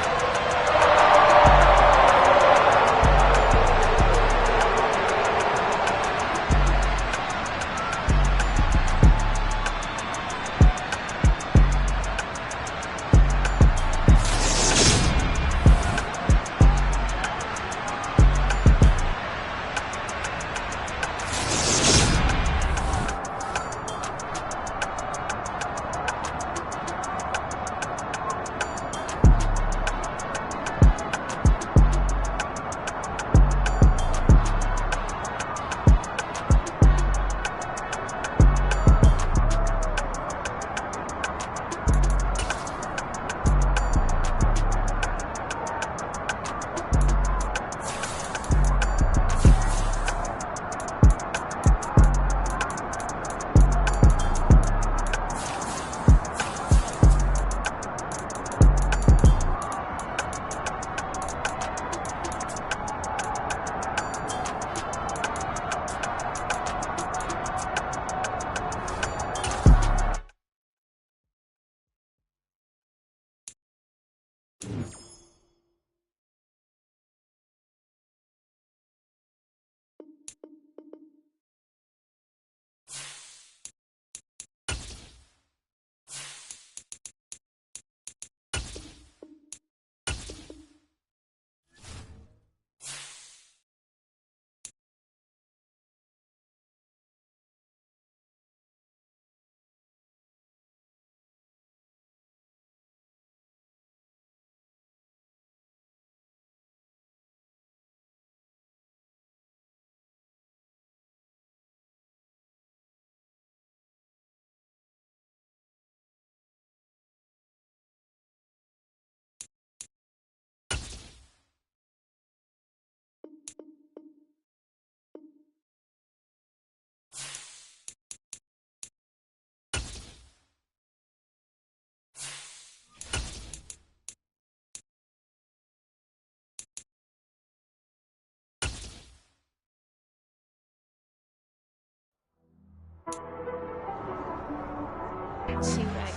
See what I got.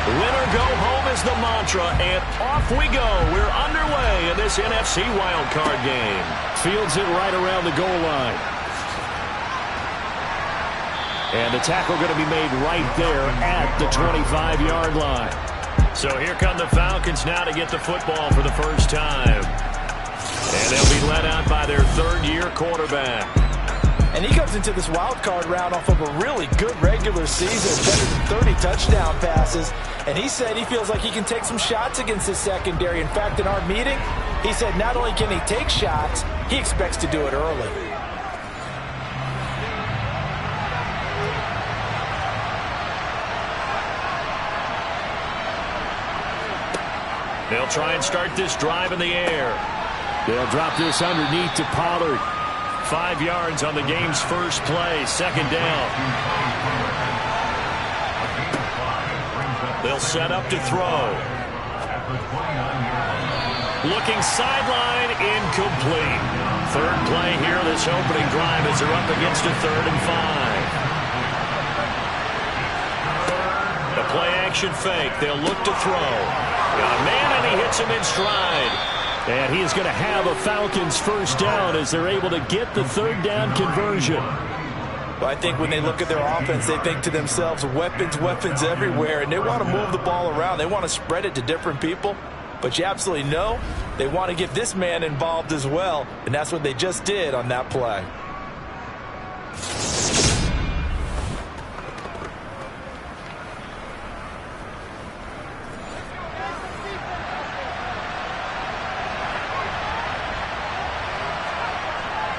Winner go home is the mantra, and off we go. We're underway in this NFC wildcard game. Fields it right around the goal line. And the tackle going to be made right there at the 25-yard line. So here come the Falcons now to get the football for the first time. And they'll be led out by their third-year quarterback. And he comes into this wild card round off of a really good regular season, better than 30 touchdown passes. And he said he feels like he can take some shots against his secondary. In fact, in our meeting, he said not only can he take shots, he expects to do it early. They'll try and start this drive in the air. They'll drop this underneath to Pollard. 5 yards on the game's first play, second down. They'll set up to throw. Looking sideline, incomplete. Third play here, this opening drive as they're up against a 3rd and 5. The play action fake, they'll look to throw. Got a man, and he hits him in stride. And he is going to have a Falcons first down as they're able to get the 3rd down conversion. But I think when they look at their offense, they think to themselves, weapons, weapons everywhere, and they want to move the ball around. They want to spread it to different people. But you absolutely know they want to get this man involved as well, and that's what they just did on that play.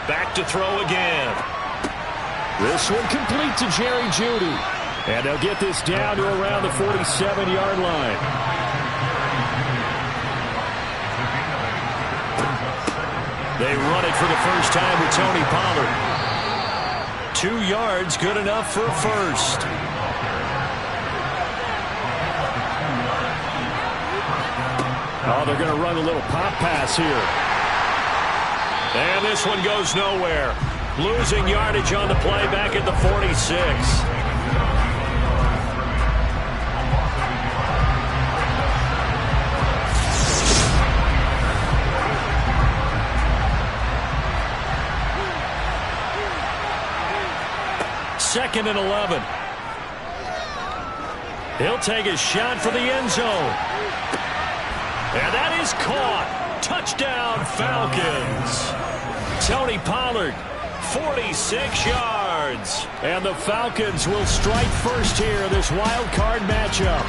Back to throw again. This one complete to Jerry Jeudy. And they'll get this down to around the 47-yard line. They run it for the first time with Tony Pollard. 2 yards, good enough for a first. Oh, they're going to run a little pop pass here. And this one goes nowhere. Losing yardage on the play back at the 46. Second and 11. He'll take a shot for the end zone. And that is caught. Touchdown, Falcons. Tony Pollard, 46 yards. And the Falcons will strike first here in this wild card matchup.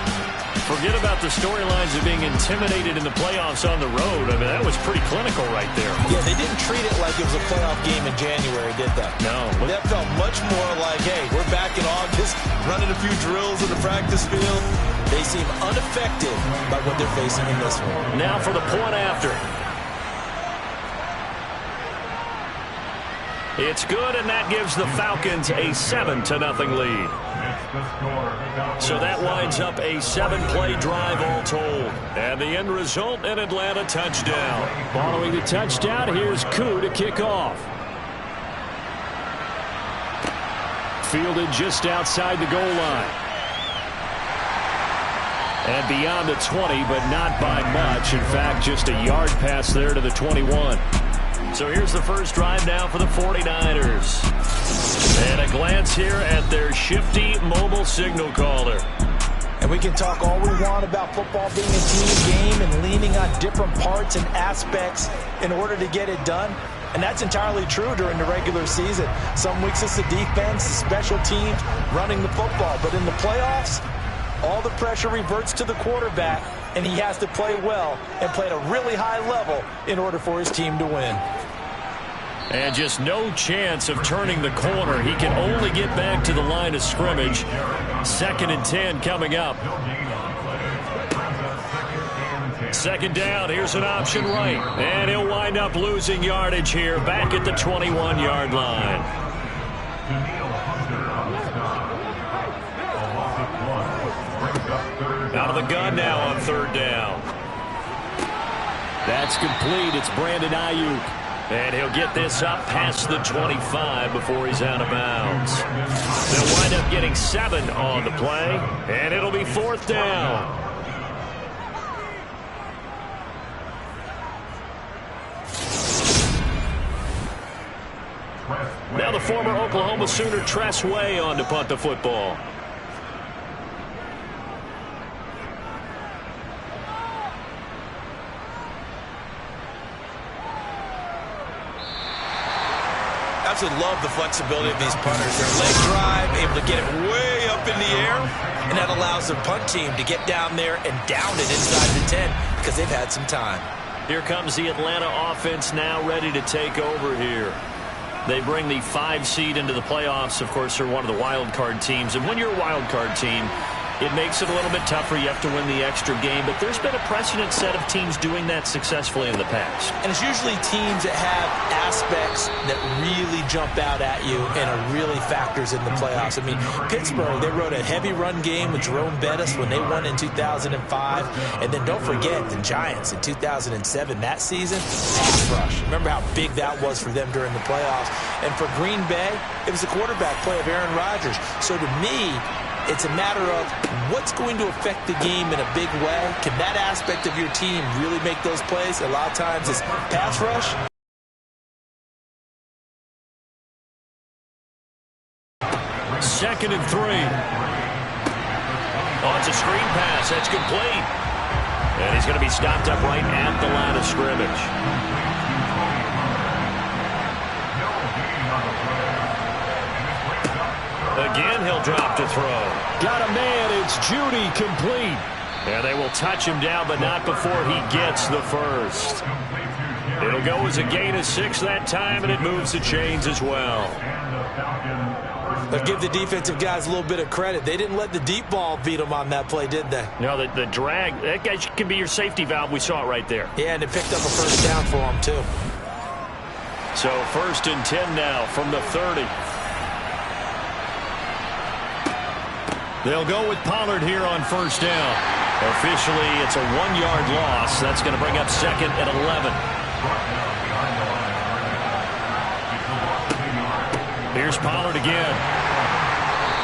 Forget about the storylines of being intimidated in the playoffs on the road. I mean, that was pretty clinical right there. Yeah, they didn't treat it like it was a playoff game in January, did they? No. That felt much more like, hey, we're back in August, running a few drills in the practice field. They seem unaffected by what they're facing in this one. Now for the point after. It's good, and that gives the Falcons a 7-0 lead. So that winds up a 7-play drive all told. And the end result, an Atlanta touchdown. Following the touchdown, here's Koo to kick off. Fielded just outside the goal line. And beyond the 20, but not by much. In fact, just a yard pass there to the 21. So here's the first drive now for the 49ers. And a glance here at their shifty mobile signal caller. And we can talk all we want about football being a team game and leaning on different parts and aspects in order to get it done. And that's entirely true during the regular season. Some weeks it's the defense, the special teams, running the football. But in the playoffs, all the pressure reverts to the quarterback, and he has to play well and play at a really high level in order for his team to win. And just no chance of turning the corner. He can only get back to the line of scrimmage. 2nd and 10 coming up. Second down, here's an option right. And he'll wind up losing yardage here back at the 21-yard line. Out of the gun now on 3rd down. That's complete. It's Brandon Ayuk. And he'll get this up past the 25 before he's out of bounds. They'll wind up getting 7 on the play, and it'll be 4th down. Now the former Oklahoma Sooner Tress Way on to punt the football. Absolutely love the flexibility of these punters. Their leg drive, able to get it way up in the air, and that allows the punt team to get down there and down it inside the 10 because they've had some time. Here comes the Atlanta offense now ready to take over here. They bring the 5 seed into the playoffs. Of course, they're one of the wild card teams. And when you're a wild card team, it makes it a little bit tougher. You have to win the extra game. But there's been a precedent set of teams doing that successfully in the past. And it's usually teams that have aspects that really jump out at you and are really factors in the playoffs. I mean, Pittsburgh, they rode a heavy run game with Jerome Bettis when they won in 2005. And then don't forget the Giants in 2007. That season, pass rush. Remember how big that was for them during the playoffs. And for Green Bay, it was the quarterback play of Aaron Rodgers. So to me, it's a matter of what's going to affect the game in a big way. Can that aspect of your team really make those plays? A lot of times it's pass rush. Second and 3. Oh, it's a screen pass. That's complete. And he's going to be stopped up right at the line of scrimmage. Again, he'll drop to throw. Got a man. It's Judy, complete. And they will touch him down, but not before he gets the first. It'll go as a gain of 6 that time, and it moves the chains as well. But give the defensive guys a little bit of credit. They didn't let the deep ball beat them on that play, did they? No, the drag, that guy can be your safety valve. We saw it right there. Yeah, and it picked up a first down for them, too. So 1st and 10 now from the 30. They'll go with Pollard here on 1st down. Officially, it's a 1-yard loss. That's going to bring up 2nd and 11. Here's Pollard again.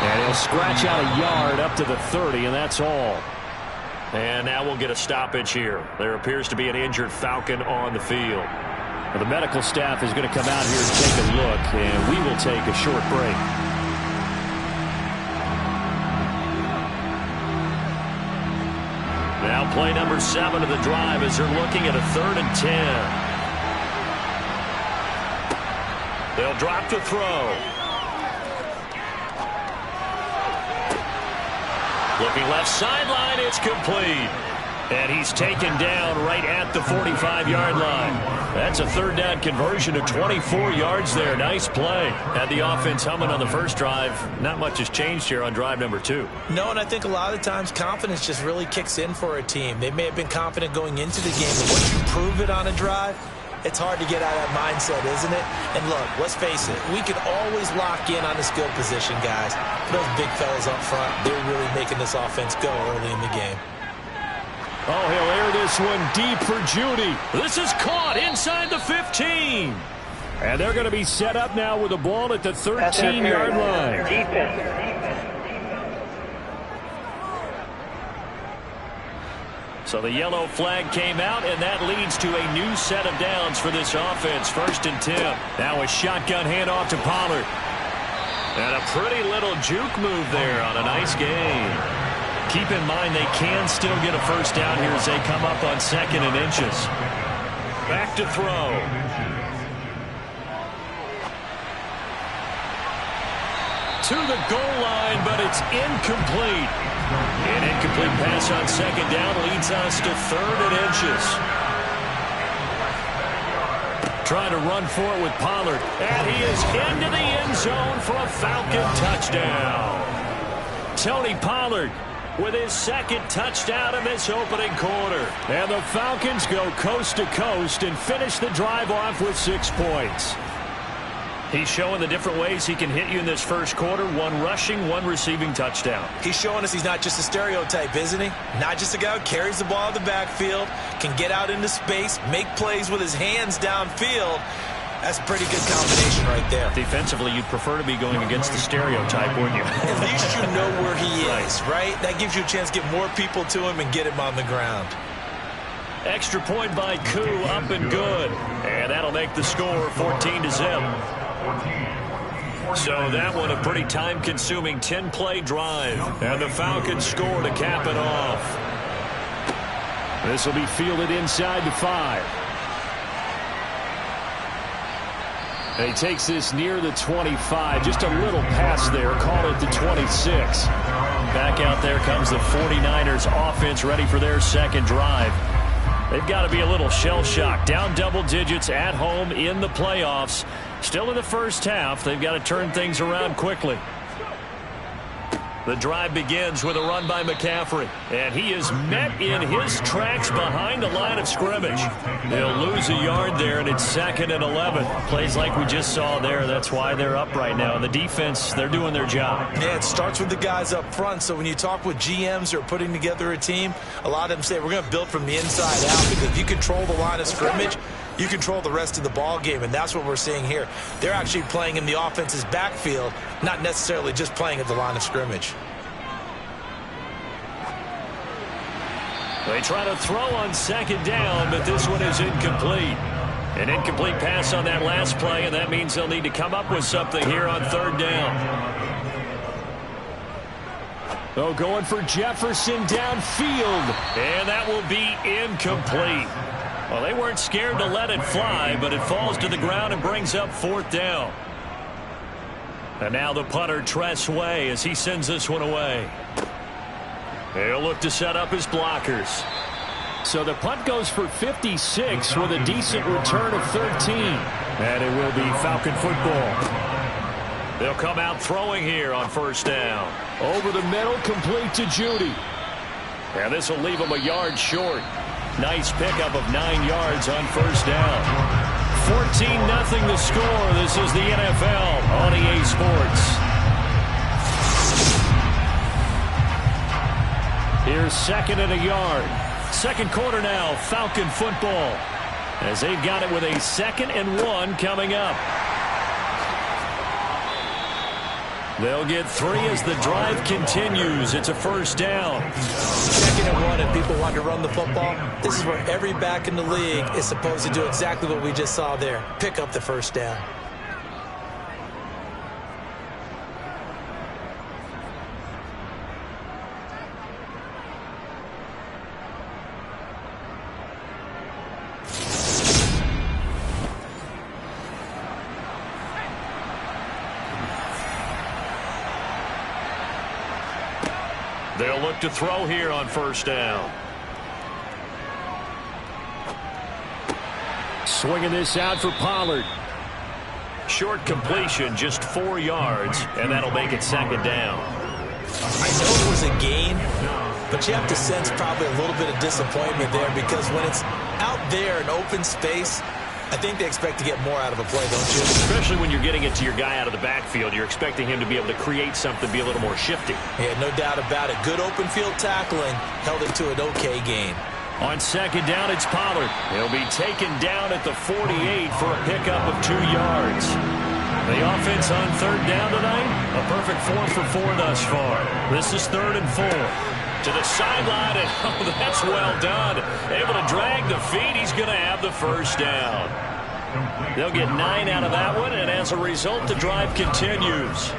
And he'll scratch out a yard up to the 30, and that's all. And now we'll get a stoppage here. There appears to be an injured Falcon on the field. Well, the medical staff is going to come out here and take a look, and we will take a short break. Now play number 7 of the drive as they're looking at a 3rd and 10. They'll drop to throw. Looking left sideline, it's complete. And he's taken down right at the 45-yard line. That's a 3rd down conversion of 24 yards there. Nice play. Had the offense humming on the first drive. Not much has changed here on drive number 2. No, and I think a lot of times confidence just really kicks in for a team. They may have been confident going into the game, but once you prove it on a drive, It's hard to get out of that mindset, isn't it? And look, let's face it, we can always lock in on the skill position, guys. Those big fellas up front, they're really making this offense go early in the game. Oh, he'll air this one deep for Judy. This is caught inside the 15. And they're going to be set up now with the ball at the 13-yard line. So the yellow flag came out, and that leads to a new set of downs for this offense. 1st and 10. Now a shotgun handoff to Pollard. And a pretty little juke move there on a nice gain. Keep in mind they can still get a first down here as they come up on 2nd and inches. Back to throw. To the goal line, but it's incomplete. An incomplete pass on 2nd down leads us to 3rd and inches. Trying to run for it with Pollard. And he is into the end zone for a Falcon touchdown. Tony Pollard with his 2nd touchdown in this opening quarter. And the Falcons go coast to coast and finish the drive off with 6 points. He's showing the different ways he can hit you in this first quarter. 1 rushing, 1 receiving touchdown. He's showing us he's not just a stereotype, isn't he? Not just a guy who carries the ball in the backfield, can get out into space, make plays with his hands downfield. That's a pretty good combination right there. Defensively, you'd prefer to be going against the stereotype, wouldn't you? At least you know where he is, right? That gives you a chance to get more people to him and get him on the ground. Extra point by Koo, up and good. And that'll make the score 14-0. So that one a pretty time-consuming 10-play drive. And the Falcons score to cap it off. This will be fielded inside the 5. And he takes this near the 25. Just a little pass there. Call it the 26. Back out there comes the 49ers offense ready for their 2nd drive. They've got to be a little shell-shocked. Down double digits at home in the playoffs. Still in the first half. They've got to turn things around quickly. The drive begins with a run by McCaffrey. And he is met in his tracks behind the line of scrimmage. They'll lose a yard there, and it's 2nd and 11. Plays like we just saw there. That's why they're up right now. And the defense, they're doing their job. Yeah, it starts with the guys up front. So when you talk with GMs who are putting together a team, a lot of them say we're going to build from the inside out. Because if you control the line of scrimmage, you control the rest of the ball game, and that's what we're seeing here. They're actually playing in the offense's backfield, not necessarily just playing at the line of scrimmage. They try to throw on 2nd down, but this one is incomplete. An incomplete pass on that last play, and that means they'll need to come up with something here on 3rd down. Oh, going for Jefferson downfield, and that will be incomplete. Well, they weren't scared to let it fly, but it falls to the ground and brings up 4th down. And now the punter, Tress Way, as he sends this one away. He'll look to set up his blockers. So the punt goes for 56 with a decent return of 13. And it will be Falcon football. They'll come out throwing here on 1st down. Over the middle, complete to Judy. And this will leave him a yard short. Nice pickup of 9 yards on 1st down. 14-0 the score. This is the NFL on EA Sports. Here's 2nd and a yard. 2nd quarter now, Falcon football. As they've got it with a 2nd and 1 coming up. They'll get 3 as the drive continues. It's a 1st down. 2nd and 1, and people want to run the football. This is where every back in the league is supposed to do exactly what we just saw there. Pick up the 1st down. They'll look to throw here on 1st down. Swinging this out for Pollard. Short completion, just 4 yards, and that'll make it 2nd down. I know it was a gain, but you have to sense probably a little bit of disappointment there because when it's out there in open space, I think they expect to get more out of a play, don't you? Especially when you're getting it to your guy out of the backfield. You're expecting him to be able to create something, be a little more shifty. Yeah, no doubt about it. Good open field tackling held it to an okay gain. On second down, it's Pollard. He'll be taken down at the 48 for a pickup of 2 yards. The offense on third down tonight, a perfect 4 for 4 thus far. This is 3rd and 4. To the sideline, and oh, that's well done. Able to drag the feet. He's going to have the first down. They'll get 9 out of that one, and as a result, the drive continues.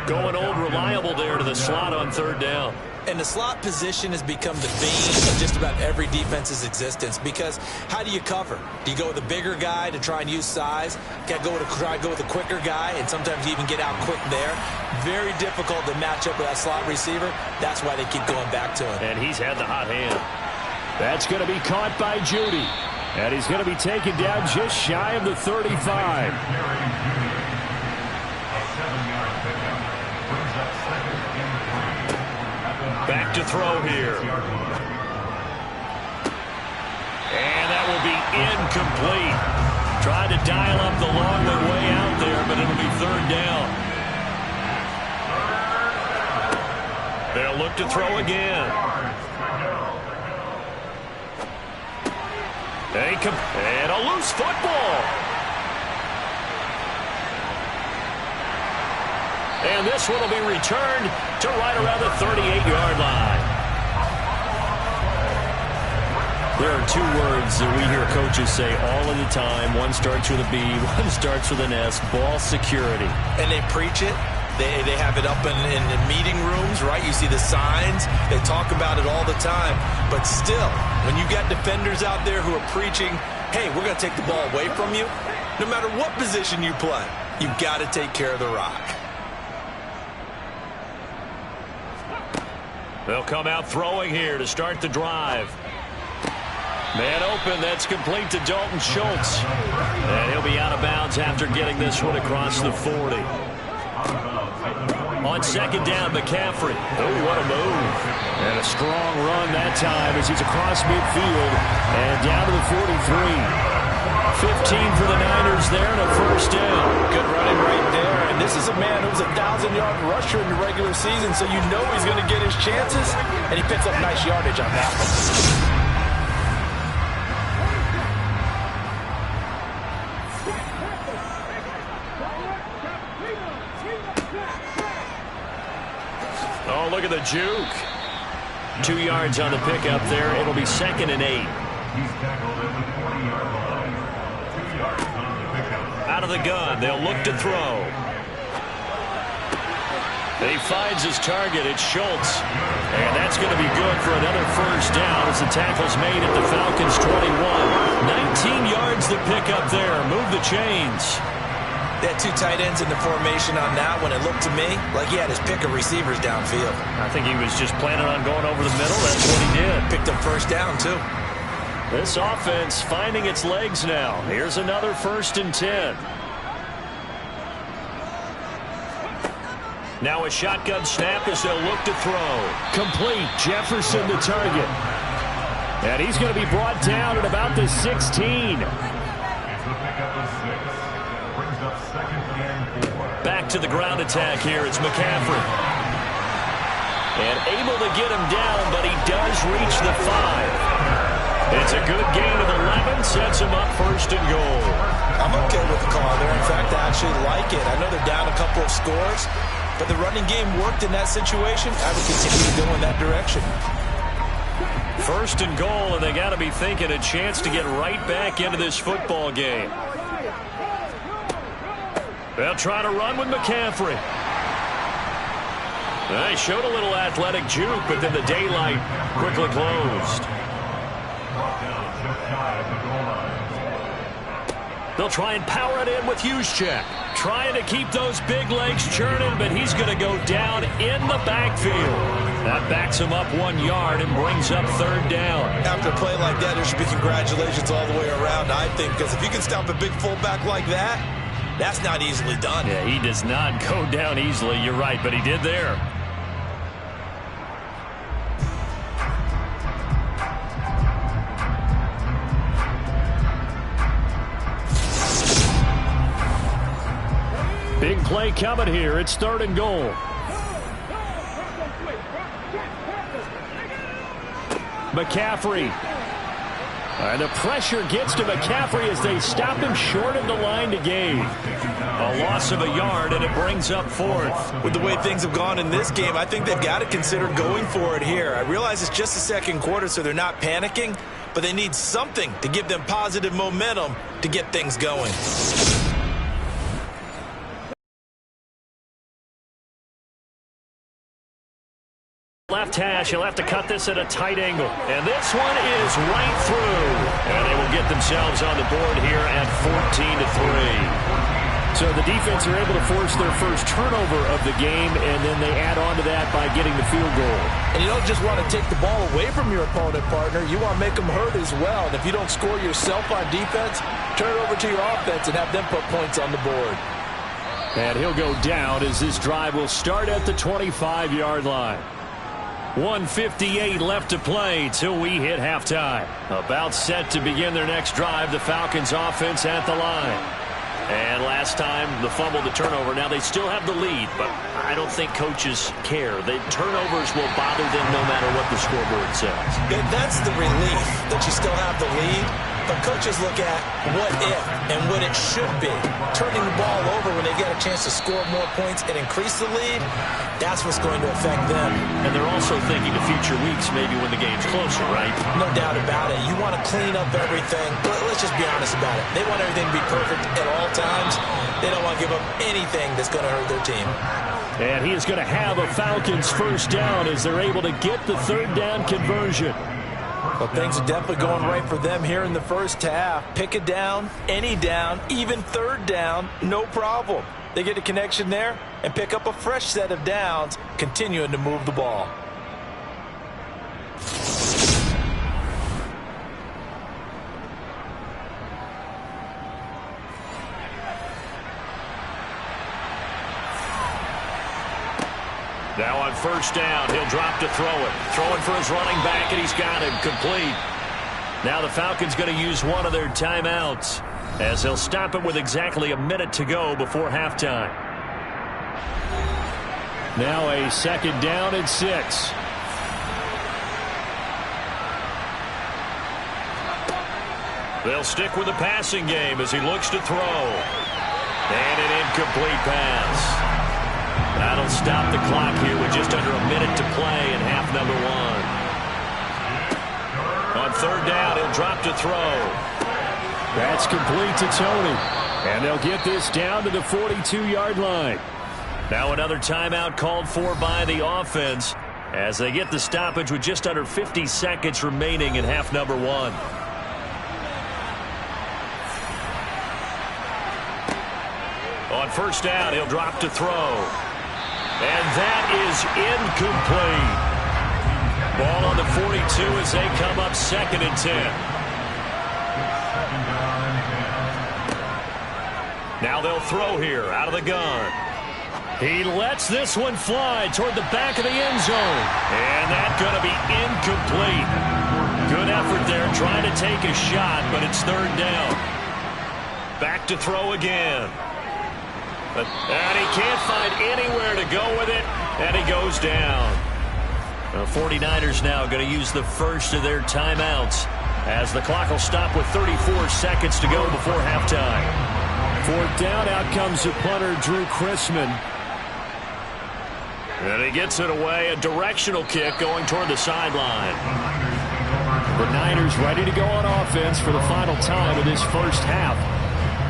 Going old reliable there to the slot on third down. And the slot position has become the bane of just about every defense's existence, because how do you cover? Do you go with a bigger guy to try and use size? Got to try to go with a quicker guy, and sometimes you even get out quick there. Very difficult to match up with that slot receiver. That's why they keep going back to him. And he's had the hot hand. That's going to be caught by Judy. And he's going to be taken down just shy of the 35. Back to throw here. And that will be incomplete. Tried to dial up the long way out there, but it'll be third down. They'll look to throw again. And a loose football. And this one will be returned to right around the 38-yard line. There are 2 words that we hear coaches say all of the time. One starts with a B, one starts with an S, ball security. And they preach it. They have it up in meeting rooms, right? You see the signs. They talk about it all the time. But still, when you got defenders out there who are preaching, hey, we're going to take the ball away from you, no matter what position you play, you've got to take care of the rock. They'll come out throwing here to start the drive. Man open, that's complete to Dalton Schultz. And he'll be out of bounds after getting this one across the 40. On second down, McCaffrey. Oh, what a move. And a strong run that time as he's across midfield and down to the 43. 15 for the Niners there and a first down. Good running right there. And this is a man who's a 1,000-yard rusher in the regular season, so you know he's going to get his chances, and he picks up nice yardage on that one. Oh, look at the juke. 2 yards on the pickup there. It'll be 2nd and 8. Out of the gun. They'll look to throw. He finds his target. It's Schultz. And that's going to be good for another first down as the tackle's made at the Falcons' 21. 19 yards the pickup there. Move the chains. They had 2 tight ends in the formation on that one. It looked to me like he had his pick of receivers downfield. I think he was just planning on going over the middle. That's what he did. Picked up first down, too. This offense finding its legs now. Here's another 1st and 10. Now a shotgun snap as they'll look to throw. Complete. Jefferson the target. And he's going to be brought down at about the 16. Back to the ground attack here. It's McCaffrey. And able to get him down, but he does reach the 5. It's a good gain of 11. Sets him up 1st and goal. I'm okay with the call there. In fact, I actually like it. I know they're down a couple of scores, but the running game worked in that situation. I would continue to go in that direction. 1st and goal, and they got to be thinking a chance to get right back into this football game. They'll try to run with McCaffrey. They showed a little athletic juke, but then the daylight quickly closed. They'll try and power it in with Juszczyk. Trying to keep those big legs churning, but he's going to go down in the backfield. That backs him up 1 yard and brings up 3rd down. After a play like that, there should be congratulations all the way around, I think, because if you can stop a big fullback like that, that's not easily done. Yeah, he does not go down easily. You're right, but he did there. play coming here. It's 3rd and goal. McCaffrey. And the pressure gets to McCaffrey as they stop him short of the line to gain. A loss of a yard, and it brings up 4th. With the way things have gone in this game, I think they've got to consider going for it here. I realize it's just the second quarter, so they're not panicking, but they need something to give them positive momentum to get things going. Left hash, he'll have to cut this at a tight angle. And this one is right through. And they will get themselves on the board here at 14-3. So the defense are able to force their first turnover of the game, and then they add on to that by getting the field goal. And you don't just want to take the ball away from your opponent, partner. You want to make them hurt as well. And if you don't score yourself on defense, turn it over to your offense and have them put points on the board. And he'll go down as this drive will start at the 25-yard line. 1:58 left to play till we hit halftime. About set to begin their next drive, the Falcons offense at the line. And last time, the fumble, the turnover. Now they still have the lead, but I don't think coaches care. The turnovers will bother them no matter what the scoreboard says. That's the relief that you still have the lead. But coaches look at what if and what it should be. Turning the ball over when they get a chance to score more points and increase the lead, that's what's going to affect them. And they're also thinking to future weeks, maybe when the game's closer, right? No doubt about it. You want to clean up everything. Let's just be honest about it. They want everything to be perfect at all times. They don't want to give up anything that's going to hurt their team. And he is going to have a Falcons first down as they're able to get the 3rd down conversion. Well, things are definitely going right for them here in the first half. Pick a down, any down, even 3rd down, no problem. They get a connection there and pick up a fresh set of downs, continuing to move the ball. Now on first down, he'll drop to throw it. Throwing for his running back, and he's got him complete. Now the Falcons going to use one of their timeouts as they'll stop it with exactly a minute to go before halftime. Now a 2nd down and 6. They'll stick with the passing game as he looks to throw. And an incomplete pass. That'll stop the clock here with just under a minute to play in half number 1. On 3rd down, he'll drop to throw. That's complete to Tony. And they'll get this down to the 42-yard line. Now another timeout called for by the offense as they get the stoppage with just under 50 seconds remaining in half number 1. On first down, he'll drop to throw. And that is incomplete. Ball on the 42 as they come up 2nd and 10. Now they'll throw here out of the gun. He lets this one fly toward the back of the end zone. And that's going to be incomplete. Good effort there trying to take a shot, but it's 3rd down. Back to throw again. And he can't find anywhere to go with it, and he goes down. The 49ers now going to use the first of their timeouts as the clock will stop with 34 seconds to go before halftime. 4th down, out comes the punter, Drew Chrisman. And he gets it away, a directional kick going toward the sideline. The Niners ready to go on offense for the final time of this first half.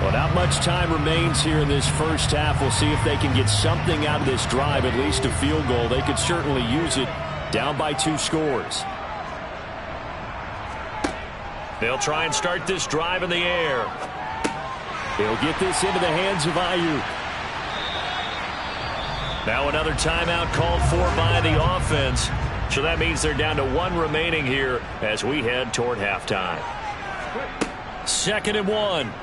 Well, not much time remains here in this first half. We'll see if they can get something out of this drive, at least a field goal. They could certainly use it down by 2 scores. They'll try and start this drive in the air. They'll get this into the hands of Ayuk. Now another timeout called for by the offense. So that means they're down to 1 remaining here as we head toward halftime. 2nd and 1.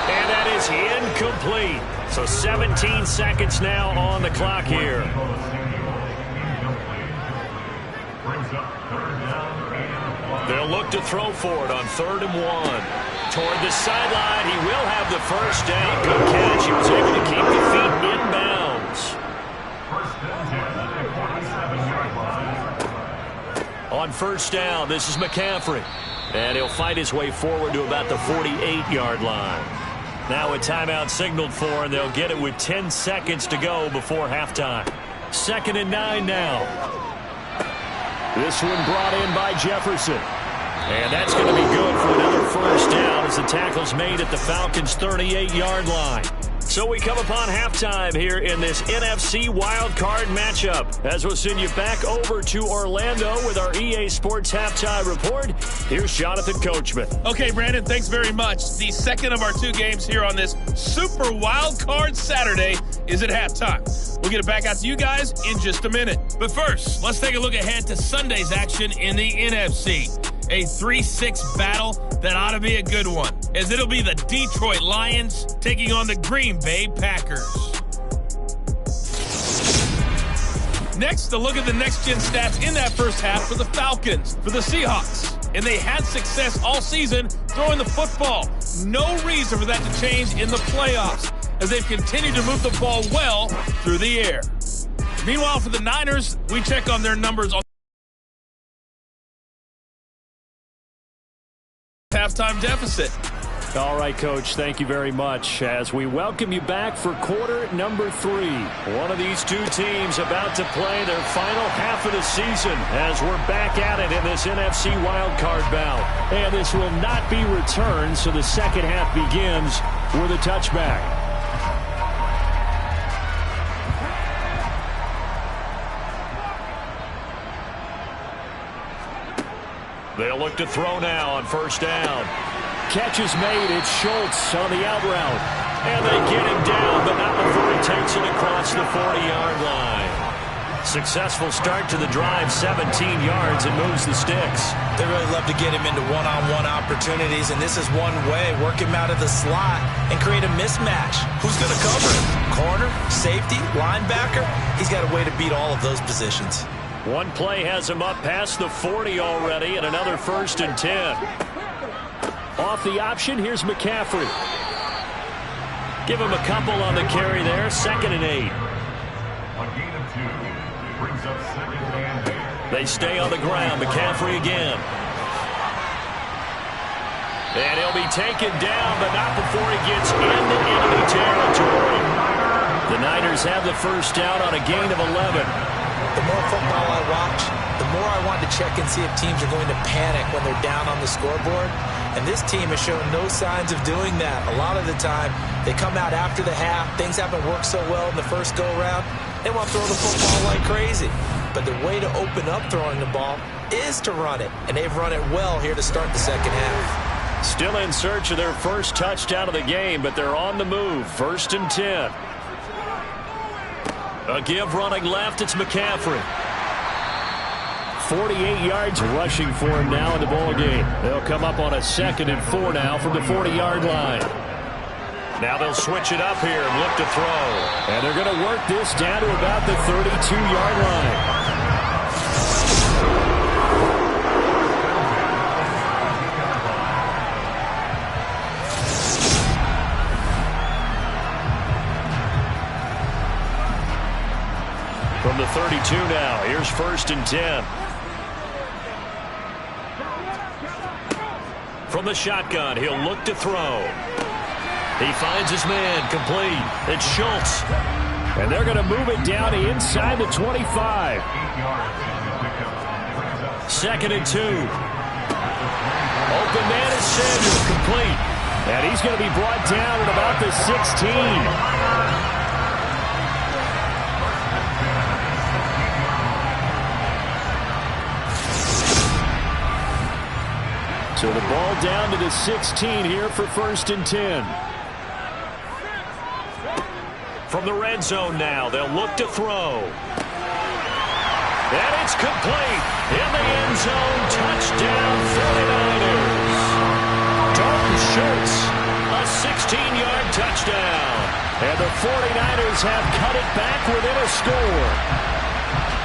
And that is incomplete. So 17 seconds now on the clock here. They'll look to throw for it on 3rd and 1. Toward the sideline, he will have the first down. Good catch. He was able to keep the feet inbounds. On 1st down, this is McCaffrey. And he'll fight his way forward to about the 48-yard line. Now a timeout signaled for, and they'll get it with 10 seconds to go before halftime. 2nd and 9 now. This one brought in by Jefferson. And that's going to be good for another first down as the tackle's made at the Falcons' 38-yard line. So we come upon halftime here in this NFC wildcard matchup. As we'll send you back over to Orlando with our EA Sports Halftime Report, here's Jonathan Coachman. Okay, Brandon, thanks very much. The second of our 2 games here on this Super Wildcard Saturday is at halftime. We'll get it back out to you guys in just a minute. But first, let's take a look ahead to Sunday's action in the NFC. A 3-6 battle that ought to be a good one, as it'll be the Detroit Lions taking on the Green Bay Packers. Next, a look at the next-gen stats in that first half for the Falcons, for the Seahawks. And they had success all season throwing the football. No reason for that to change in the playoffs, as they've continued to move the ball well through the air. Meanwhile, for the Niners, we check on their numbers on halftime deficit. All right, Coach, thank you very much as we welcome you back for quarter number 3. One of these 2 teams about to play their final half of the season as we're back at it in this NFC wildcard bout. And this will not be returned, so the second half begins with a touchback. They'll look to throw now on 1st down. Catch is made. It's Schultz on the out route. And they get him down, but not before he takes it across the 40-yard line. Successful start to the drive, 17 yards, and moves the sticks. They really love to get him into one-on-one opportunities, and this is one way. Work him out of the slot and create a mismatch. Who's going to cover him? Corner, safety, linebacker? He's got a way to beat all of those positions. One play has him up past the 40 already, and another 1st and 10. Off the option, here's McCaffrey. Give him a couple on the carry there, 2nd and 8. A gain of 2 brings up 2nd and 8. They stay on the ground, McCaffrey again. And he'll be taken down, but not before he gets into enemy territory. The Niners have the first down on a gain of 11. The more football I watch, the more I want to check and see if teams are going to panic when they're down on the scoreboard. And this team has shown no signs of doing that. A lot of the time, they come out after the half. Things haven't worked so well in the first go-around. They want to throw the football like crazy. But the way to open up throwing the ball is to run it. And they've run it well here to start the second half. Still in search of their first touchdown of the game, but they're on the move. 1st and 10. A give running left, it's McCaffrey. 48 yards rushing for him now in the ball game. They'll come up on a 2nd and 4 now from the 40-yard line. Now they'll switch it up here and look to throw. And they're going to work this down to about the 32-yard line. From the 32 now, here's 1st and 10. From the shotgun, he'll look to throw. He finds his man, complete. It's Schultz. And they're going to move it down to inside the 25. 2nd and 2. Open man is Samuel, complete. And he's going to be brought down at about the 16. So the ball down to the 16 here for 1st and 10. From the red zone now, they'll look to throw. And it's complete. In the end zone, touchdown 49ers. Dalton Schultz, a 16-yard touchdown. And the 49ers have cut it back within a score.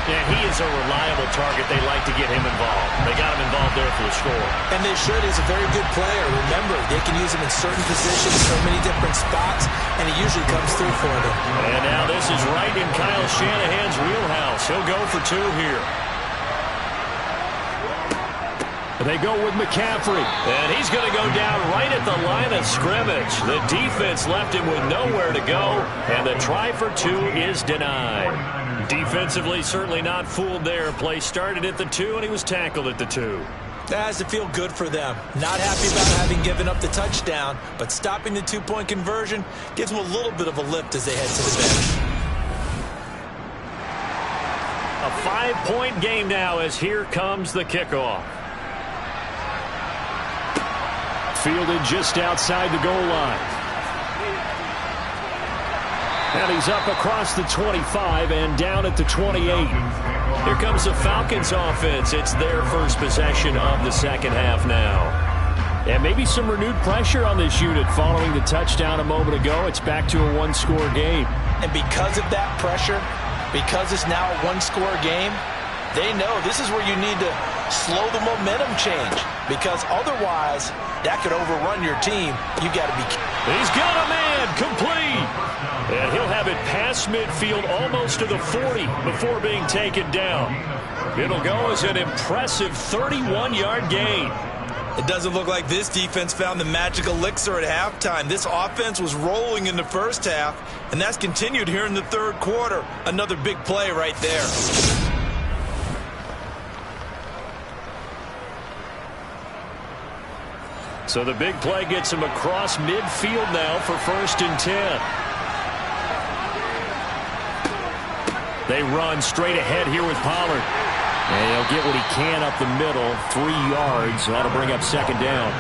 Yeah, he is a reliable target. They like to get him involved. They got him involved there for the score. And they should. He's a very good player. Remember, they can use him in certain positions, so many different spots, and he usually comes through for them. And now this is right in Kyle Shanahan's wheelhouse. He'll go for 2 here. They go with McCaffrey. And he's going to go down right at the line of scrimmage. The defense left him with nowhere to go, and the try for 2 is denied. Defensively, certainly not fooled there. Play started at the 2, and he was tackled at the 2. That has to feel good for them. Not happy about having given up the touchdown, but stopping the 2-point conversion gives them a little bit of a lift as they head to the bench. A 5-point game now as here comes the kickoff. Fielded just outside the goal line. And he's up across the 25 and down at the 28. Here comes the Falcons offense. It's their first possession of the second half now. And maybe some renewed pressure on this unit following the touchdown a moment ago. It's back to a 1-score game. And because of that pressure, because it's now a 1-score game, they know this is where you need to slow the momentum change, because otherwise that could overrun your team. You got to be. He's got a man complete. And he'll have it past midfield almost to the 40 before being taken down. It'll go as an impressive 31-yard gain. It doesn't look like this defense found the magic elixir at halftime. This offense was rolling in the first half, and that's continued here in the third quarter. Another big play right there. So the big play gets him across midfield now for 1st and 10. They run straight ahead here with Pollard. And he'll get what he can up the middle, 3 yards. That'll bring up 2nd down.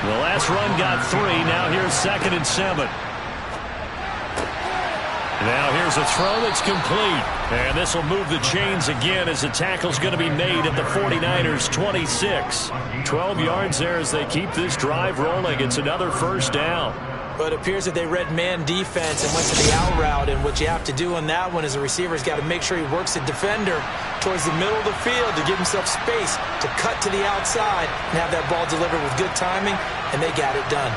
The last run got 3. Now here's 2nd and 7. Now here's a throw that's complete. And this will move the chains again as the tackle's going to be made at the 49ers' 26. 12 yards there as they keep this drive rolling. It's another 1st down. But it appears that they read man defense and went to the out route. And what you have to do on that one is a receiver's got to make sure he works the defender towards the middle of the field to give himself space to cut to the outside and have that ball delivered with good timing. And they got it done.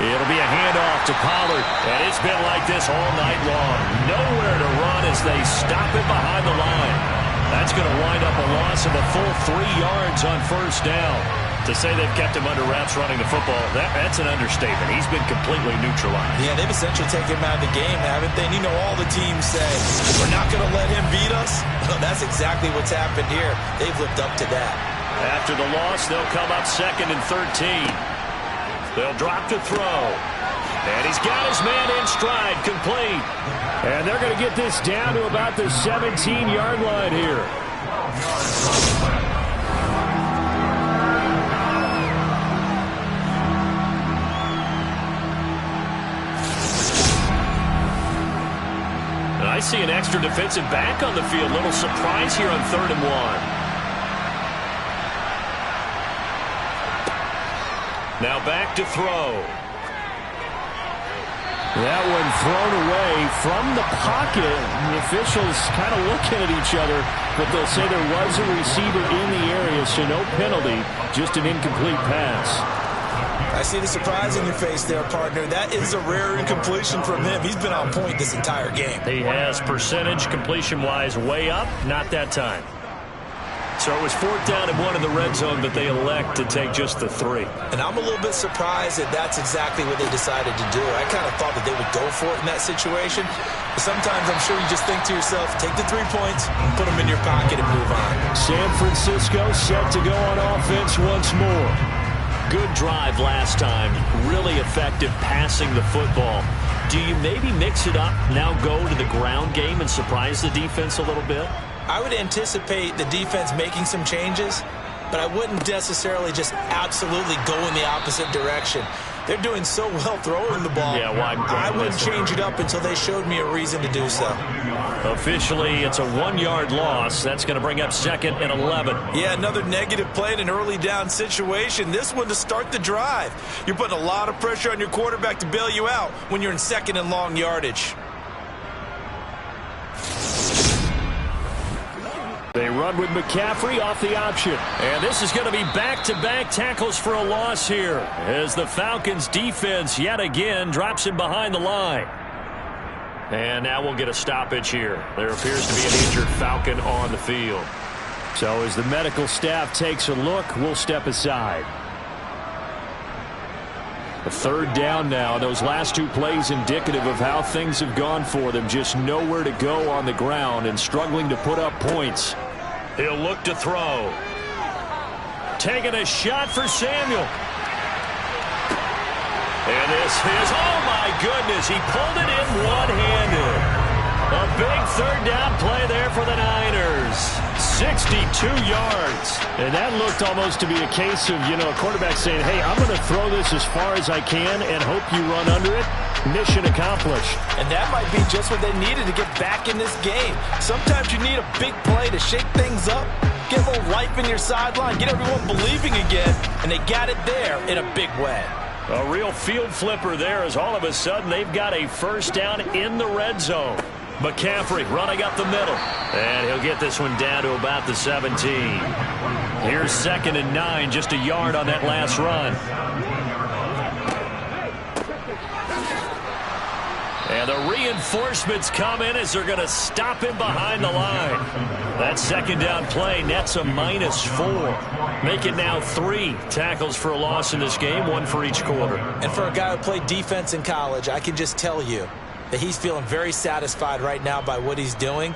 It'll be a handoff to Pollard, and it's been like this all night long. Nowhere to run as they stop it behind the line. That's going to wind up a loss of a full 3 yards on 1st down. To say they've kept him under wraps running the football, that's an understatement. He's been completely neutralized. Yeah, they've essentially taken him out of the game, haven't they? And you know all the teams say, we're not going to let him beat us. Well, that's exactly what's happened here. They've lived up to that. After the loss, they'll come up 2nd and 13. They'll drop to throw. And he's got his man in stride, complete. And they're going to get this down to about the 17-yard line here. And I see an extra defensive back on the field. Little surprise here on 3rd and 1. Now back to throw. That one thrown away from the pocket. The officials kind of looking at each other, but they'll say there was a receiver in the area, so no penalty, just an incomplete pass. I see the surprise in your face there, partner. That is a rare incompletion from him. He's been on point this entire game. He has percentage completion-wise way up, not that time. So it was 4th down and 1 in the red zone, but they elect to take just the 3. And I'm a little bit surprised that that's exactly what they decided to do. I kind of thought that they would go for it in that situation. But sometimes I'm sure you just think to yourself, take the 3 points, put them in your pocket, and move on. San Francisco set to go on offense once more. Good drive last time. Really effective passing the football. Do you maybe mix it up, now go to the ground game and surprise the defense a little bit? I would anticipate the defense making some changes, but I wouldn't necessarily just absolutely go in the opposite direction. They're doing so well throwing the ball. Yeah, I wouldn't change it up until they showed me a reason to do so. Officially, it's a 1-yard loss. That's going to bring up 2nd and 11. Yeah, another negative play in an early down situation. This one to start the drive. You're putting a lot of pressure on your quarterback to bail you out when you're in 2nd and long yardage. They run with McCaffrey off the option. And this is going to be back-to-back tackles for a loss here as the Falcons defense yet again drops him behind the line. And now we'll get a stoppage here. There appears to be an injured Falcon on the field. So as the medical staff takes a look, we'll step aside. A third down now. Those last two plays indicative of how things have gone for them. Just nowhere to go on the ground and struggling to put up points. He'll look to throw. Taking a shot for Samuel. And this is, oh my goodness, he pulled it in one-handed. A big third down play there for the Niners. 62 yards. And that looked almost to be a case of, a quarterback saying, hey, I'm going to throw this as far as I can and hope you run under it. Mission accomplished. And that might be just what they needed to get back in this game. Sometimes you need a big play to shake things up, get a little life in your sideline, get everyone believing again, and they got it there in a big way. A real field flipper there as all of a sudden they've got a first down in the red zone. McCaffrey running up the middle. And he'll get this one down to about the 17. Here's 2nd and 9, just a yard on that last run. And the reinforcements come in as they're going to stop him behind the line. That second down play nets a -4. Make it now 3 tackles for a loss in this game, 1 for each quarter. And for a guy who played defense in college, I can just tell you that he's feeling very satisfied right now by what he's doing,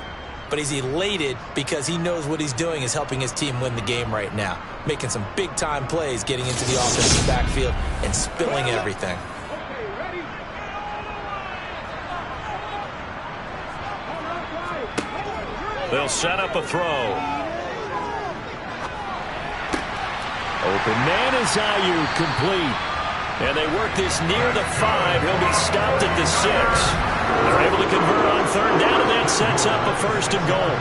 but he's elated because he knows what he's doing is helping his team win the game right now, making some big-time plays, getting into the offensive backfield and spilling everything. They'll set up a throw. Open man is Ayuk, complete. And they work this near the 5. He'll be stopped at the 6. They're able to convert on third down, and that sets up a 1st and goal.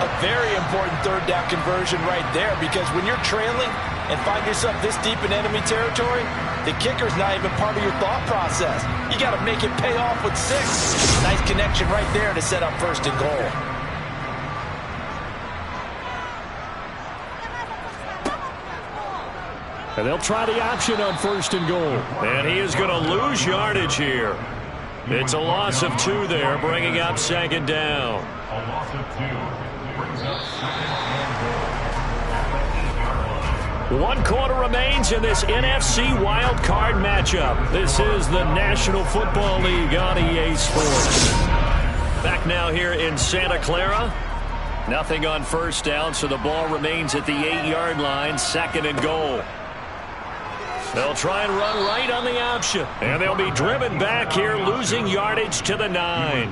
A very important third down conversion right there, because when you're trailing and find yourself this deep in enemy territory, the kicker's not even part of your thought process. You got to make it pay off with 6. Nice connection right there to set up 1st and goal. And they'll try the option on 1st and goal. And he is going to lose yardage here. It's a loss of 2 there, bringing up 2nd down. A loss of 2 brings up 2nd and 1 quarter remains in this NFC wild card matchup. This is the National Football League on EA Sports. Back now here in Santa Clara. Nothing on 1st down, so the ball remains at the 8-yard line, 2nd and goal. They'll try and run right on the option. And they'll be driven back here, losing yardage to the 9.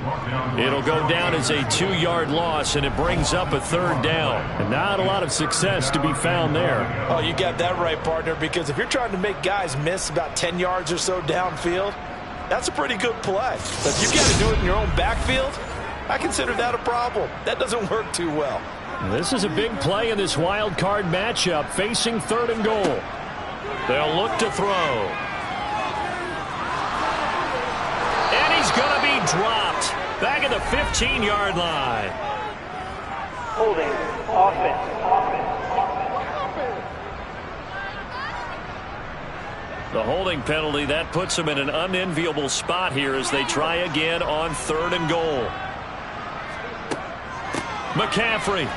It'll go down as a 2-yard loss, and it brings up a 3rd down. And not a lot of success to be found there. Oh, you got that right, partner, because if you're trying to make guys miss about 10 yards or so downfield, that's a pretty good play. But if you've got to do it in your own backfield, I consider that a problem. That doesn't work too well. This is a big play in this wild card matchup, facing 3rd and goal. They'll look to throw. And he's going to be dropped back at the 15-yard line. Holding offense. The holding penalty, that puts them in an unenviable spot here as they try again on 3rd and goal. McCaffrey.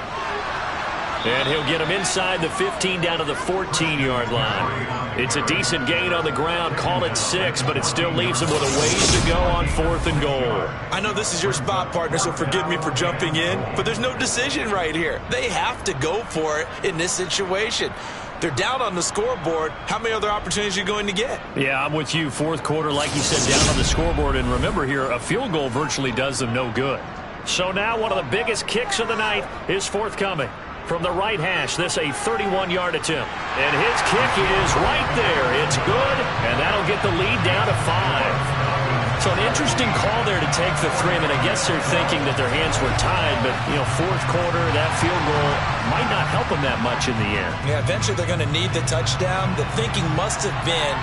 And he'll get him inside the 15 down to the 14-yard line. It's a decent gain on the ground. Call it 6, but it still leaves him with a ways to go on 4th and goal. I know this is your spot, partner, so forgive me for jumping in, but there's no decision right here. They have to go for it in this situation. They're down on the scoreboard. How many other opportunities are you going to get? Yeah, I'm with you. 4th quarter, like you said, down on the scoreboard. And remember here, a field goal virtually does them no good. So now one of the biggest kicks of the night is forthcoming. From the right hash, this a 31-yard attempt. And his kick is right there. It's good, and that'll get the lead down to 5. So an interesting call there to take the 3. I mean, I guess they're thinking that their hands were tied, but, 4th quarter, that field goal might not help them that much in the end. Yeah, eventually they're going to need the touchdown. The thinking must have been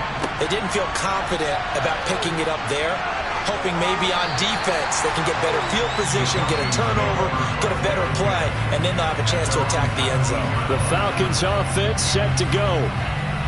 they didn't feel confident about picking it up there. hoping maybe on defense they can get better field position, get a turnover, get a better play, and then they'll have a chance to attack the end zone. The Falcons offense set to go.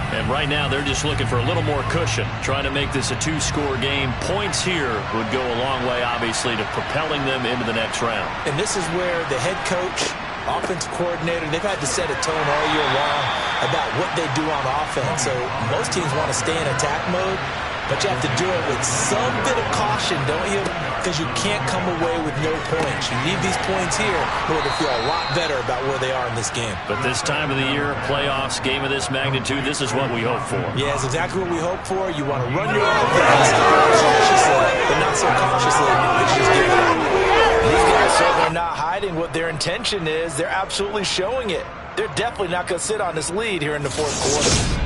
And right now they're just looking for a little more cushion, trying to make this a two-score game. Points here would go a long way, obviously, to propelling them into the next round. And this is where the head coach, offensive coordinator, they've had to set a tone all year long about what they do on offense. So most teams want to stay in attack mode, but you have to do it with some bit of caution, don't you? Because you can't come away with no points. You need these points here in order to feel a lot better about where they are in this game. But this time of the year, playoffs, game of this magnitude, this is what we hope for. Yeah, it's exactly what we hope for. You want to run your offense cautiously, but not so cautiously that you just give it up. These guys certainly not hiding what their intention is. They're absolutely showing it. They're definitely not going to sit on this lead here in the fourth quarter.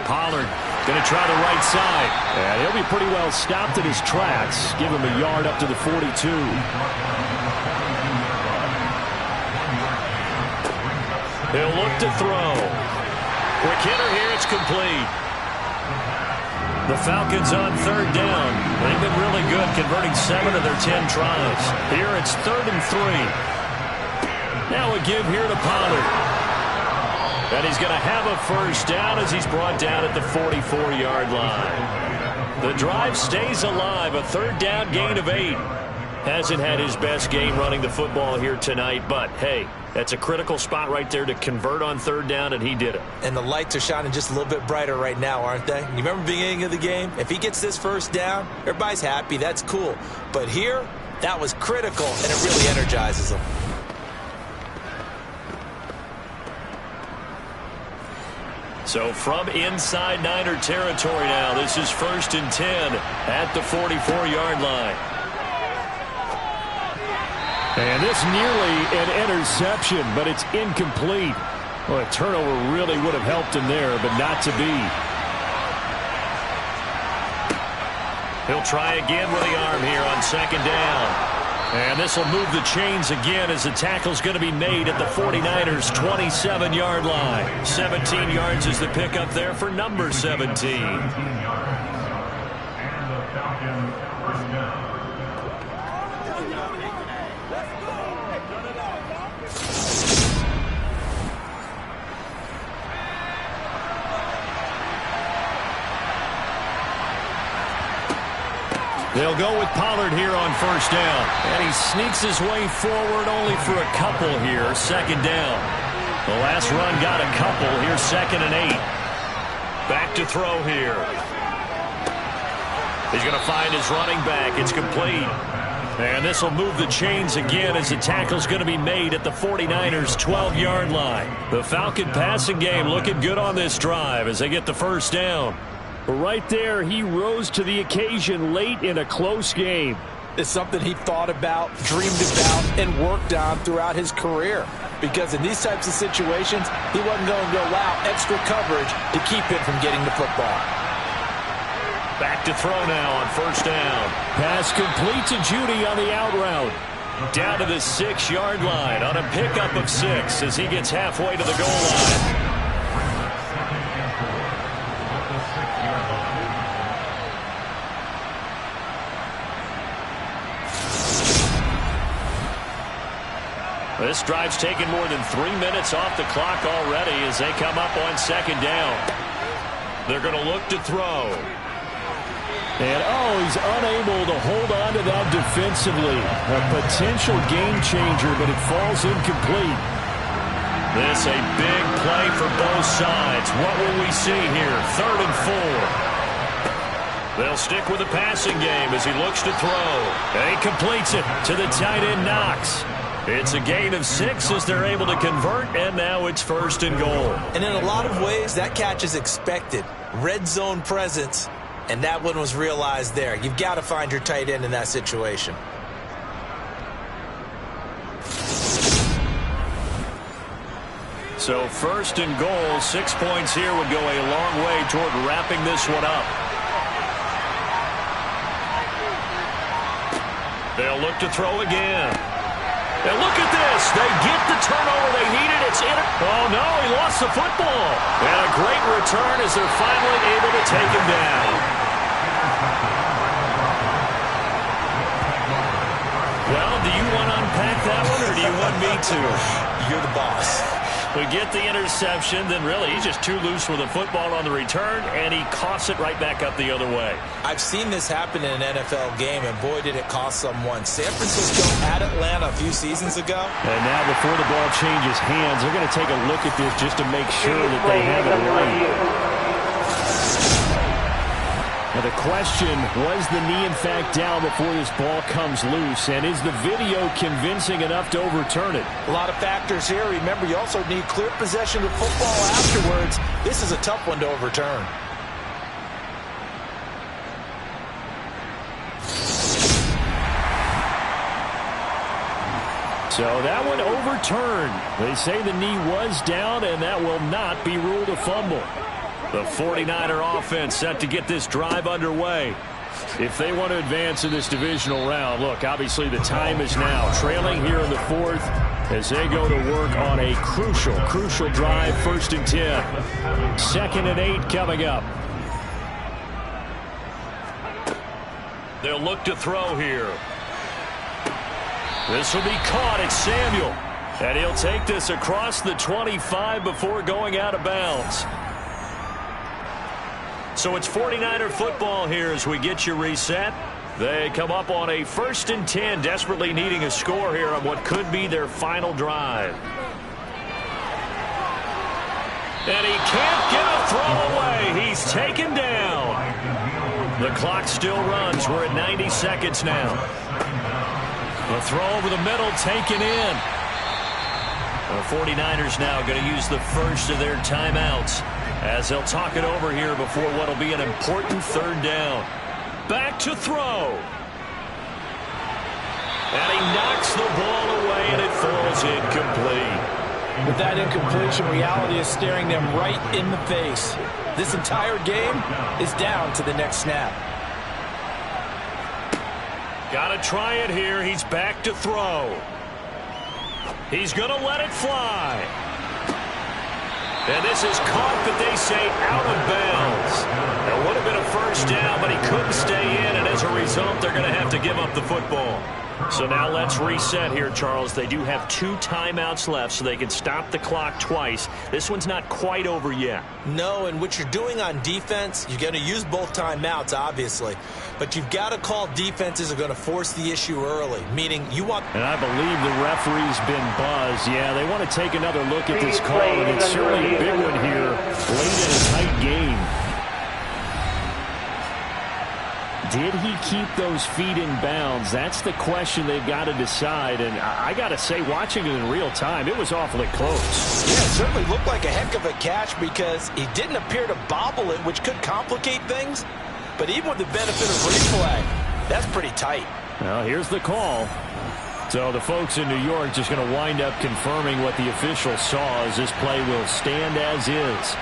Pollard going to try the right side. And he'll be pretty well stopped in his tracks. Give him a yard up to the 42. He'll look to throw. Quick hitter here, it's complete. The Falcons on third down. They've been really good, converting 7 of their 10 tries. Here it's 3rd and 3. Now a give here to Pollard. And he's going to have a first down as he's brought down at the 44-yard line. The drive stays alive, a 3rd down gain of 8. Hasn't had his best game running the football here tonight, but hey, that's a critical spot right there to convert on 3rd down, and he did it. And the lights are shining just a little bit brighter right now, aren't they? You remember the beginning of the game? If he gets this first down, everybody's happy. That's cool. But here, that was critical, and it really energizes them. So from inside Niner territory now, this is 1st and 10 at the 44-yard line. And this nearly an interception, but it's incomplete. Well, a turnover really would have helped him there, but not to be. He'll try again with the arm here on 2nd down. And this will move the chains again as the tackle's going to be made at the 49ers' 27-yard line. 17 yards is the pickup there for number 17. They'll go with Pollard here on 1st down. And he sneaks his way forward only for a couple here. 2nd down. The last run got a couple. Here's 2nd and 8. Back to throw here. He's going to find his running back. It's complete. And this will move the chains again as the tackle's going to be made at the 49ers' 12-yard line. The Falcon passing game looking good on this drive as they get the first down. Right there, he rose to the occasion late in a close game. It's something he thought about, dreamed about, and worked on throughout his career. Because in these types of situations, he wasn't going to allow extra coverage to keep him from getting the football. Back to throw now on 1st down. Pass complete to Judy on the out route. Down to the 6-yard line on a pickup of 6 as he gets halfway to the goal line. This drive's taken more than 3 minutes off the clock already as they come up on 2nd down. They're going to look to throw. And, he's unable to hold on to that defensively. A potential game changer, but it falls incomplete. This a big play for both sides. What will we see here? 3rd and 4. They'll stick with the passing game as he looks to throw. And he completes it to the tight end, Knox. It's a gain of 6 as they're able to convert, and now it's 1st and goal. And in a lot of ways, that catch is expected. Red zone presence, and that one was realized there. You've got to find your tight end in that situation. So 1st and goal, 6 points here would go a long way toward wrapping this one up. They'll look to throw again. And look at this. They get the turnover they needed. It's in. Oh, no, he lost the football. And a great return as they're finally able to take him down. Well, do you want to unpack that one, or do you want me to? You're the boss. We get the interception, then really he's just too loose with the football on the return, and he coughs it right back up the other way. I've seen this happen in an NFL game, and boy, did it cost someone. San Francisco at Atlanta a few seasons ago. And now before the ball changes hands, they're going to take a look at this just to make sure that they have it right. Now the question, was the knee in fact down before this ball comes loose? And is the video convincing enough to overturn it? A lot of factors here. Remember, you also need clear possession of football afterwards. This is a tough one to overturn. So that one overturned. They say the knee was down, and that will not be ruled a fumble. The 49er offense set to get this drive underway. If they want to advance in this divisional round, look, obviously the time is now. Trailing here in the fourth as they go to work on a crucial drive, 1st and 10. 2nd and 8 coming up. They'll look to throw here. This will be caught. It's Samuel. And he'll take this across the 25 before going out of bounds. So it's 49er football here as we get you reset. They come up on a 1st and 10, desperately needing a score here on what could be their final drive. And he can't get a throw away. He's taken down. The clock still runs. We're at 90 seconds now. The throw over the middle taken in. The 49ers now going to use the first of their timeouts as they'll talk it over here before what will be an important 3rd down. Back to throw. And he knocks the ball away, and it falls incomplete. With that incompletion, reality is staring them right in the face. This entire game is down to the next snap. Got to try it here. He's back to throw. He's going to let it fly. And this is caught, but they say out of bounds. It would have been a 1st down, but he couldn't stay in, and as a result, they're going to have to give up the football. So now let's reset here, Charles. They do have 2 timeouts left, so they can stop the clock twice. This one's not quite over yet. No, and what you're doing on defense, you're going to use both timeouts, obviously. But you've got to call defenses are going to force the issue early, meaning you want... And I believe the referee's been buzzed. Yeah, they want to take another look at this call, and it's certainly a big one here late in a tight game. Did he keep those feet in bounds? That's the question they've got to decide. And I got to say, watching it in real time, it was awfully close. Yeah, it certainly looked like a heck of a catch because he didn't appear to bobble it, which could complicate things. But even with the benefit of replay, that's pretty tight. Well, here's the call. So the folks in New York just going to wind up confirming what the official saw as this play will stand as is.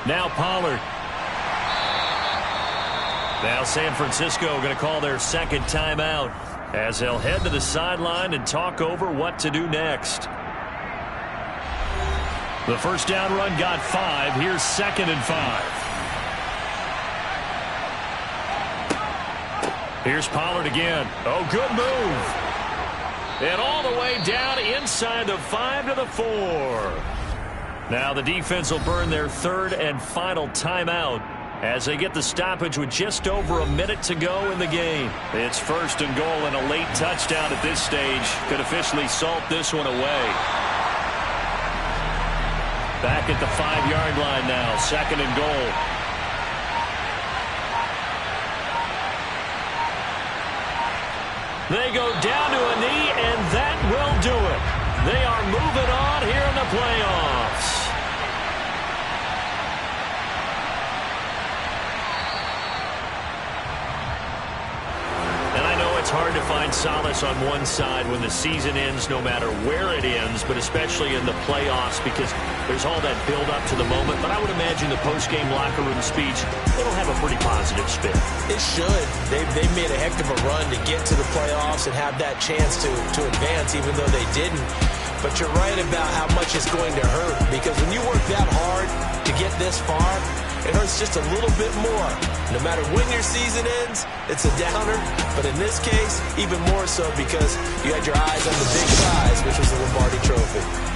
Now Pollard. Now San Francisco going to call their 2nd timeout as they'll head to the sideline and talk over what to do next. The 1st down run got 5. Here's 2nd and 5. Here's Pollard again. Oh, good move. And all the way down inside the 5 to the 4. Now the defense will burn their 3rd and final timeout as they get the stoppage with just over a minute to go in the game. It's 1st and goal, and a late touchdown at this stage could officially salt this one away. Back at the 5-yard line now, 2nd and goal. They go down to a knee, and that will do it. They are moving on here in the playoffs. hard to find solace on one side when the season ends, no matter where it ends, but especially in the playoffs, because there's all that build-up to the moment. But I would imagine the post-game locker room speech, it'll have a pretty positive spin. It should. They've made a heck of a run to get to the playoffs and have that chance to advance, even though they didn't. But you're right about how much it's going to hurt, because when you work that hard to get this far, it hurts just a little bit more. No matter when your season ends, it's a downer. But in this case, even more so because you had your eyes on the big prize, which was the Lombardi Trophy.